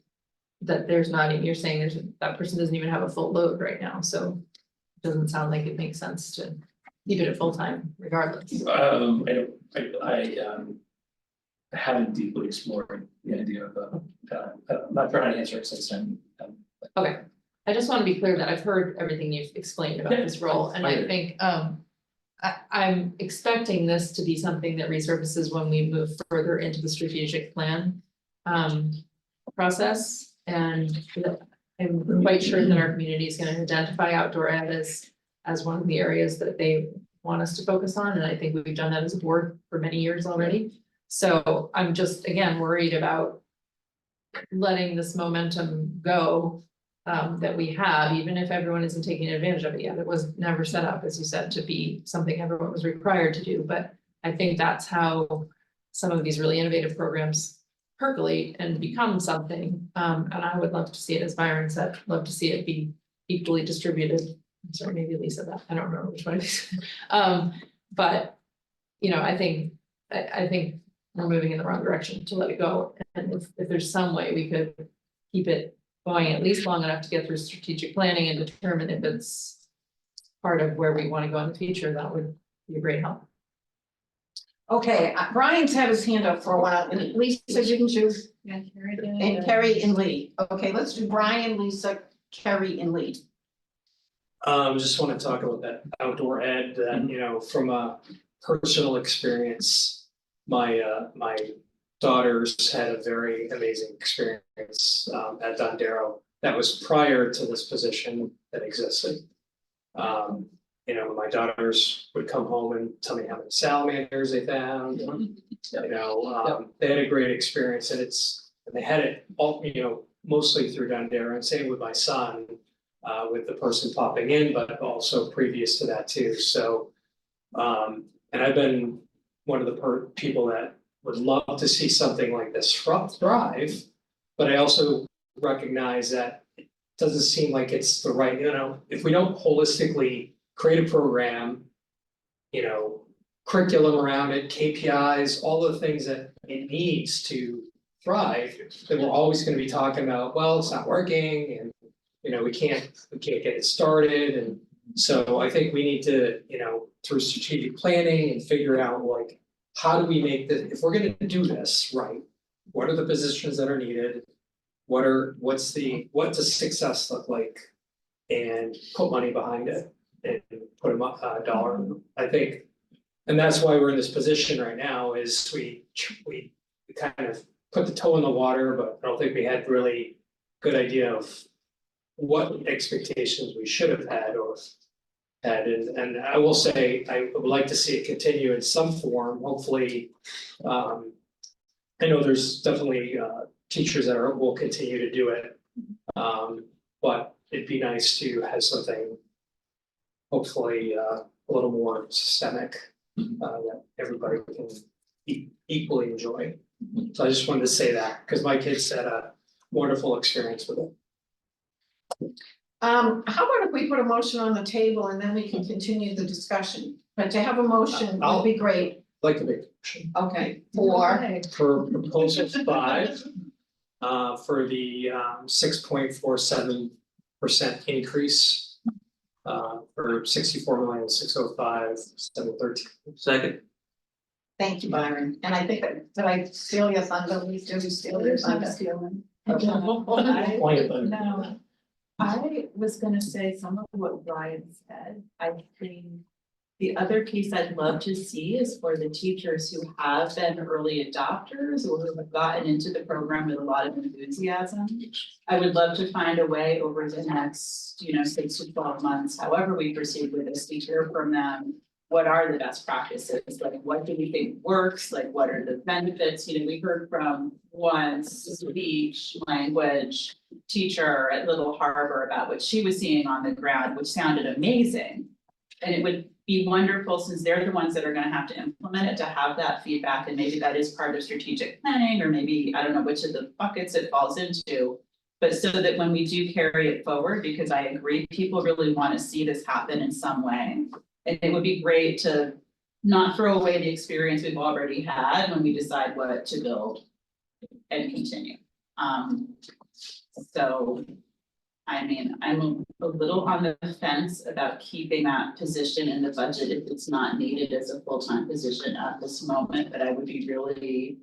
there's not, you're saying that person doesn't even have a full load right now, so it doesn't sound like it makes sense to keep it at full-time regardless. I haven't deeply explored the idea of, I'm not trying to answer it since then. Okay, I just want to be clear that I've heard everything you've explained about this role, and I think, I'm expecting this to be something that resurfaces when we move further into the strategic plan process, and I'm quite sure that our community is gonna identify outdoor ed as one of the areas that they want us to focus on, and I think we've done that as a board for many years already. So I'm just, again, worried about letting this momentum go that we have, even if everyone isn't taking advantage of it yet. It was never set up, as you said, to be something everyone was required to do, but I think that's how some of these really innovative programs percolate and become something. And I would love to see it, as Byron said, love to see it be equally distributed. I'm sorry, maybe Lisa, that, I don't remember which one it is. But, you know, I think we're moving in the wrong direction to let it go. And if there's some way we could keep it going at least long enough to get through strategic planning and determine if it's part of where we want to go in the future, that would be a great help. okay, Brian's had his hand up for a while, and Lisa, you can choose, Yeah, and Kerry and Lee. Okay, let's do Brian, Lisa, Kerry and Lee. Just want to talk about that outdoor ed, that, you know, from a personal experience, my daughters had a very amazing experience at Dondero that was prior to this position that existed. You know, my daughters would come home and tell me how many salamanders they found, and, you know, they had a great experience, and they had it all, you know, mostly through Dondero, and same with my son, with the person popping in, but also previous to that too, so. And I've been one of the people that would love to see something like this thrive, but I also recognize that it doesn't seem like it's the right, you know, if we don't holistically create a program, you know, curriculum around it, KPIs, all the things that it needs to thrive, then we're always gonna be talking about, well, it's not working, and, you know, we can't get it started, and so I think we need to, you know, through strategic planning and figure out like how do we make this, if we're gonna do this right, what are the positions that are needed? What does success look like? And put money behind it and put a dollar, I think. And that's why we're in this position right now, is we kind of put the toe in the water, but I don't think we had really good idea of what expectations we should have had or had, and I will say, I would like to see it continue in some form, hopefully. I know there's definitely teachers that will continue to do it. But it'd be nice to have something hopefully a little more systemic that everybody can equally enjoy. So I just wanted to say that, because my kids had a wonderful experience with it. How about if we put a motion on the table and then we can continue the discussion, but to have a motion would be great. Like to make a motion Okay, for proposal 5. For the 6.47% increase. For 64,605,713. Second. Thank you, Byron, and I think that I steal your thunder, we do steal your thunder. No, I was gonna say some of what Brian said. I think the other piece I'd love to see is for the teachers who have been early adopters or who have gotten into the program with a lot of enthusiasm. I would love to find a way over the next, 6 to 12 months, however we proceed with this, to hear from them. What are the best practices? Like, what do we think works? Like, what are the benefits? We heard from one speech language teacher at Little Harbor about what she was seeing on the ground, which sounded amazing. And it would be wonderful, since they're the ones that are gonna have to implement it, to have that feedback, and maybe that is part of strategic planning, or maybe, I don't know which of the buckets it falls into. But so that when we do carry it forward, because I agree, people really wanna see this happen in some way. And it would be great to not throw away the experience we've already had when we decide what to build and continue. So, I mean, I'm a little on the fence about keeping that position in the budget if it's not needed as a full-time position at this moment, but I would be really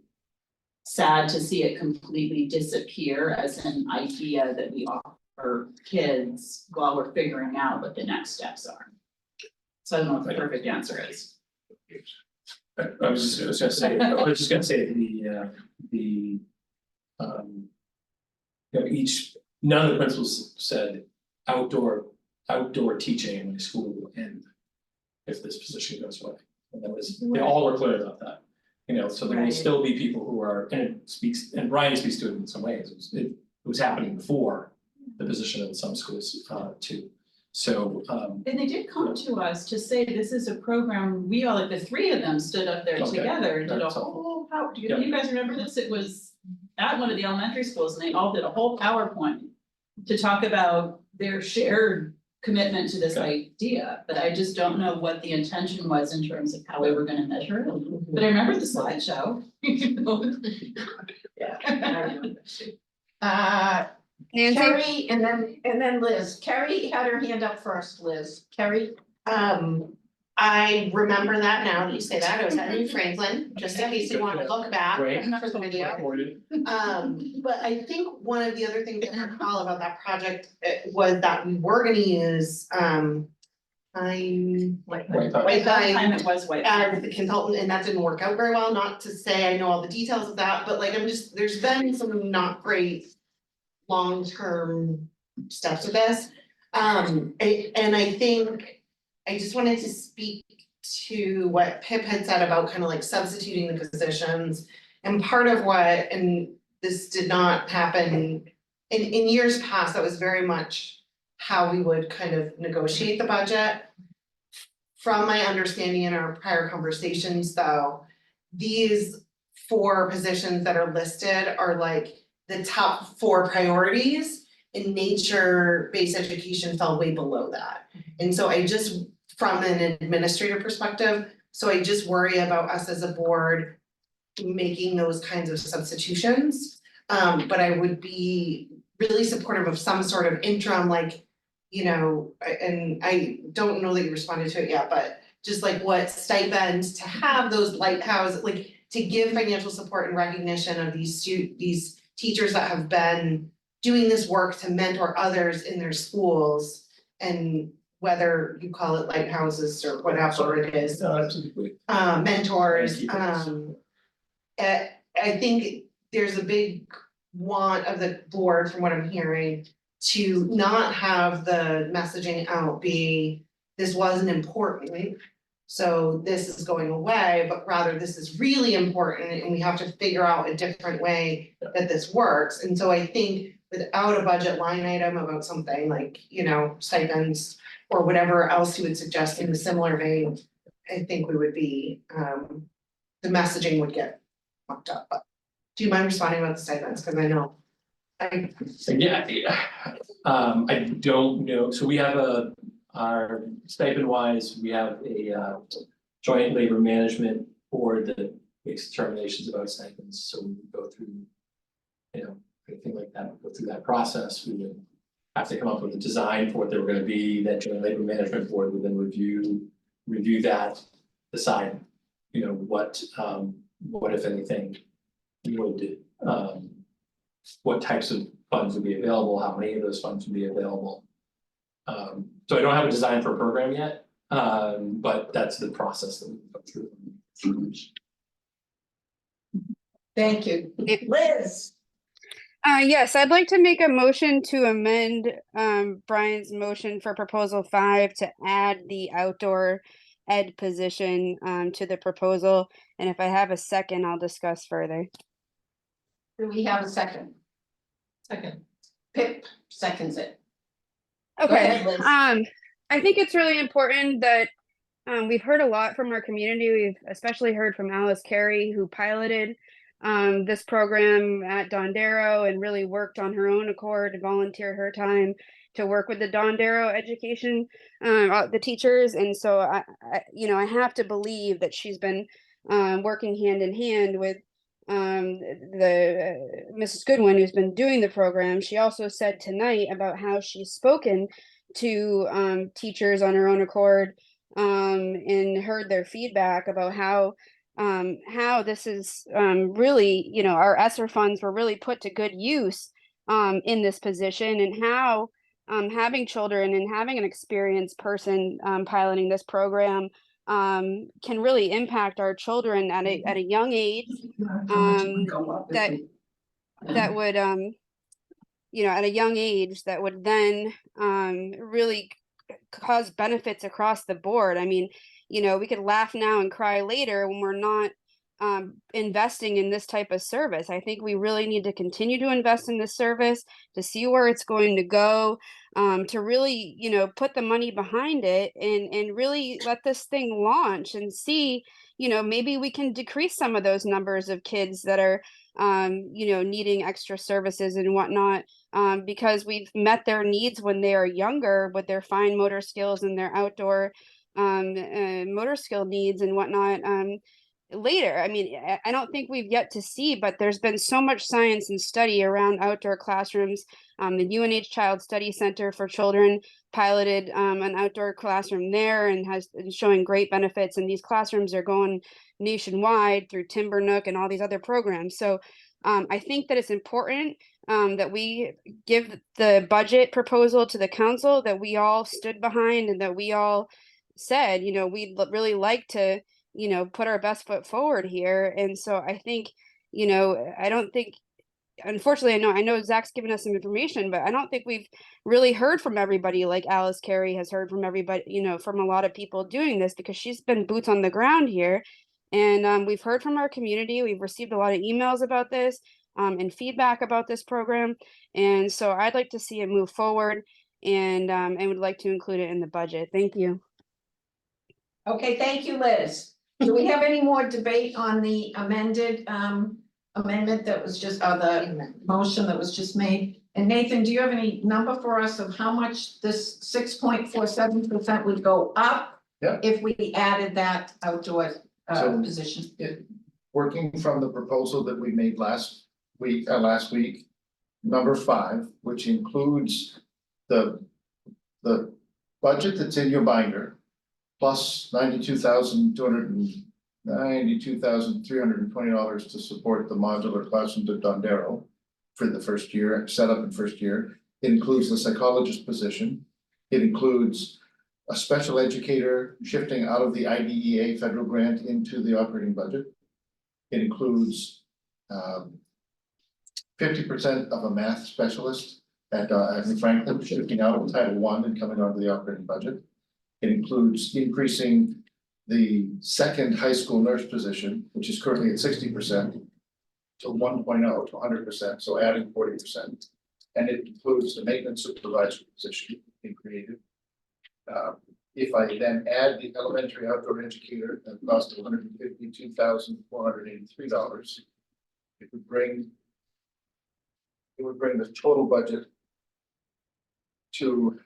sad to see it completely disappear as an idea that we offer kids while we're figuring out what the next steps are. So I don't know what the perfect answer is. I was just gonna say, none of the principals said outdoor teaching in my school will end if this position goes away. And they all were clear about that. So there will still be people who are, and Brian speaks to it in some ways, it was happening before the position in some schools too. So And they did come to us to say, this is a program, we all, like the 3 of them stood up there together and did a whole, do you guys remember this? It was at one of the elementary schools, and they all did a whole PowerPoint to talk about their shared commitment to this idea, but I just don't know what the intention was in terms of how we were gonna measure it. But I remember the slideshow. Nancy? Carrie and then Liz. Carrie had her hand up first, Liz. Carrie? I remember that now that you say that, I was at New Franklin, just in case you wanna look back for the video. But I think one of the other things that I recall about that project was that we were gonna use, White time it was white. as the consultant, and that didn't work out very well, not to say I know all the details of that, but like, there's been some not great long-term steps of this. And I think I just wanted to speak to what Pip had said about kind of like substituting the positions. And part of what, and this did not happen in years past, that was very much how we would kind of negotiate the budget. From my understanding in our prior conversations, though, these 4 positions that are listed are like the top 4 priorities, and nature-based education fell way below that. And so I just, from an administrative perspective, so I just worry about us as a board making those kinds of substitutions. But I would be really supportive of some sort of interim, like, and I don't know that you responded to it yet, but just like what stipends to have those lighthouses, like to give financial support and recognition of these teachers that have been doing this work to mentor others in their schools, and whether you call it lighthouses or whatever it is, Absolutely. mentors, Gatekeepers. I think there's a big want of the board, from what I'm hearing, to not have the messaging out be, this wasn't important, so this is going away, but rather this is really important and we have to figure out a different way that this works. And so I think without a budget line item about something like, you know, stipends or whatever else you would suggest in a similar vein, I think we would be, the messaging would get fucked up. But do you mind responding about the stipends? Cause I know. I don't know, so we have our stipend wise, we have a joint labor management board that makes determinations about stipends, so we go through. You know, anything like that, go through that process, we would have to come up with a design for what they were gonna be, that joint labor management board would then review that, decide, you know, what if anything would, what types of funds would be available, how many of those funds would be available. So I don't have a design for a program yet, but that's the process that we go through. Thank you. Liz? Yes, I'd like to make a motion to amend Brian's motion for proposal 5 to add the outdoor ed position to the proposal. And if I have a second, I'll discuss further. Do we have a second? Second. Pip seconds it. Go Okay, ahead, Liz. I think it's really important that we've heard a lot from our community. We've especially heard from Alice Carey, who piloted this program at Dondero and really worked on her own accord and volunteered her time to work with the Dondero education, the teachers. And so I have to believe that she's been working hand in hand with the Mrs. Goodwin, who's been doing the program. She also said tonight about how she's spoken to teachers on her own accord and heard their feedback about how this is really, you know, our ESSER funds were really put to good use in this position, and how having children and having an experienced person piloting this program can really impact our children at a young age, that would you know, at a young age, that would then really cause benefits across the board. I mean, you know, we could laugh now and cry later when we're not investing in this type of service. I think we really need to continue to invest in this service, to see where it's going to go, to really, you know, put the money behind it and really let this thing launch and see, you know, maybe we can decrease some of those numbers of kids that are, you know, needing extra services and whatnot, because we've met their needs when they are younger with their fine motor skills and their outdoor motor skill needs and whatnot later. I mean, I don't think we've yet to see, but there's been so much science and study around outdoor classrooms. The UNH Child Study Center for Children piloted an outdoor classroom there and has showing great benefits, and these classrooms are going nationwide through Timbernook and all these other programs. So I think that it's important that we give the budget proposal to the council that we all stood behind, and that we all said, you know, we'd really like to, you know, put our best foot forward here. And so I think, you know, I don't think, unfortunately, I know Zach's given us some information, but I don't think we've really heard from everybody like Alice Carey has heard from everybody, you know, from a lot of people doing this, because she's been boots on the ground here. And we've heard from our community. We've received a lot of emails about this and feedback about this program. And so I'd like to see it move forward, and would like to include it in the budget. Thank you. Okay, thank you, Liz. Do we have any more debate on the amended amendment that was just, the motion that was just made? And Nathan, do you have any number for us of how much this 6.47% would go up? Yeah. If we added that outdoor position? Working from the proposal that we made last week, number 5, which includes the budget that's in your binder, plus $92,320 to support the modular classrooms at Dondero for the first year, set up in first year. It includes the psychologist position. It includes a special educator shifting out of the IDEA federal grant into the operating budget. It includes 50% of a math specialist at Franklin, shifting out of Title I and coming onto the operating budget. It includes increasing the second high school nurse position, which is currently at 60%, to 1.0 to 100%, so adding 40%. And it includes the maintenance supervisor position being created. If I then add the elementary outdoor educator, that costs $152,483, it would bring the total budget to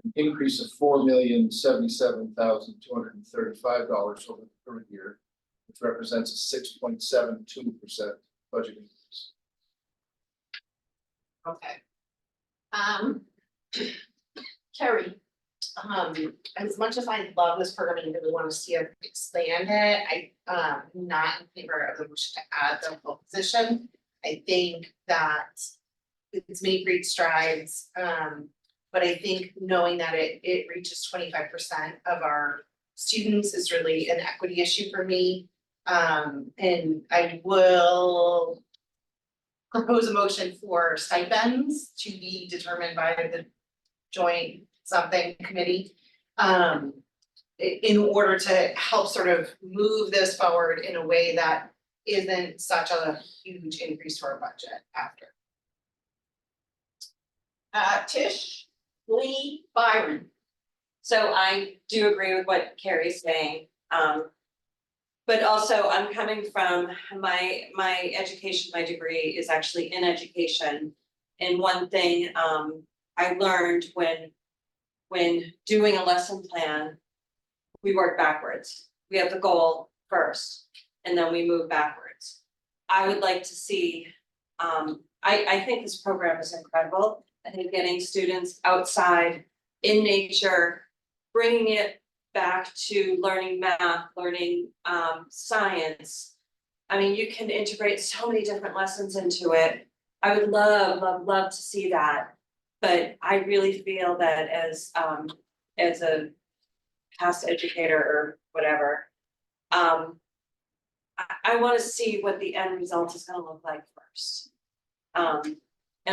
an increase of $4,077,235 over the current year, which represents a 6.72% budget increase. Okay. Carrie, as much as I love this program and really want to see it expand it, I'm not in favor of the motion to add the full position. I think that it's made great strides, but I think knowing that it reaches 25% of our students is really an equity issue for me. And I will propose a motion for stipends to be determined by the joint something committee. In order to help sort of move this forward in a way that isn't such a huge increase to our budget after. Tish, Lee, Byron. So I do agree with what Carrie's saying. But also I'm coming from my education, my degree is actually in education. And one thing I learned when doing a lesson plan, we work backwards. We have the goal first, and then we move backwards. I would like to see, I think this program is incredible. I think getting students outside in nature, bringing it back to learning math, learning science. I mean, you can integrate so many different lessons into it. I would love to see that. But I really feel that as a past educator or whatever, I want to see what the end result is going to look like first. And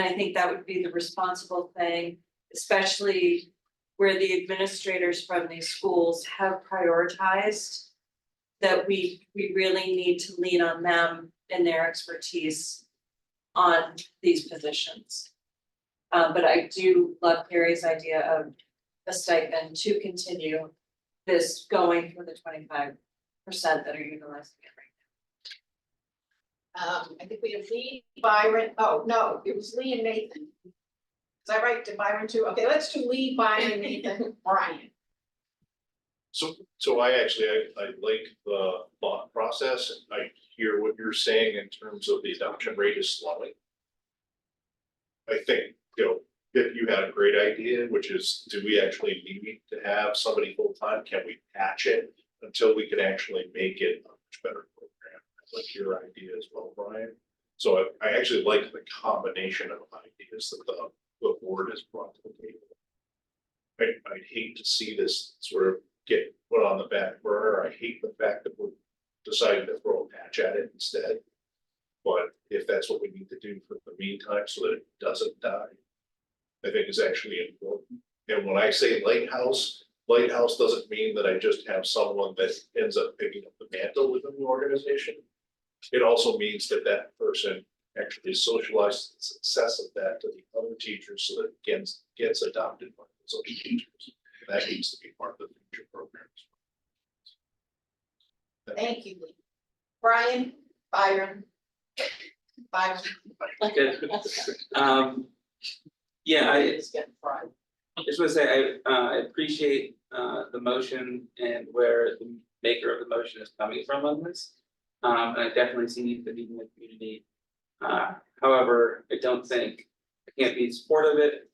I think that would be the responsible thing, especially where the administrators from these schools have prioritized that we really need to lean on them and their expertise on these positions. But I do love Carrie's idea of a stipend to continue this going for the 25% that are utilizing it right now. I think we have Lee, Byron, oh, no, it was Lee and Nathan. Is that right, to Byron too? Okay, let's do Lee, Byron, Nathan, Brian. So I like the thought process. I hear what you're saying in terms of the adoption rate is slowing. I think, if you had a great idea, which is, do we actually need to have somebody full-time? Can we patch it until we can actually make it a much better program? I like your idea as well, Brian. So I actually like the combination of ideas that the board has brought to the table. I'd hate to see this sort of get put on the back burner. I hate the fact that we're deciding to throw a patch at it instead. But if that's what we need to do for the meantime, so that it doesn't die, I think is actually important. And when I say lighthouse doesn't mean that I just have someone that ends up picking up the mantle within the organization. It also means that that person actually socializes the success of that to the other teachers so that it gets adopted by those other teachers. And that needs to be part of the future programs. Thank you, Lee. Brian, Byron. Byron. Good. Yeah, I It's getting fried. just want to say, I appreciate the motion and where the maker of the motion is coming from on this. And I definitely see the need in the community. However, I don't think I can't be in support of it.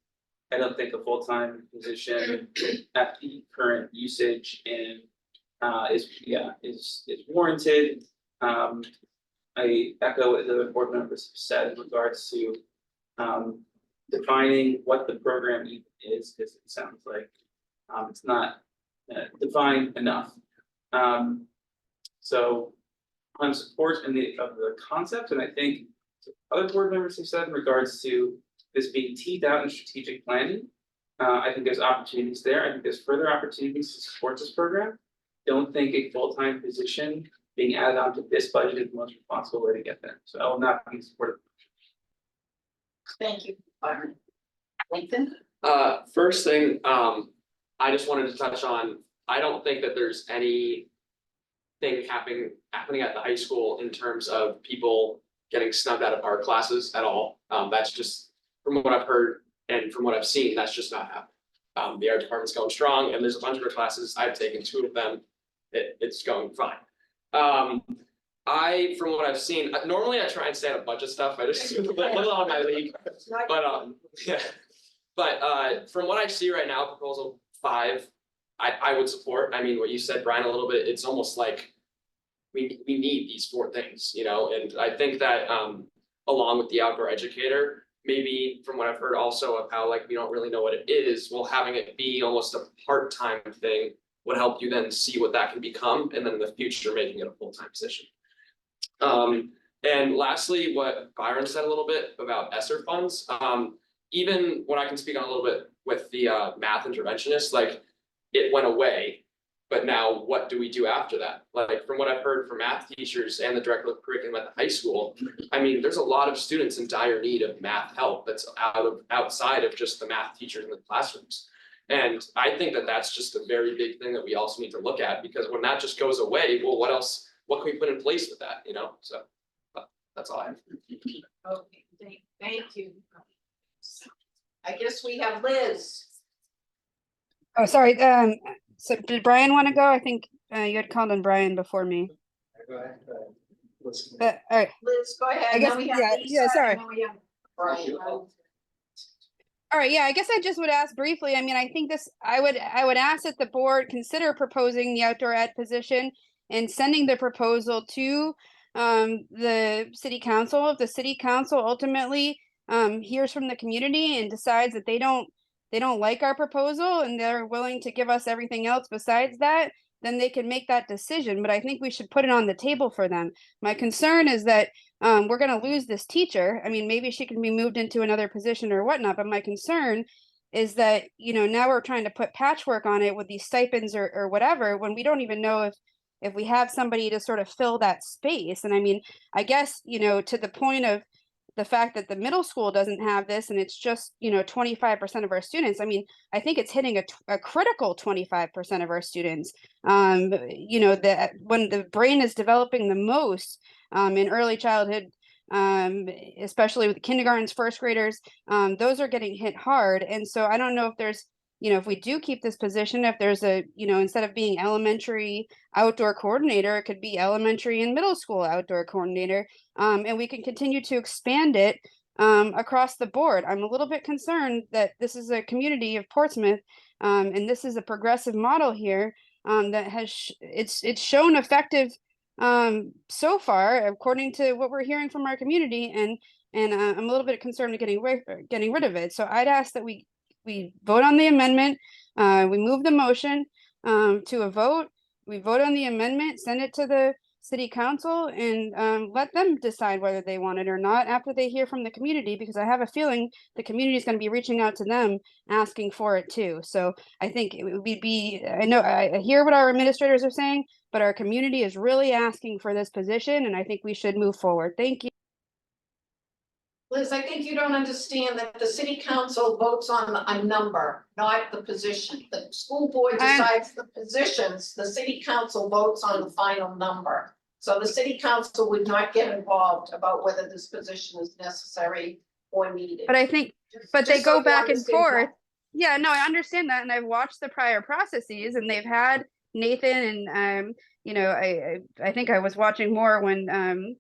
I don't think a full-time position at the current usage and is warranted. I echo what the other board members have said in regards to defining what the program even is, because it sounds like it's not defined enough. So I'm support of the concept, and I think other board members have said in regards to this being teed out in strategic planning. I think there's opportunities there. I think there's further opportunities to support this program. Don't think a full-time position being added onto this budget is the most responsible way to get there. So I will not be supportive. Thank you, Byron. Nathan? First thing, I just wanted to touch on, I don't think that there's anything happening at the high school in terms of people getting snubbed out of art classes at all. That's just, from what I've heard and from what I've seen, that's just not happening. The art department's going strong, and there's a bunch of our classes, I've taken 2 of them, it's going fine. From what I've seen, normally I try and stay out of budget stuff, I just a little on my league, but yeah. But from what I see right now, proposal 5, I would support. I mean, what you said, Brian, a little bit, it's almost like we need these 4 things, you know, and I think that along with the outdoor educator, maybe from what I've heard also of how like we don't really know what it is, well, having it be almost a part-time thing would help you then see what that can become, and then in the future making it a full-time position. And lastly, what Byron said a little bit about ESSER funds, even when I can speak on a little bit with the math interventionist, like it went away, but now what do we do after that? Like from what I've heard from math teachers and the director of curriculum at the high school, I mean, there's a lot of students in dire need of math help that's outside of just the math teachers in the classrooms. And I think that that's just a very big thing that we also need to look at, because when that just goes away, well, what else, what can we put in place with that, you know? So that's all I have. Okay, thank you. I guess we have Liz. Oh, sorry, so did Brian want to go? I think you had called on Brian before me. Go ahead. All right, Liz, go ahead. I guess, Then we have yeah, Lisa, sorry. and then we have Brian. All right, yeah, I guess I just would ask briefly, I mean, I think this, I would ask that the board consider proposing the outdoor ed position and sending the proposal to the city council. If the city council ultimately hears from the community and decides that they don't like our proposal and they're willing to give us everything else besides that, then they can make that decision. But I think we should put it on the table for them. My concern is that we're going to lose this teacher. I mean, maybe she can be moved into another position or whatnot, but my concern is that, you know, now we're trying to put patchwork on it with these stipends or whatever, when we don't even know if we have somebody to sort of fill that space. And I mean, I guess, you know, to the point of the fact that the middle school doesn't have this and it's just, you know, 25% of our students. I mean, I think it's hitting a critical 25% of our students. You know, that when the brain is developing the most in early childhood, especially with kindergartens, first graders, those are getting hit hard. And so I don't know if there's, you know, if we do keep this position, if there's a, you know, instead of being elementary outdoor coordinator, it could be elementary and middle school outdoor coordinator. And we can continue to expand it across the board. I'm a little bit concerned that this is a community of Portsmouth, and this is a progressive model here that has it's shown effective so far, according to what we're hearing from our community, and I'm a little bit concerned of getting rid of it. So I'd ask that we vote on the amendment, we move the motion to a vote, we vote on the amendment, send it to the city council, and let them decide whether they want it or not after they hear from the community, because I have a feeling the community is going to be reaching out to them asking for it too. So I think it would be, I know I hear what our administrators are saying, but our community is really asking for this position, and I think we should move forward. Thank you. Liz, I think you don't understand that the city council votes on a number, not the position. The school board decides the positions, the city council votes on the final number. So the city council would not get involved about whether this position is necessary or needed. But I think, but they Just so go you back and understand forth. that. Yeah, no, I understand that, and I've watched the prior processes, and they've had Nathan, and you know, I think I was watching more when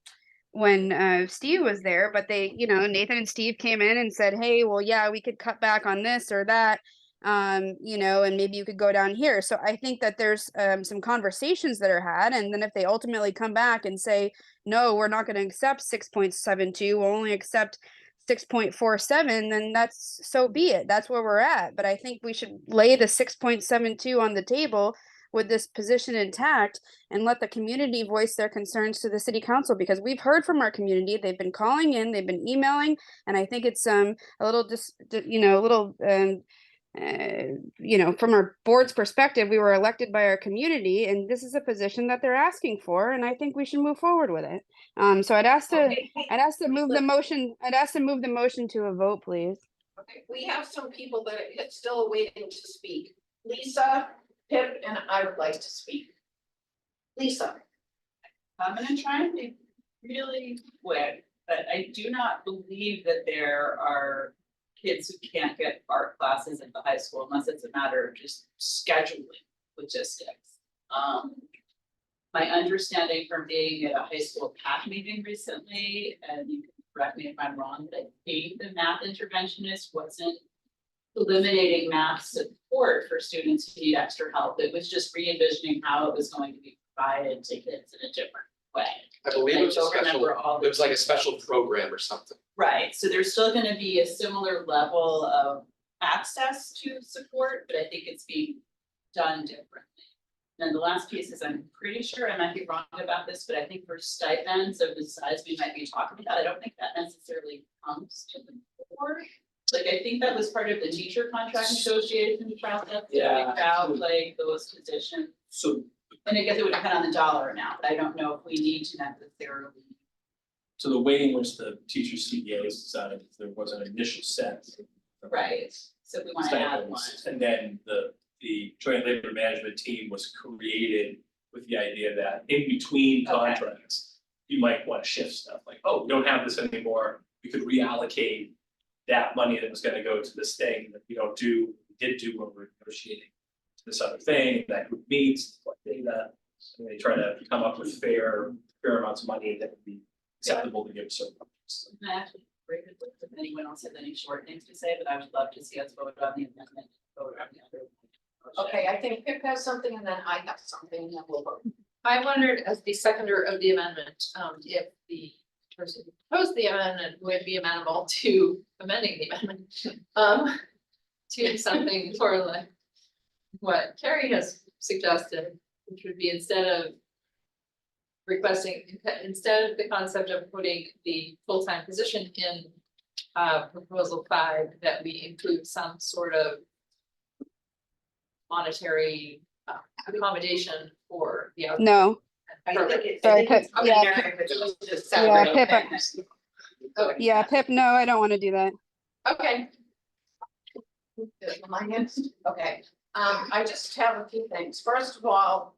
Steve was there, but they, you know, Nathan and Steve came in and said, hey, well, yeah, we could cut back on this or that. You know, and maybe you could go down here. So I think that there's some conversations that are had, and then if they ultimately come back and say, no, we're not going to accept 6.72, we'll only accept 6.47, then that's so be it. That's where we're at. But I think we should lay the 6.72 on the table with this position intact and let the community voice their concerns to the city council, because we've heard from our community. They've been calling in, they've been emailing, and I think it's a little you know, from our board's perspective, we were elected by our community, and this is a position that they're asking for, and I think we should move forward with it. So I'd ask to move the motion. I'd ask to move the motion to a vote, please. Okay, we have some people that are still waiting to speak. Lisa, Pip, and I would like to speak. Lisa. I'm gonna try and be really quick, but I do not believe that there are kids who can't get art classes at the high school unless it's a matter of just scheduling logistics. My understanding from being at a high school PAC meeting recently, and you can correct me if I'm wrong, but I think the math interventionist wasn't eliminating math support for students who need extra help. It was just re-envisioning how it was going to be provided to kids in a different way. I believe it was a don't special, remember all it was like a special program or something. Right, so there's still gonna be a similar level of access to support, but I think it's being done differently. And the last piece is, I'm pretty sure I might be wrong about this, but I think for stipends of the size we might be talking about, I don't think that necessarily comes to the board. Like, I think that was part of the teacher contract negotiation process, Yeah. about like those positions. So, And I guess it would depend on the dollar amount, but I don't know if we need to necessarily. so the way in which the teacher CBAs decided, there was an initial set. Right, so we wanna add one. stipends, and then the joint labor management team was created with the idea that in between Okay. contracts, you might want to shift stuff, like, oh, we don't have this anymore, we could reallocate that money that was gonna go to this thing that we don't do, we did do when we were negotiating this other thing, that group meets, what data, and they try to come up with fair amounts of money that would be acceptable to give certain projects. And I actually agree with this, if anyone else has any short things to say, but I would love to see us vote on the amendment, vote on the other. motion. Okay, I think Pip has something and then I have something and then we'll vote. I wondered, as the seconder of the amendment, if the person who proposed the amendment would be amenable to amending the amendment. To something for like what Carrie has suggested, which would be instead of the concept of putting the full-time position in proposal 5, that we include some sort of monetary accommodation for the. No. I think it's, Sorry, I think it's Pip. Yeah, generic, Pip. but it's just Yeah, separate. Pip. Okay. Yeah, Pip, no, I don't want to do that. Okay. Am I next? Okay, I just have a few things. First of all,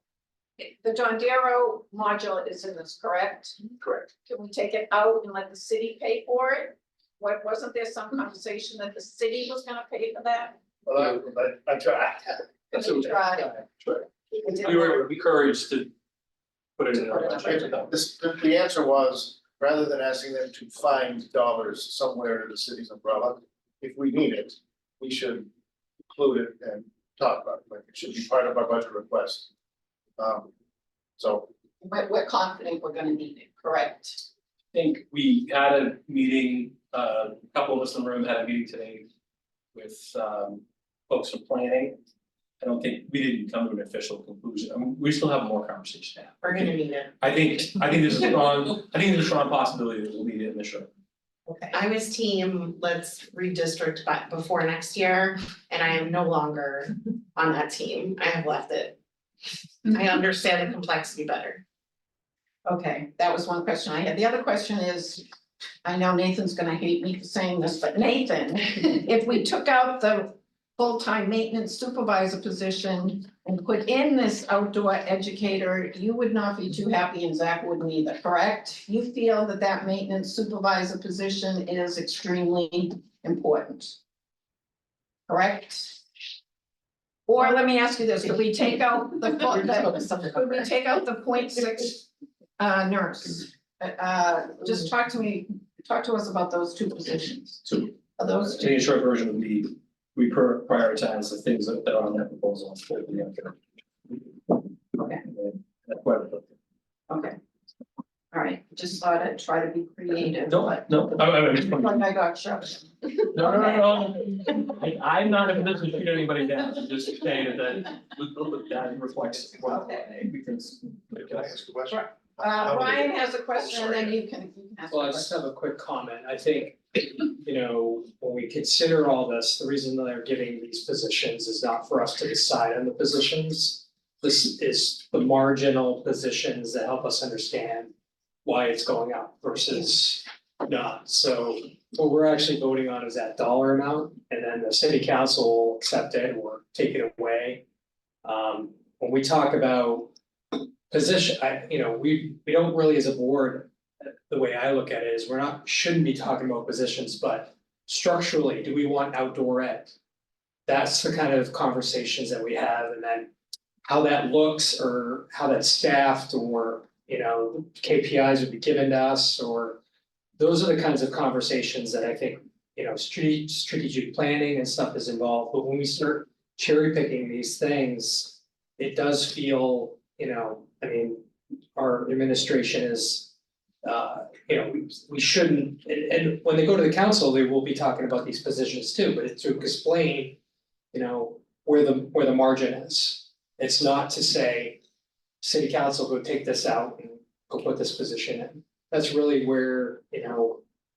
the Dondero module is in this, correct? Correct. Can we take it out and let the city pay for it? What, wasn't there some conversation that the city was gonna pay for that? Well, I tried. That's what we Tried. We were encouraged to put it in our budget. The answer was, rather than asking them to find dollars somewhere in the city's umbrella, if we need it, we should include it and talk about it, like it should be part of our budget request. So. We're confident we're gonna need it, correct? I think we had a meeting, a couple of us in the room had a meeting today with folks from planning. I don't think, we didn't come to an official conclusion. I mean, we still have more conversation to have. We're gonna need it. I think there's a strong possibility that we'll need it in the short. Okay. I was team, let's redistrict by before next year, and I am no longer on that team. I have left it. I understand the complexity better. Okay, that was one question I had. The other question is, I know Nathan's gonna hate me for saying this, but Nathan, if we took out the full-time maintenance supervisor position and put in this outdoor educator, you would not be too happy and Zach wouldn't either, correct? You feel that that maintenance supervisor position is extremely important. Correct? Or let me ask you this, could we take out the, could we take out the 0.6 nurse Just talk to us about those two positions. So Are those two? in short version would be, we prioritize the things that are on that proposal. For the other. Okay. That's why we looked at Okay. All right, just thought I'd try to be creative. it. No, Like I got shoved. no. I'm not in a position to shoot anybody down, I'm just saying that reflects what Okay. we can. Can I ask a question? Ryan has a question and then you can ask. Well, a I just question. have a quick comment. I think, you know, when we consider all this, the reason that they're giving these positions is not for us to decide on the positions. This is the marginal positions that help us understand why it's going up versus not. So what we're actually voting on is that dollar amount, and then the city council will accept it or take it away. When we talk about position, we don't really as a board, the way I look at it is shouldn't be talking about positions, but structurally, do we want outdoor ed? That's the kind of conversations that we have, and then how that looks or how that's staffed, or KPIs would be given to us, or those are the kinds of conversations that I think, strategic planning and stuff is involved, but when we start cherry picking these things, it does feel, our administration is, we shouldn't, and when they go to the council, they will be talking about these positions too, but it's to explain, where the margin is. It's not to say, city council, go take this out and go put this position in. That's really where,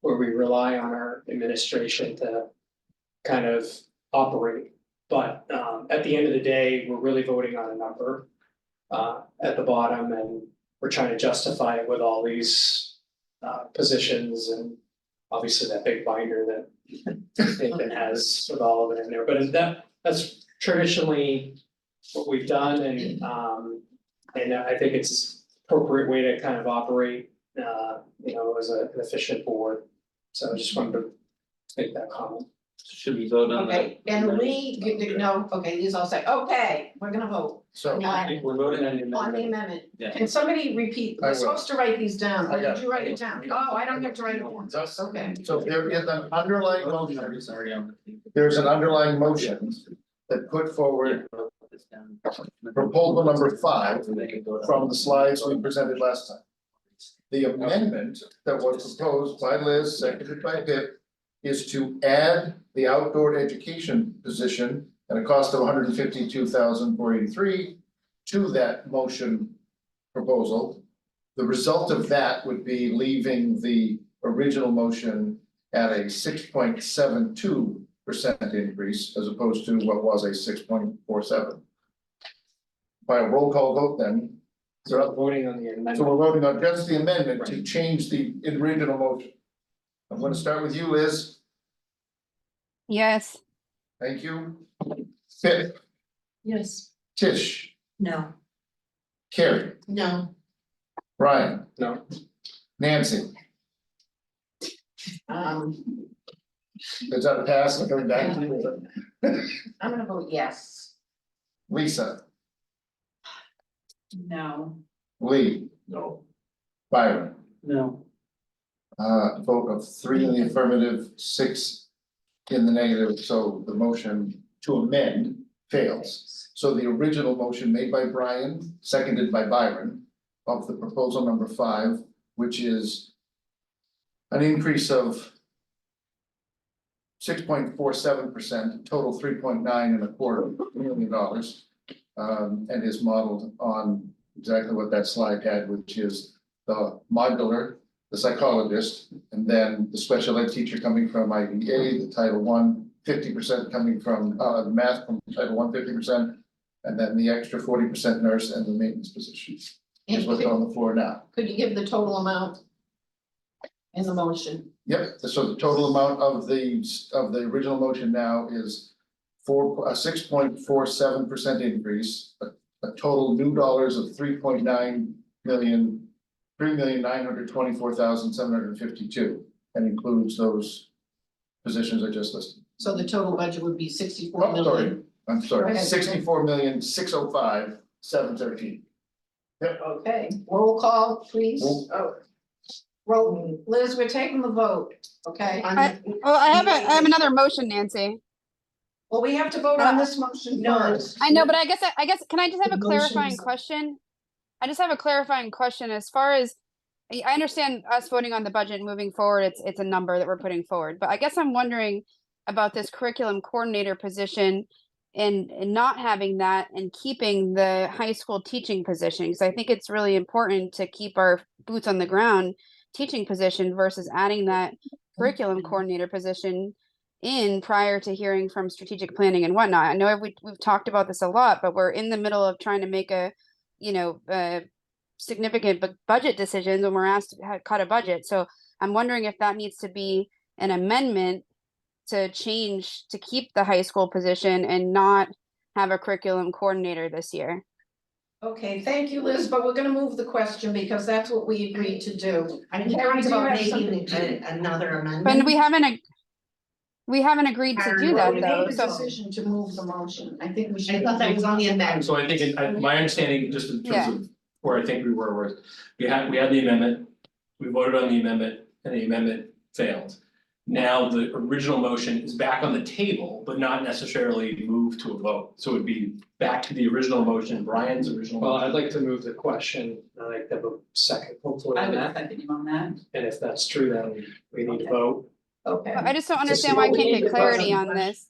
where we rely on our administration to kind of operate. But at the end of the day, we're really voting on a number at the bottom, and we're trying to justify it with all these positions, and obviously that big binder that Nathan has with all of it in there. But that's traditionally what we've done, and I think it's appropriate way to kind of operate, as an efficient board. So I just wanted to make that comment. Should we vote on that? Okay, and Lee, he's all set. Okay, we're gonna vote. So, We're voting on the On the amendment. amendment. Yeah. Can somebody repeat? I We're will. supposed to write these down. I Or got did you write it down? Oh, I don't have to write it down. Okay. so there is an underlying motion, It's already on the table. there's an underlying motion that put forward Vote this down. proposal number 5 So they can vote on from it. the slides we presented last time. The amendment that was proposed by Liz, seconded by Pip, is to add the outdoor education position at a cost of $152,483 to that motion proposal. The result of that would be leaving the original motion at a 6.72% increase as opposed to what was a 6.47. By a roll call vote then, So we're voting on the so amendment. we're voting on just the amendment to change the original motion. I'm gonna start with you, Liz. Yes. Thank you. Pip, Yes. Tish, No. Carrie, No, Brian, No, Nancy, is that a pass? I'm coming back to you. I'm gonna vote yes. Lisa, No. Lee, No. Byron, No. vote of 3 in the affirmative, 6 in the negative, so the motion to amend fails. So the original motion made by Brian, seconded by Byron, of the proposal number 5, which is an increase of 6.47%, total $3.925 million. And is modeled on exactly what that slide had, which is the modular, the psychologist, and then the special ed teacher coming from IDA, the Title I, 50% coming from math from Title I, 50%, and then the extra 40% nurse and the maintenance positions is what's on the floor now. Could you give the total amount in the motion? Yep, so the total amount of the original motion now is a 6.47% increase, a total new dollars of $3.9 million. $3,924,752, and includes those positions I just listed. So the total budget would be 64 Oh, sorry, million. I'm Go sorry, ahead. 64,605,713. Okay, roll call, please. Roll. Oh, Roll, Liz, we're taking the vote, okay? I have another motion, Nancy. Well, we have to vote on this motion first. I know, but I guess, can I just have a The clarifying motion's- question? I just have a clarifying question as far as, I understand us voting on the budget and moving forward, it's a number that we're putting forward, but I guess I'm wondering about this curriculum coordinator position and not having that and keeping the high school teaching position, because I think it's really important to keep our boots on the ground teaching position versus adding that curriculum coordinator position in prior to hearing from strategic planning and whatnot. I know we've talked about this a lot, but we're in the middle of trying to make a, significant budget decisions when we're asked to cut a budget. So I'm wondering if that needs to be an amendment to change, to keep the high school position and not have a curriculum coordinator this year. Okay, thank you, Liz, but we're gonna move the question because that's what we agreed to do. I'm Carrie, talking do you about have making something? another amendment. But we haven't agreed to do that We though, made the so. decision to move the motion. I think we should. I thought that was on the amendment. So I think, my understanding, just in Yeah. terms of where I think we were, was we had the amendment, we voted on the amendment, and the amendment failed. Now, the original motion is back on the table, but not necessarily moved to a vote, so it'd be back to the original motion, Brian's original Well, motion. I'd like to move the question, I'd like to have a second, hopefully I on would that, second you on that. and if that's true, then we need to vote. Okay. I just don't To understand see why I what we can't need get to vote clarity on. on this.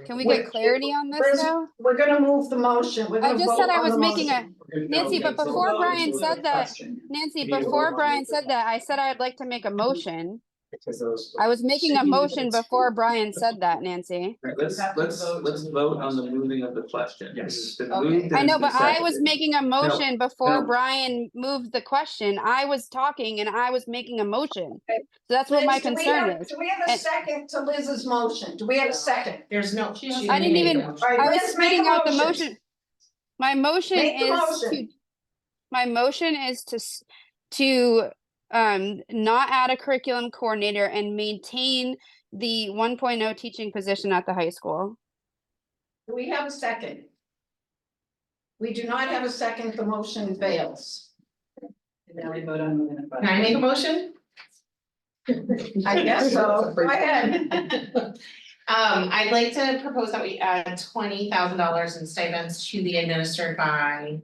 Can we Wait, get clarity on this Liz, though? We're gonna move the motion. We're I gonna just vote said I on was the making a, motion. Nancy, but before Brian said that, Nancy, before Brian said that, I said I'd like to make a motion. Because those. I was making a motion before Brian said that, Nancy. Alright, let's have to let's vote on the moving of the question. Yes. It's been Okay. moved and I know, it's been but I was seconded. making a motion before no. Brian moved the question. I was talking and I was making a motion. So that's what my Liz, do we concern have- is. Do we have a And- second to Liz's motion? Do we have a second? There's no. I didn't even, All right, I was Liz, make a speaking out the motion. motion. My motion Make the is to, motion. my motion is to not add a curriculum coordinator and maintain the 1.0 teaching position at the high school. Do we have a second? We do not have a second, the motion fails. And now we vote on moving the Can I make a motion? I guess so. Go ahead. I'd like to propose that we add $20,000 in stipends to be administered by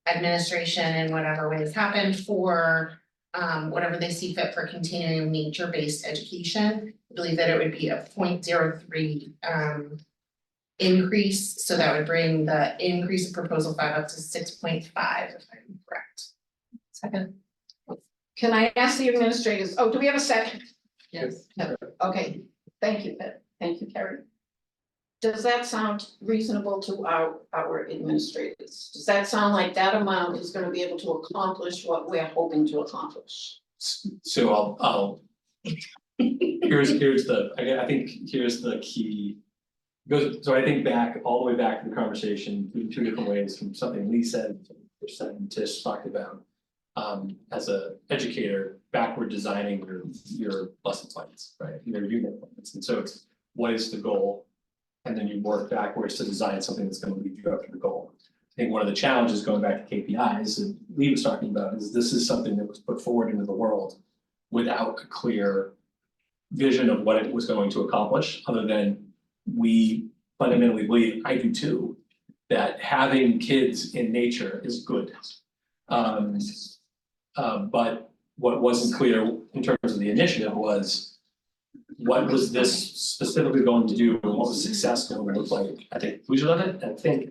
administration in whatever ways happen for whatever they see fit for continuing nature-based education. I believe that it would be a 0.03 increase, so that would bring the increase of proposal 5 up to 6.5, if I'm correct. Second. Can I ask the administrators, oh, do we have a second? Yes. Okay, thank you, Pet. Thank you, Carrie. Does that sound reasonable to our administrators? Does that sound like that amount is gonna be able to accomplish what we're hoping to accomplish? So I'll here's I think here's the key. So I think back, all the way back to the conversation, in two different ways, from something Lee said, and Tish talked about. As a educator, backward designing your lesson plans, right, your unit plans, and so it's, what is the goal? And then you work backwards to design something that's gonna lead you up to the goal. I think one of the challenges, going back to KPIs, that Lee was talking about, is this is something that was put forward into the world without a clear vision of what it was going to accomplish, other than we fundamentally believe, I do too, that having kids in nature is good. But what wasn't clear in terms of the initiative was, what was this specifically going to do, and what was success going to look like at the conclusion of it? And I think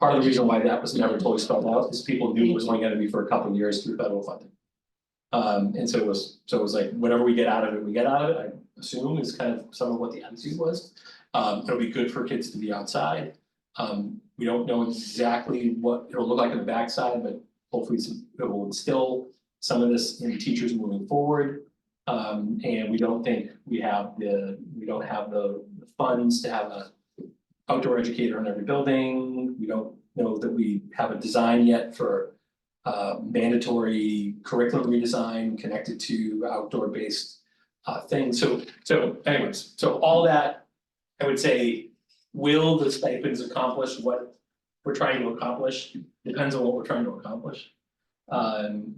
part of the reason why that was never totally spelled out is people knew it was only gonna be for a couple of years through federal funding. And so it was like, whatever we get out of it, we get out of it, I assume is kind of some of what the attitude was. It'll be good for kids to be outside. We don't know exactly what it'll look like on the backside, but hopefully it will instill some of this in teachers moving forward. And we don't think we don't have the funds to have a outdoor educator in every building. We don't know that we have a design yet for mandatory curriculum redesign connected to outdoor based things. So anyways, so all that, I would say, will the stipends accomplish what we're trying to accomplish? Depends on what we're trying to accomplish.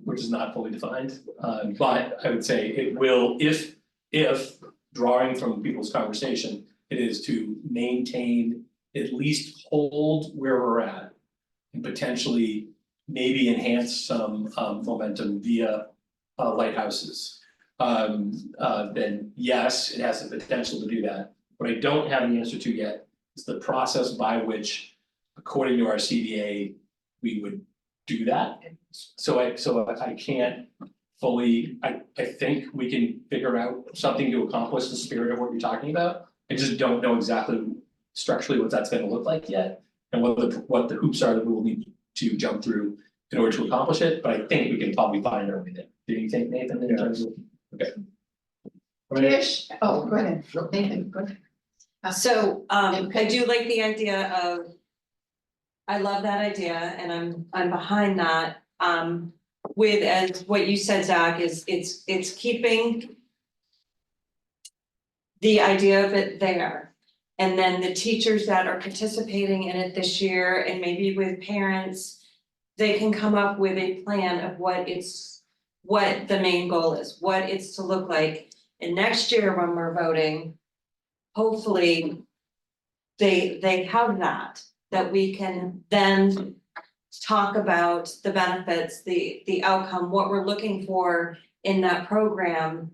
which is not fully defined. But I would say it will, if drawing from people's conversation, it is to maintain, at least hold where we're at. And potentially maybe enhance some momentum via lighthouses. Then yes, it has the potential to do that. What I don't have the answer to yet is the process by which, according to our CBA, we would do that. So I can't fully, I think we can figure out something to accomplish the spirit of what you're talking about. I just don't know exactly structurally what that's gonna look like yet. And what the hoops are that we will need to jump through in order to accomplish it, but I think we can probably find our way there. Do you think, Nathan, in terms of, okay. Tish, oh, go ahead, Nathan, go ahead. So, I do like the idea of. I love that idea and I'm behind that, with, as what you said, Zach, is it's keeping. The idea of it there, and then the teachers that are participating in it this year and maybe with parents. They can come up with a plan of what the main goal is, what it's to look like. And next year when we're voting, hopefully. They have that we can then talk about the benefits, the outcome, what we're looking for in that program.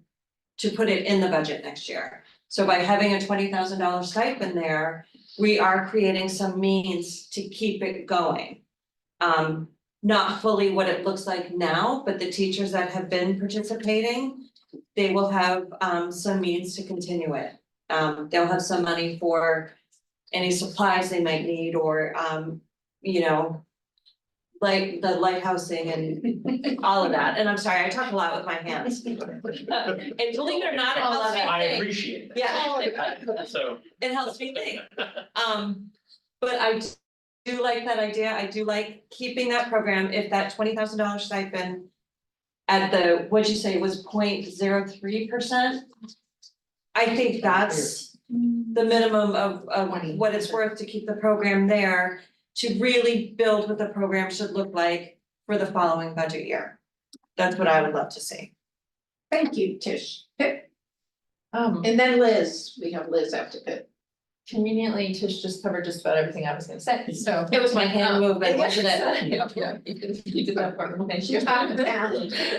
To put it in the budget next year. So by having a $20,000 stipend there, we are creating some means to keep it going. Not fully what it looks like now, but the teachers that have been participating, they will have some means to continue it. They'll have some money for any supplies they might need or like the lighthousing and all of that. And I'm sorry, I talk a lot with my hands. And believe it or not, it helps me think. I appreciate that. Yeah. So. It helps me think. But I do like that idea. I do like keeping that program, if that $20,000 stipend. At the, what'd you say, it was 0.03%? I think that's the minimum of what it's worth to keep the program there. To really build what the program should look like for the following budget year. That's what I would love to see. Thank you, Tish. Pip. And then Liz, we have Liz after Pip. Conveniently, Tish just covered just about everything I was gonna say, so. It was my hand movement, wasn't it? Yeah, you did that part, thank you. I'm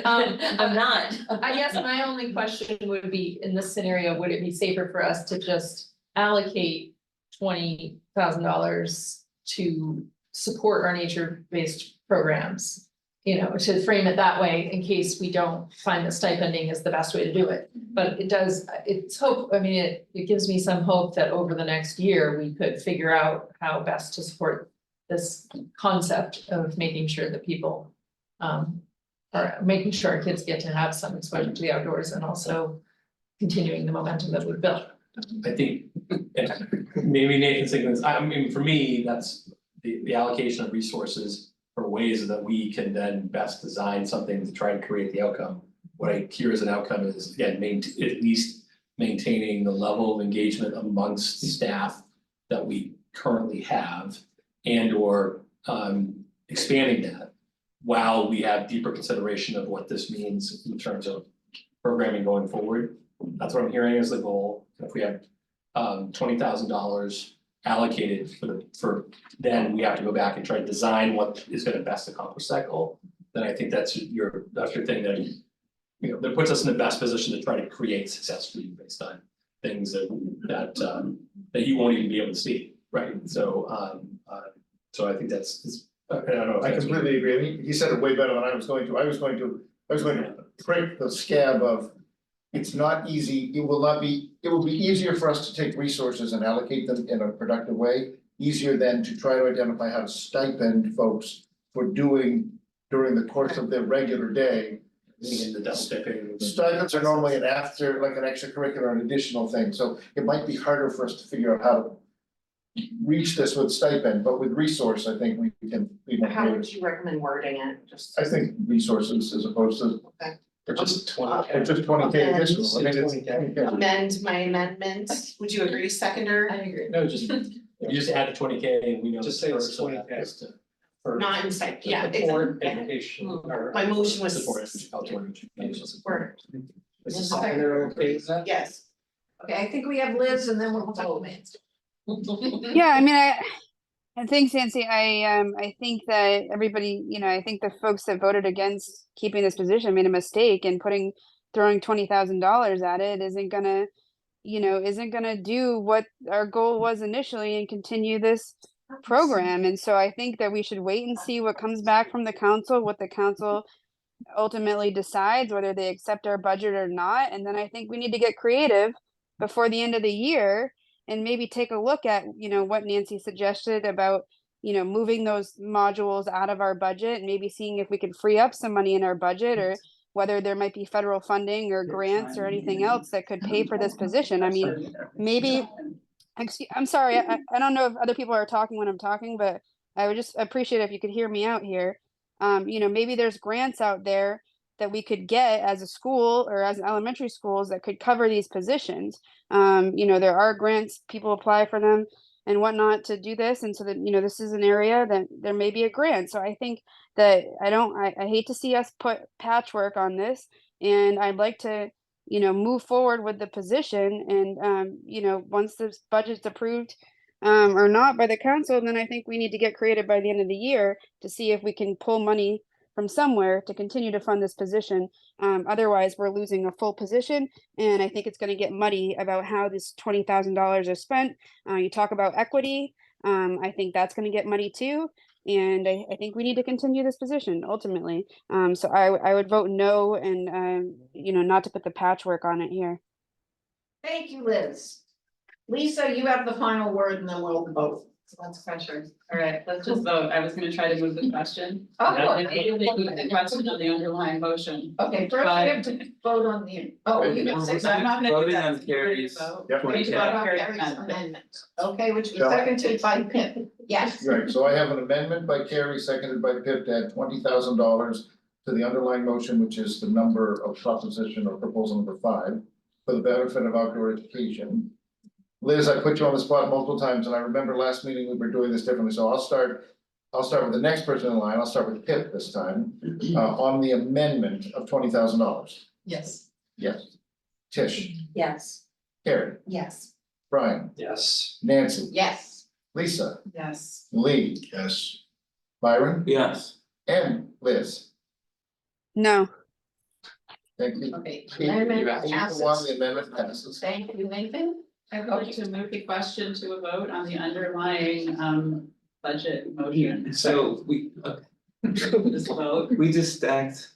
I'm not. I guess my only question would be, in this scenario, would it be safer for us to just allocate $20,000 to support our nature-based programs? You know, to frame it that way in case we don't find that stipending is the best way to do it. But it's hope, I mean, it gives me some hope that over the next year, we could figure out how best to support this concept of making sure that people are making sure our kids get to have some exposure to the outdoors and also continuing the momentum that we've built. I think, and maybe Nathan's thinking this, I mean, for me, that's the allocation of resources for ways that we can then best design something to try to create the outcome. What I hear as an outcome is, again, at least maintaining the level of engagement amongst staff that we currently have and or expanding that while we have deeper consideration of what this means in terms of programming going forward. That's what I'm hearing as the goal. If we have $20,000 allocated for then we have to go back and try to design what is gonna best accomplish that goal. Then I think that's your thing that that puts us in the best position to try to create success for you based on things that you won't even be able to see, right? So I think that's I don't know. I completely agree. I mean, he said it way better than I was going to. I was going to prick the scab of. It's not easy. It will be easier for us to take resources and allocate them in a productive way. Easier than to try to identify how to stipend folks for doing during the course of their regular day. Stipends are normally an after, like an extracurricular and additional thing, so it might be harder for us to figure out how to. Reach this with stipend, but with resource, I think we can. How would you recommend wording it? I think resources as opposed to. Or just 20K. Or just 20K additional, I mean, it's. 20K. Amend my amendment. Would you agree, seconder? I agree. No, you just add the 20K and we know. Just say it's 20K. for. Not in sight, to yeah, support exactly. education or. My motion was. Support outdoor education. Support. Is the seconder okay with that? Yes. Okay, I think we have Liz and then we'll vote. Yeah, I mean, I think, Nancy, I think that everybody, I think the folks that voted against keeping this position made a mistake and throwing $20,000 at it isn't gonna do what our goal was initially and continue this program. And so I think that we should wait and see what comes back from the council, what the council ultimately decides, whether they accept our budget or not. And then I think we need to get creative before the end of the year and maybe take a look at, what Nancy suggested about, moving those modules out of our budget and maybe seeing if we can free up some money in our budget, or whether there might be federal funding or grants or anything else that could pay for this position. I mean, maybe, I'm sorry, I don't know if other people are talking when I'm talking, but I would just appreciate if you could hear me out here. Maybe there's grants out there that we could get as a school or as elementary schools that could cover these positions. There are grants, people apply for them and whatnot to do this. And so that, this is an area that there may be a grant. So I think that I hate to see us put patchwork on this, and I'd like to, move forward with the position. And, once this budget's approved or not by the council, then I think we need to get creative by the end of the year to see if we can pull money from somewhere to continue to fund this position. Otherwise, we're losing a full position, and I think it's going to get muddy about how this $20,000 is spent. You talk about equity. I think that's going to get muddy too. And I think we need to continue this position ultimately. So I would vote no, and not to put the patchwork on it here. Thank you, Liz. Lisa, you have the final word and then we'll vote. That's pressure. All right, let's just vote. I was gonna try to move the question. Oh, And maybe move the question on the underlying motion. Okay, first we have to vote on the, you can say. So I'm not gonna do Voting that. on Carrie's. Yep. We need to vote on Gary's amendment. Okay, which was seconded by Pip. Yes. Right, so I have an amendment by Carrie, seconded by Pip, to add $20,000 to the underlying motion, which is the number of proposition or proposal number 5, for the benefit of outdoor education. Liz, I put you on the spot multiple times, and I remember last meeting we were doing this differently, so I'll start with the next person in line. I'll start with Pip this time, on the amendment of $20,000. Yes. Yes. Tish, Yes. Carrie, Yes. Brian, Yes. Nancy, Yes. Lisa, Yes. Lee, Yes. Byron, Yes. and Liz. No. Thank you. Okay, Eight amendment to 1, passes. the amendment passes. Thank you, Nathan. I would like to move the question to a vote on the underlying budget motion. So we, Just vote. we just stacked,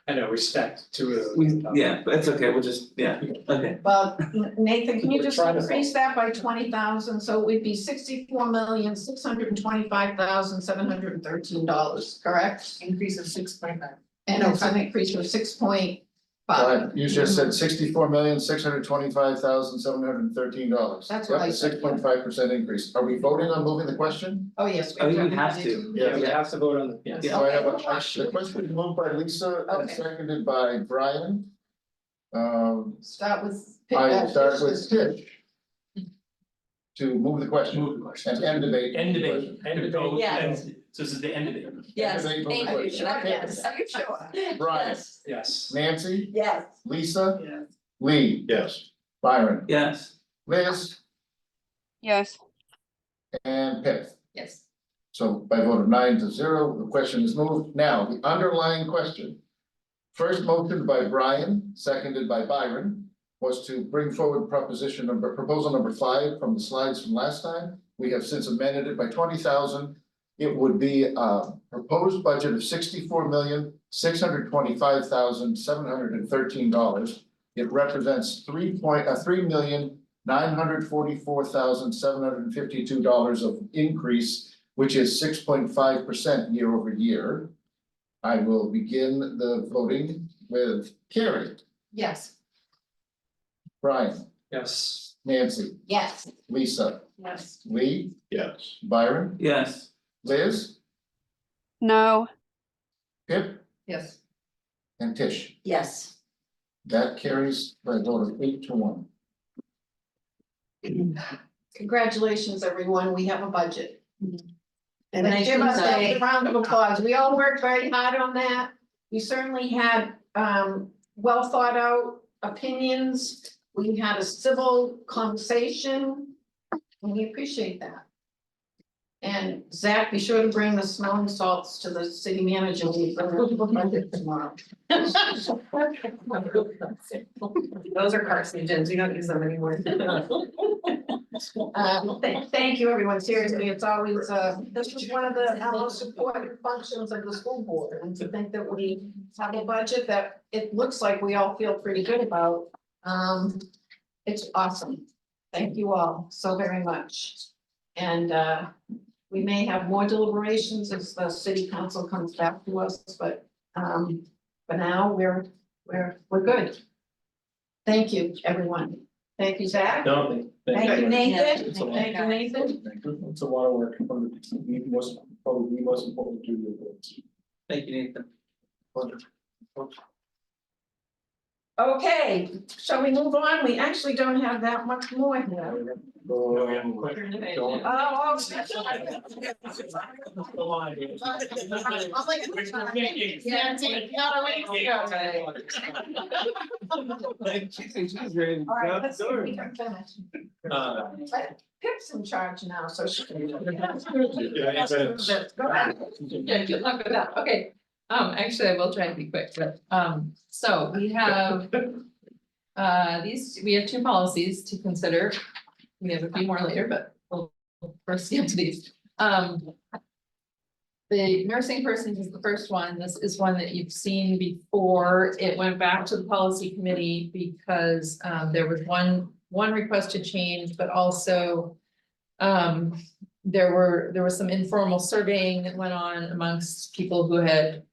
I know, we stacked two of we, them. yeah, but it's okay, we'll just, yeah, okay. Well, Nathan, can you We're just trying to increase that by 20,000? So it would be $64,625,713, correct? Increase of 6.5. And it's an increase of 6.5. You just said $64,625,713. That's what I said. 6.5% increase. Are we voting on moving the question? Oh, yes. Oh, you have to. Yeah, we have to vote on the, yes. So I have Okay. the question is moved by Lisa and Okay. seconded by Brian. Start with. I start with Tish. To move the question. Move the question. And end debate. End debate, end debate, Yes. and so this is the end debate. Yes. Debate, move the Thank you. question. Yes. Are you sure? Brian, Yes. Nancy, Yes. Lisa, Yes. Lee, Yes. Byron, Yes. Liz, Yes. and Pip. Yes. So by a vote of 9-0, the question is moved. Now, the underlying question. First motion by Brian, seconded by Byron, was to bring forward proposal number 5 from the slides from last time. We have since amended it by 20,000. It would be a proposed budget of $64,625,713. It represents $3,944,752 of increase, which is 6.5% year over year. I will begin the voting with Carrie, Yes. Brian, Yes. Nancy, Yes. Lisa, Yes. Lee, Yes. Byron, Yes. Liz, No. Pip, Yes. and Tish. Yes. That carries by a vote of 8-1. Congratulations, everyone. We have a budget. And let's give ourselves a round of applause. We all worked very hard on that. We certainly had well thought out opinions. We had a civil conversation. And we appreciate that. And Zach, be sure to bring the smelling salts to the city manager tomorrow. Those are carcinogens, we don't use them anymore. Thank you, everyone. Seriously, it's always, this is one of the most important functions of the school board. And to think that we have a budget that it looks like we all feel pretty good about. It's awesome. Thank you all so very much. And we may have more deliberations as the city council comes back to us, but for now, we're good. Thank you, everyone. Thank you, Zach. No, Thank you, Nathan. It's a lot. Thank you, Nathan. It's a lot of work, probably the most important to do. Thank you, Nathan. Okay, shall we move on? We actually don't have that much more here. Oh, But Pip's in charge now, so she can. Go ahead. Yeah, good luck with that. Okay, actually, I will try to be quick, but, so we have. We have two policies to consider. We have a few more later, but we'll first get to these. The nursing person is the first one. This is one that you've seen before. It went back to the policy committee because there was one request to change, but also there was some informal surveying that went on amongst people who had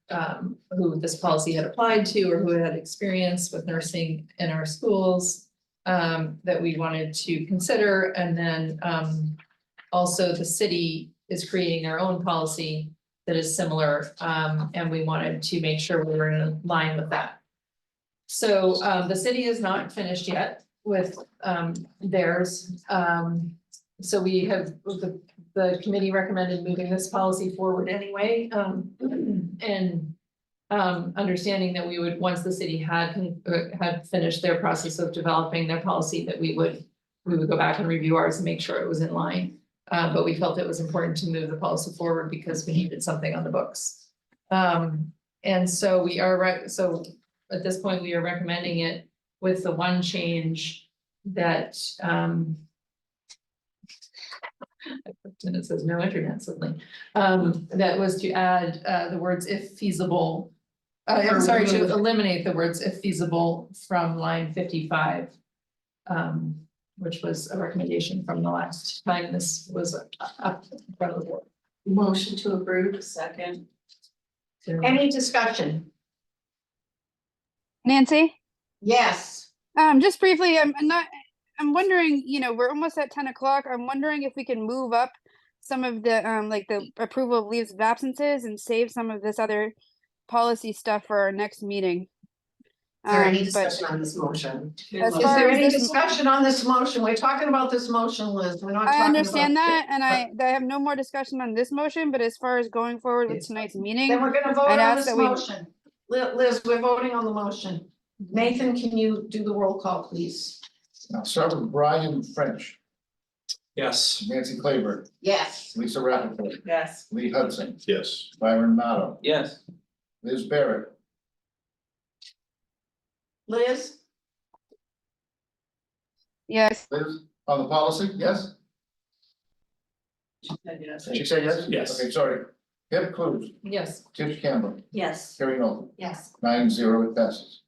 who this policy had applied to or who had experience with nursing in our schools that we wanted to consider. And then also the city is creating their own policy that is similar, and we wanted to make sure we were in line with that. So the city is not finished yet with theirs. So we have, the committee recommended moving this policy forward anyway, and understanding that we would, once the city had finished their process of developing their policy, that we would go back and review ours and make sure it was in line. But we felt it was important to move the policy forward because we needed something on the books. And so we are so at this point, we are recommending it with the one change that and it says no internet suddenly. That was to add the words if feasible. I'm sorry, to eliminate the words if feasible from line 55. Which was a recommendation from the last time this was up in front of the board. Motion to approve, second. Any discussion? Nancy? Yes. Just briefly, I'm wondering, we're almost at 10 o'clock. I'm wondering if we can move up some of the, like the approval of leaves of absences and save some of this other policy stuff for our next meeting. Is there any discussion on this motion? Is there any discussion on this motion? We're talking about this motion, Liz. We're not talking I about. understand that, and I have no more discussion on this motion, but as far as going forward with tonight's meeting. Then we're gonna vote I'd on ask this that we- motion. Liz, we're voting on the motion. Nathan, can you do the roll call, please? Now start with Brian French, Yes. Nancy Claiborne, Yes. Lisa Rappaport, Yes. Lee Hudson, Yes. Byron Matto, Yes. Liz Barrett, Liz? Yes. Liz, on the policy, yes? She said yes? Yes. Okay, sorry. Pip Clues, Yes. Tish Campbell, Yes. Carrie Nolan, Yes. 9-0, it passes.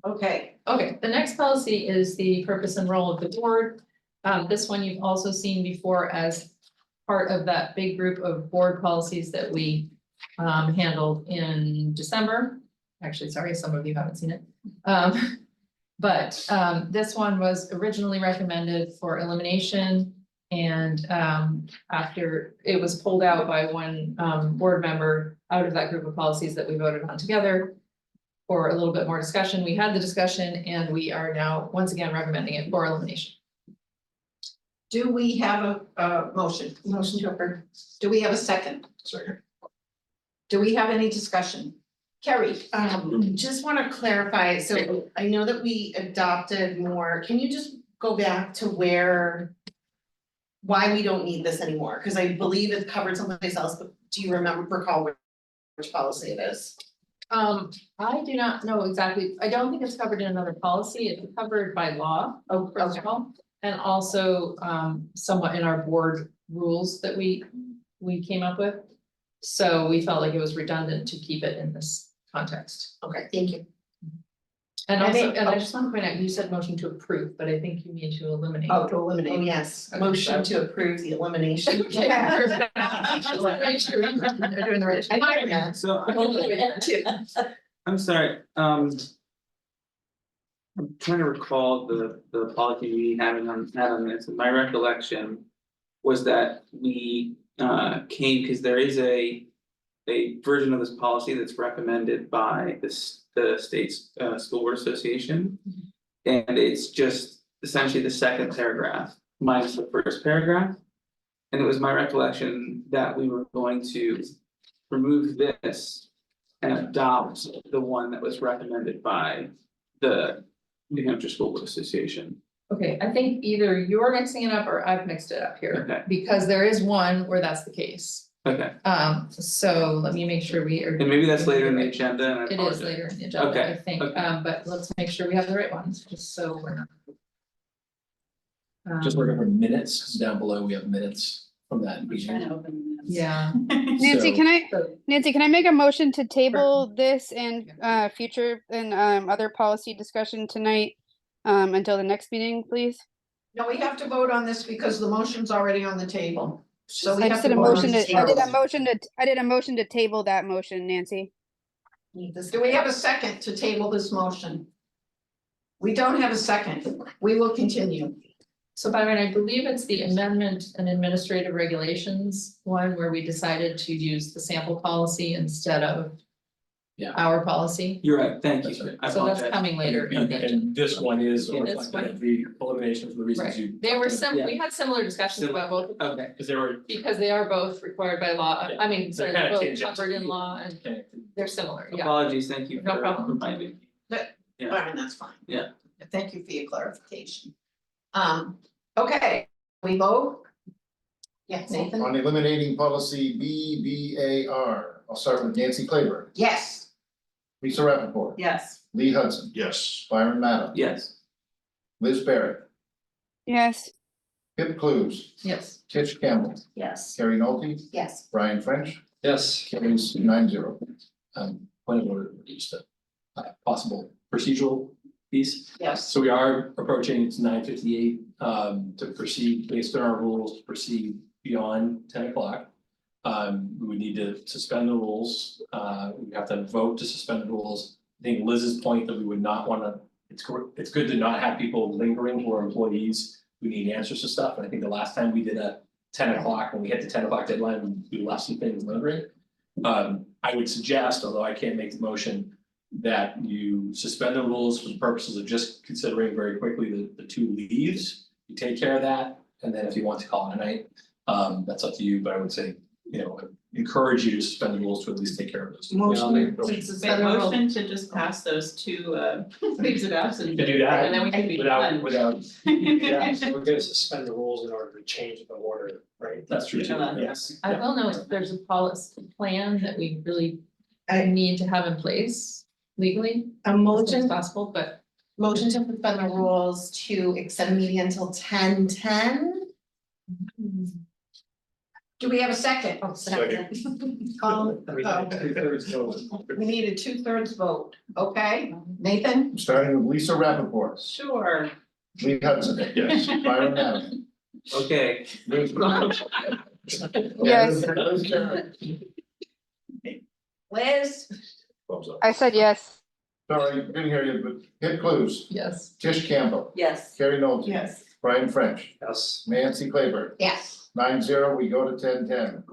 Okay, Okay, the next policy is the purpose and role of the board. This one you've also seen before as part of that big group of board policies that we handled in December. Actually, sorry, some of you haven't seen it. But this one was originally recommended for elimination. And after it was pulled out by one board member out of that group of policies that we voted on together for a little bit more discussion, we had the discussion and we are now once again recommending it for elimination. Do we have a motion? Motion to approve. Do we have a second? Second. Do we have any discussion? Carrie? Just wanna clarify, so I know that we adopted more, can you just go back to where? Why we don't need this anymore, cause I believe it's covered someplace else, but do you recall which policy it is? I do not know exactly, I don't think it's covered in another policy, it's covered by law, first of all. And also, somewhat in our board rules that we came up with. So we felt like it was redundant to keep it in this context. Okay, thank you. And I also, think- and I just want to point out, you said motion to approve, but I think you mean to eliminate. Oh, to Oh, eliminate. yes, Okay, motion so- to approve the elimination. Yeah. Make sure they're doing the right. I might have. So I'm sorry, I'm trying to recall the policy we had on this, and my recollection was that we came, because there is a version of this policy that's recommended by the state's school board association. And it's just essentially the second paragraph minus the first paragraph. And it was my recollection that we were going to remove this and adopt the one that was recommended by the New Hampshire School Board Association. Okay, I think either you're mixing it up or I've mixed it up here, Okay. because there is one where that's the case. Okay, So let me make sure we are. and maybe that's later in the agenda, and I It apologize. is later in the agenda, I Okay, think, okay. but let's make sure we have the right ones, just so we're not. Just looking for minutes, 'cause down below we have minutes from that meeting. Yeah. Nancy, So- can I make a motion to table this and future and other policy discussion tonight until the next meeting, please? No, we have to vote on this because the motion's already on the table. So we I have just to did a vote on motion this to, I did a table. motion to table that motion, Nancy. Do we have a second to table this motion? We don't have a second. We will continue. So Byron, I believe it's the amendment and administrative regulations one where we decided to use the sample policy instead of. Yeah. Our policy, You're right, thank you, I so that's apologize. coming later. in the agenda. And this one is Yeah, that's reflective of the elimination for the reasons you. Right, they were Yeah. we had similar discussions about both of them, Okay, Because they were because they are both required by law, I mean, sorry, They're they're kinda both tangential. covered in law and connected. they're similar, yeah. apologies, thank you No for problem. reminding me. Yeah. Fine, that's fine. Yeah. Thank you for your clarification. Okay, we vote? Yes, Nathan? On eliminating policy BBAR, I'll start with Nancy Claiborne, Yes. Lisa Rappaport, Yes. Lee Hudson, Yes. Byron Madden, Yes, Liz Barrett, Yes, Pip Clues, Yes. Tish Campbell, Yes. Carrie Nolte, Yes. Brian French, Yes. carries 9-0. Point of order, just a possible procedural piece. Yes. So we are approaching, it's 9:58, to proceed based on our rules, to proceed beyond 10 o'clock. We would need to suspend the rules, we have to vote to suspend the rules. I think Liz's point that we would not wanna, it's good to not have people lingering who are employees who need answers to stuff, and I think the last time we did a 10 o'clock, when we hit the 10 o'clock deadline, we left some things lingering. I would suggest, although I can't make the motion, that you suspend the rules for the purposes of just considering very quickly the two leaves. You take care of that, and then if you want to call it a night, that's up to you, but I would say, encourage you to suspend the rules to at least take care of those. Motion to Wait, suspend the rules. motion to just pass those two leaves of absence. You can do that. And then we can be Without, done. Yeah, so we're gonna suspend the rules in order to change the order, right? That's true too, Yeah. yes. I will note if there's a policy plan that we really I- need to have in place legally, A as soon as motion, possible, but. motion to suspend the rules to extend meeting until 10:10. Do we have a second? Oh, Second. We need a 2/3 vote, okay? Nathan? Starting with Lisa Rappaport, Sure. Lee Hudson, Yes. Byron Madden, okay, Liz. Yes. Liz Barrett, Liz? Thumbs up. I said yes. sorry, didn't hear you, but Pip Clues, Yes. Tish Campbell, Yes. Carrie Nolte. Yes. Brian French, Yes. Nancy Claiborne, Yes. 9-0, we go to 10-10.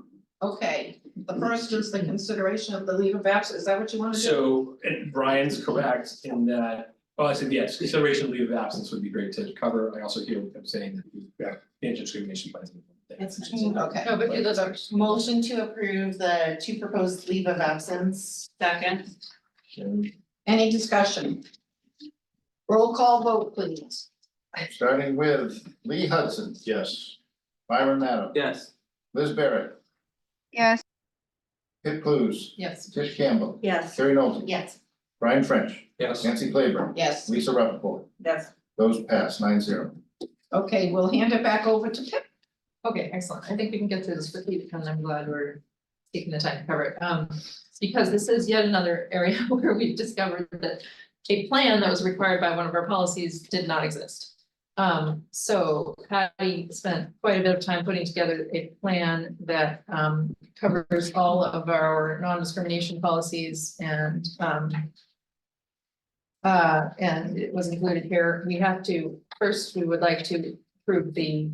Okay, the first is the consideration of the leave of absence, is that what you wanna do? So, and Brian's correct in that, I said, yes, consideration of leave of absence would be great to cover. I also hear him saying that we've got anti-discrimination plans. Okay. No, but those are. Motion to approve the two proposed leave of absence. Second. Any discussion? Roll call vote, please. Starting with Lee Hudson, Yes. Byron Madden, Yes. Liz Barrett, Yes, Kit Clues, Yes. Tish Campbell, Yes. Terry Knowlton, Yes. Brian French, Yes. Nancy Claiborne, Yes. Lisa Rappaport. Yes. Those pass 9-0. Okay, we'll hand it back over to Pip. Okay, excellent. I think we can get through this quickly because I'm glad we're taking the time to cover it. Because this is yet another area where we've discovered that a plan that was required by one of our policies did not exist. So Patty spent quite a bit of time putting together a plan that covers all of our non-discrimination policies and it was included here. We have to, first, we would like to approve the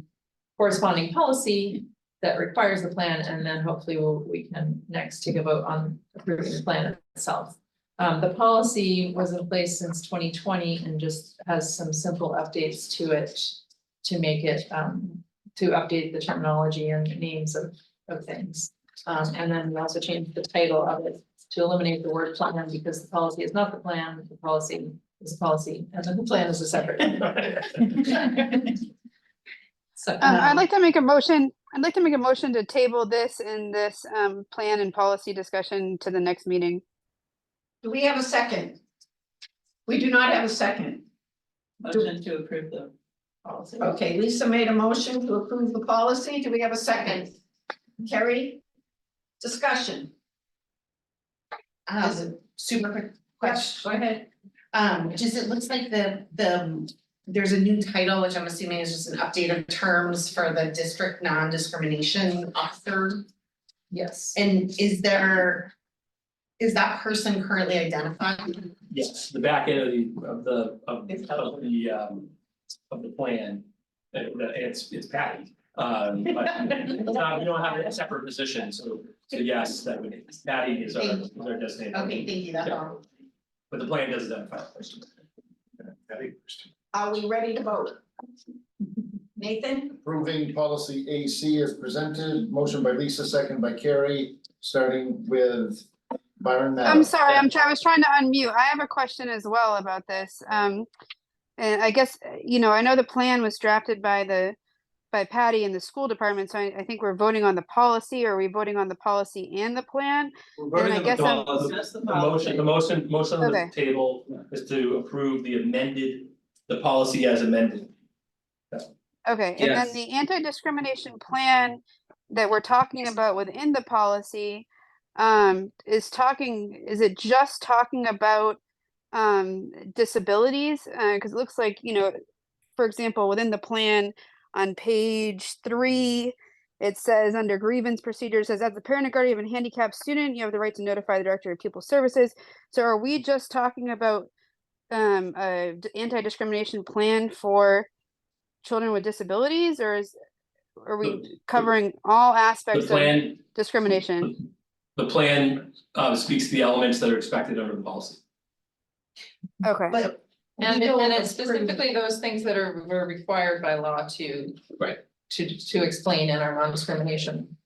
corresponding policy that requires the plan, and then hopefully we can next take a vote on approving the plan itself. The policy was in place since 2020 and just has some simple updates to it to make it, to update the terminology and names of things. And then we also changed the title of it to eliminate the word plan because the policy is not the plan, the policy is a policy, and then the plan is a separate. So, I'd like to make a motion to table this and this plan and policy discussion to the next meeting. Do we have a second? We do not have a second. Motion to approve the policy. Okay, Lisa made a motion to approve the policy. Do we have a second? Carrie? Discussion. Super quick question. Go ahead. Just it looks like there's a new title, which I'm assuming is just an update of terms for the district non-discrimination officer. yes. And is that person currently identified? Yes, the back end of the plan, it's Patty. But we don't have a separate position, so yes, that would, Patty is our designated. Okay, thank you, that's all. But the plan does identify the person. Are we ready to vote? Nathan? Approving policy AC as presented, motion by Lisa, second by Carrie, starting with Byron Madden. I'm sorry, I was trying to unmute. I have a question as well about this. And I guess, I know the plan was drafted by Patty in the school department, so I think we're voting on the policy. Or are we voting on the policy and the plan? We're voting on the policy. Just the The motion on the Okay. table is to approve the policy as amended. Okay, and then Yes. the anti-discrimination plan that we're talking about within the policy is it just talking about disabilities? Because it looks like, for example, within the plan on page 3, it says under grievance procedures, says as the parent or guardian of a handicapped student, you have the right to notify the director of pupil services. So are we just talking about anti-discrimination plan for children with disabilities, or are we covering all The aspects of plan, discrimination? the plan speaks to the elements that are expected under the policy. Okay. But And we don't it's approve- specifically those things that were required by law to. Right. To explain in our non-discrimination.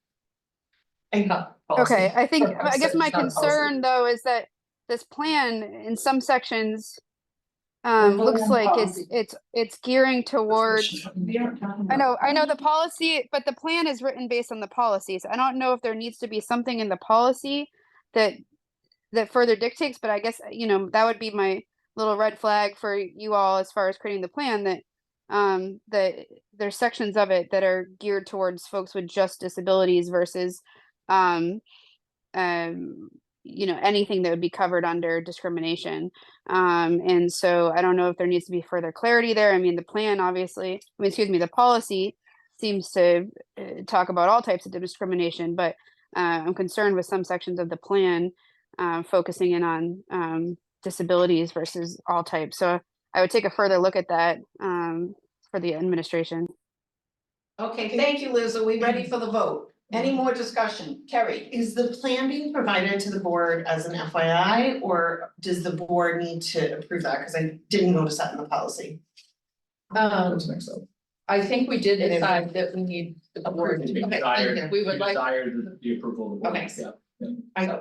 Okay, I guess my It's not a policy. concern though is that this plan in some sections We're voting looks on the like policy. it's gearing towards, We aren't talking I about. know the policy, but the plan is written based on the policies. I don't know if there needs to be something in the policy that further dictates, but I guess, that would be my little red flag for you all as far as creating the plan, that that there's sections of it that are geared towards folks with just disabilities versus anything that would be covered under discrimination. And so I don't know if there needs to be further clarity there. I mean, the plan the policy seems to talk about all types of discrimination, but I'm concerned with some sections of the plan focusing in on disabilities versus all types. So I would take a further look at that for the administration. Okay, thank you, Liz. Are we ready for the vote? Any more discussion? Carrie? Is the plan being provided to the board as an FYI, or does the board need to approve that? Because I didn't notice that in the policy. What's next up? I think we did And then- decide that we need the board We to. desired, We would like, the approval of the board, Okay. yeah.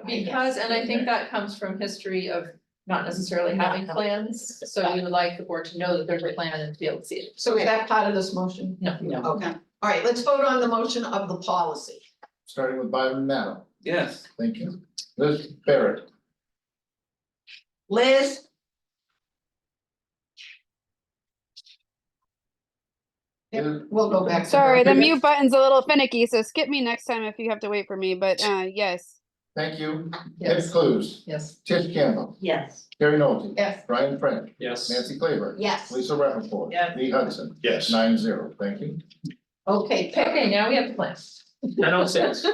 because, and I think that comes from history of not necessarily having plans. So we would like the board to know that there's a plan and to be able to see it. So is that part of this motion? No. Okay, all right, let's vote on the motion of the policy. Starting with Byron Madden, Yes. thank you. Liz Barrett, Liz? Liz, We'll go back to her. Sorry, the mute button's a little finicky, so skip me next time if you have to wait for me, but yes. thank you. Yes. Ed Clues, Yes. Tish Campbell, Yes. Gary Nolte, Yes. Brian French, Yes. Nancy Claiborne. Yes, Lisa Rappaport. Yes. Lee Hudson. Yes. 9-0. Thank you. okay, Pip, Okay, now we have the plan. 9:06.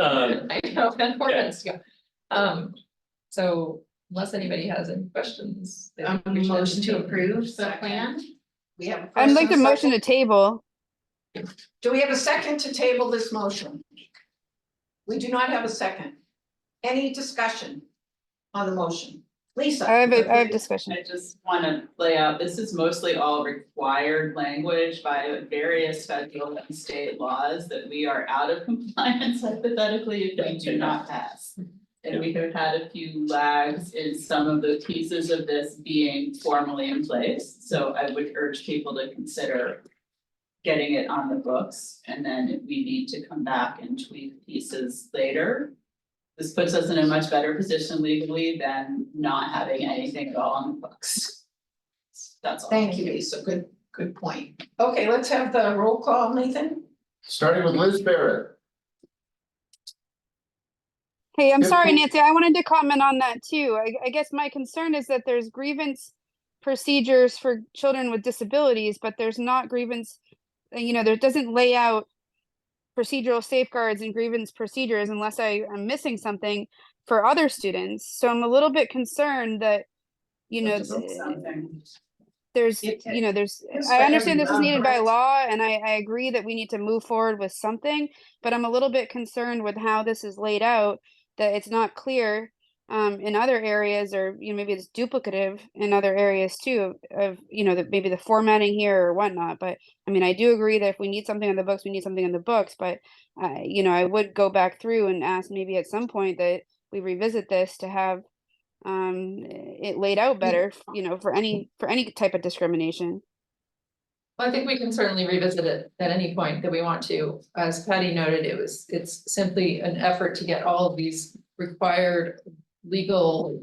I know, 10 more minutes to go. So unless anybody has any questions. then we should- Motion to approve the plan? we have. a I'd first like and the a motion to second. table. Do we have a second to table this motion? We do not have a second. Any discussion on the motion? Lisa? I have discussion. I just wanna lay out, this is mostly all required language by various federal and state laws that we are out of compliance hypothetically if we do not pass. And we have had a few lags in some of the pieces of this being formally in place, so I would urge people to consider getting it on the books, and then if we need to come back and tweak pieces later, this puts us in a much better position legally than not having anything at all on the books. That's all. Thank you, Lisa, good point. Okay, let's have the roll call, Nathan. Starting with Liz Barrett, Hey, I'm Yeah, sorry, cool. Nancy, I wanted to comment on that too. I guess my concern is that there's grievance procedures for children with disabilities, but there's not grievance, there doesn't lay out procedural safeguards and grievance procedures unless am missing something for other students. So I'm a little bit concerned that, Something. there's, It- there's, it's I for understand this is everyone, needed by right? law and I agree that we need to move forward with something, but I'm a little bit concerned with how this is laid out, that it's not clear in other areas or, maybe it's duplicative in other areas too of, that maybe the formatting here or whatnot. But I mean, I do agree that if we need something on the books, we need something on the books, but I would go back through and ask maybe at some point that we revisit this to have it laid out better, for any type of discrimination. Well, I think we can certainly revisit it at any point that we want to. As Patty noted, it's simply an effort to get all of these required legal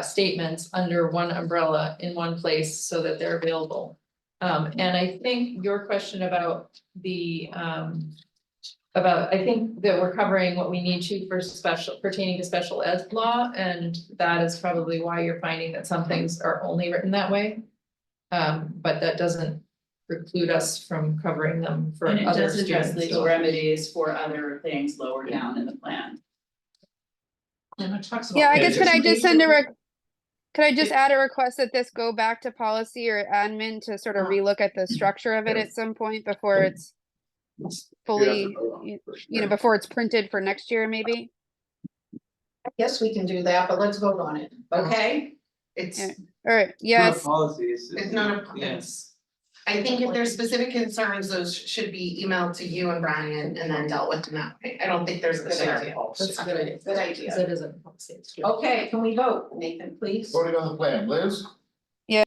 statements under one umbrella in one place so that they're available. And I think your question about I think that we're covering what we need to for pertaining to special ed law, and that is probably why you're finding that some things are only written that way. But that doesn't preclude us from covering them for And it other does address students. legal remedies for other things lower down in the plan. And it talks about. Yeah, I Yeah, guess could I just send could I just It- add a request that this go back to policy or admin to sort of relook at the structure of it at some point before it's fully, before it's printed for next year, maybe? Yes, we can do that, but let's vote on it, okay? It's, Yeah. All right, yes, Policies. it's not a, it's, I think if there's specific concerns, those should be emailed to you and Brian and then dealt with in that way. I don't think there's a Good idea. That's a good idea. Good idea. Because it isn't policy, it's true. Okay, can we vote, Nathan, please? voting on the plan, Liz? Yeah.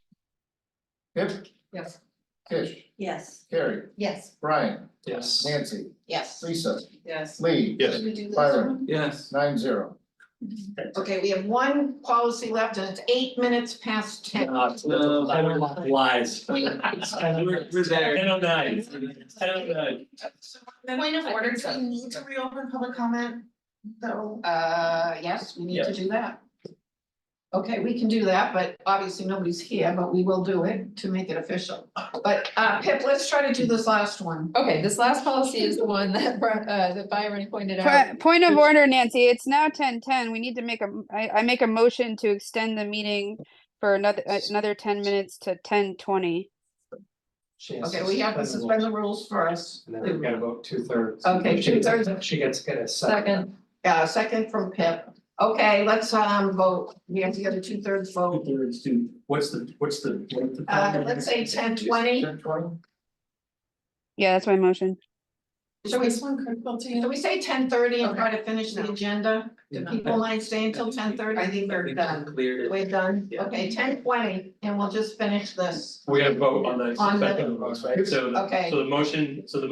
Pip, Yes. Tish, Yes. Carrie, Yes. Brian, Yes. Nancy, Yes. Lisa, Yes. Lee, Yes. Should we do this Byron. one? Yes. 9-0. Okay, we have one policy left and it's 8 minutes past 10. Lies. We're there. 10:09. 10:09. Point of order, do we need to reopen public comment? Though, Yes, we need to do that. Okay, we can do that, but obviously nobody's here, but we will do it to make it official. But Pip, let's try to do this last one. Okay, this last policy is the one that that Byron pointed out. Point of order, Nancy, it's now 10:10. We need to I make a motion to extend the meeting for another 10 minutes to 10:20. Okay, we have to suspend the rules first. And then we've got to vote 2/3. Okay, She gets- 2/3. She gets get a second. Second, Second from Pip. Okay, let's vote. We have to get a 2/3 vote. 2/3 to, what's the? Let's say 10:20. 10-20. Yeah, that's my motion. Should we, should we say 10:30 and try to finish the agenda? Do people mind staying till 10:30? I think they're done. Cleared it. We're done, okay, 10:20, and we'll just finish this. We gotta vote on the On the- suspension of the rules, right? Okay. So the motion, there's a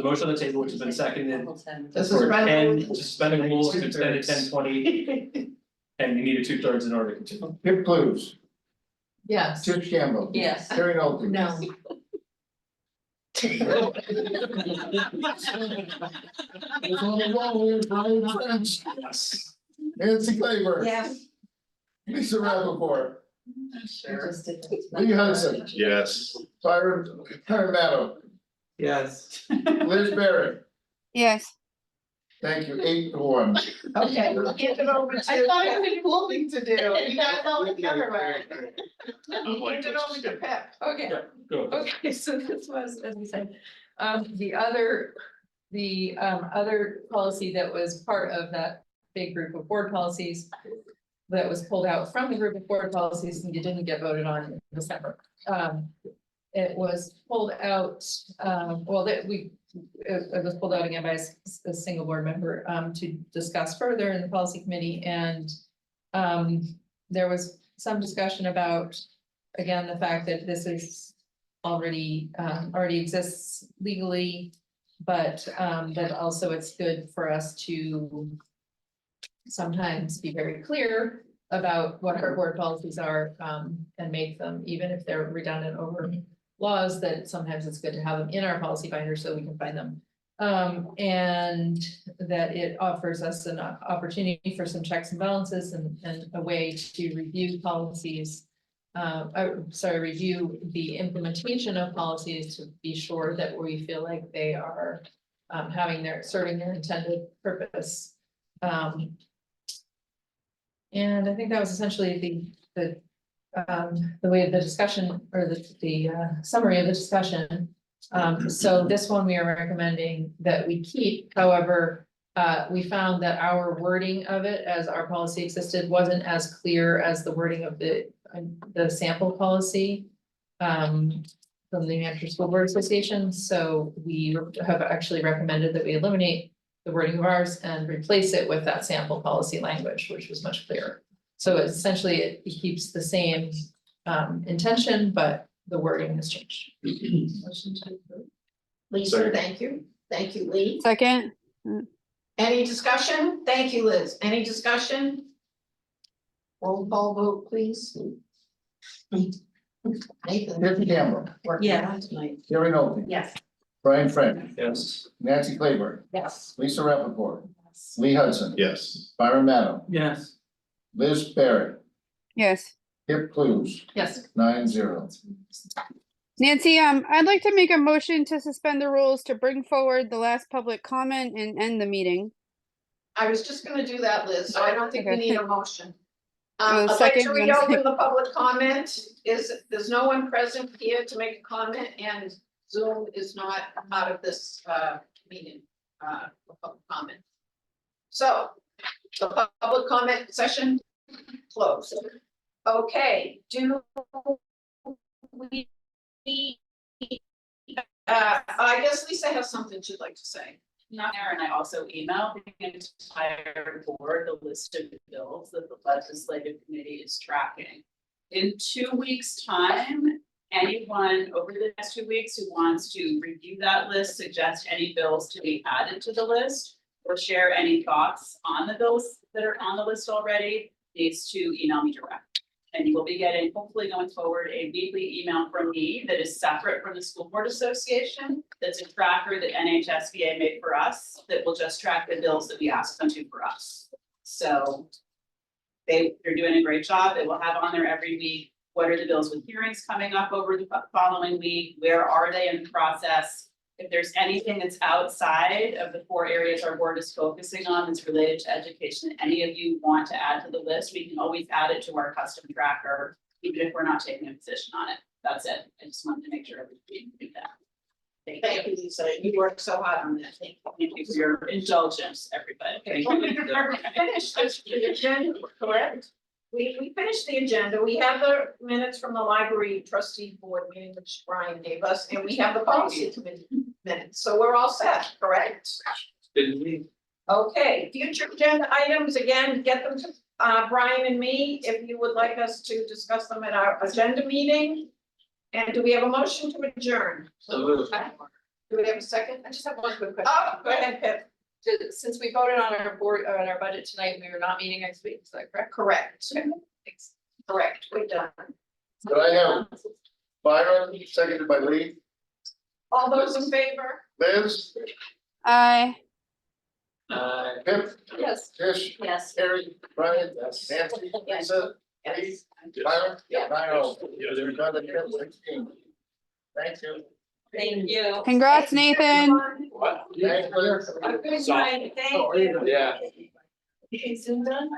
motion on the table which has been seconded This is for ten, resolution. to suspend the rules to extend it 10:20, and you need a 2/3 in order to continue. Kip Clues, Yes. Tip Campbell. Yes. Terry Nolte. No. It's on the wall, Brian French, Yes. Nancy Claiborne. Yes. Lisa Rappaport, Sure. Lee Hudson, Yes. Byron Maddow, Yes. Liz Barrett. Yes. Thank you, 8-1. Okay, we'll hand it over to. I thought it was a cool thing to do. You guys all together, right? Hand it over to Pep. Okay. Yeah, go. Okay, so this was, as we said, the other policy that was part of that big group of board policies that was pulled out from the group of board policies and you didn't get voted on in December. It was pulled out, it was pulled out again by a single board member, to discuss further in the policy committee, and there was some discussion about, again, the fact that this is already exists legally, but that also it's good for us to sometimes be very clear about what our board policies are, and make them, even if they're redundant over laws, that sometimes it's good to have them in our policy binder so we can find them. And that it offers us an opportunity for some checks and balances and a way to review policies. Review the implementation of policies to be sure that we feel like they are serving their intended purpose. And I think that was essentially the way of the discussion, or the summary of the discussion. So this one we are recommending that we keep, however, we found that our wording of it as our policy existed wasn't as clear as the wording of the sample policy from the New Hampshire School Board Association. So we have actually recommended that we eliminate the wording of ours and replace it with that sample policy language, which was much clearer. So essentially it keeps the same intention, but the wording has changed. Motion to approve. Lisa, Second. thank you. Thank you, Lee. Second. Any discussion? Thank you, Liz. Any discussion? Roll call vote, please. Nathan. Kip Campbell, working Yeah. on tonight. Terry Nolte, Yes. Brian French, Yes. Nancy Claiborne, Yes. Lisa Rappaport, Lee Hudson. Yes. Byron Maddow, Yes. Liz Barrett, Yes. Kip Clues, Yes. 9-0. Nancy, I'd like to make a motion to suspend the rules to bring forward the last public comment and end the meeting. I was just gonna do that, Liz, so I don't think we Okay. need a motion. Oh, I'd like second, to you wanna reopen the public comment. There's no one present here to make a comment, and Zoom is not out of this meeting, for public comment. So, the public comment session closed. Okay, do we? I guess Lisa has something she'd like to say. Not there, and I also emailed the entire board the list of bills that the legislative committee is tracking. In 2 weeks' time, anyone over the next 2 weeks who wants to review that list, suggest any bills to be added to the list, or share any thoughts on the bills that are on the list already, needs to email me direct. And you will be getting, hopefully going forward, a weekly email from me that is separate from the School Board Association. That's a tracker that NHSBA made for us, that will just track the bills that we ask them to for us. So they're doing a great job. They will have on there every week, what are the bills with hearings coming up over the following week? Where are they in the process? If there's anything that's outside of the 4 areas our board is focusing on that's related to education, any of you want to add to the list, we can always add it to our custom tracker, even if we're not taking a position on it. That's it. I just wanted to make sure everybody knew that. Thank you, Lisa. You worked so hard on that. Thank you. Thank you for your indulgence, everybody. Okay, Thank you. we're finished this agenda, correct? we finished the agenda, we have the minutes from the library trustee board meeting, which Brian gave us, and we have the policy committee minutes, so we're all set, correct? Good to me. Okay, future agenda items, again, get them to Brian and me, if you would like us to discuss them at our agenda meeting. And do we have a motion to adjourn? So moved. Do we have a second? I just have one quick question. Oh, go ahead, Pip. Since we voted on our board, on our budget tonight, we are not meeting next week, is that correct? Correct, Thanks. correct, we're done. Did I have Byron, seconded by Lee, All those in favor? Liz, Aye. Pip, Yes. Tish, Yes. Harry, Brian, Nancy, Lisa, Lee, Byron, Byron. You're done at 10:16. Thank you. Thank you. Congrats, Nathan. Thanks, Liz. A good night, thank you. Yeah. Okay, Zoom done?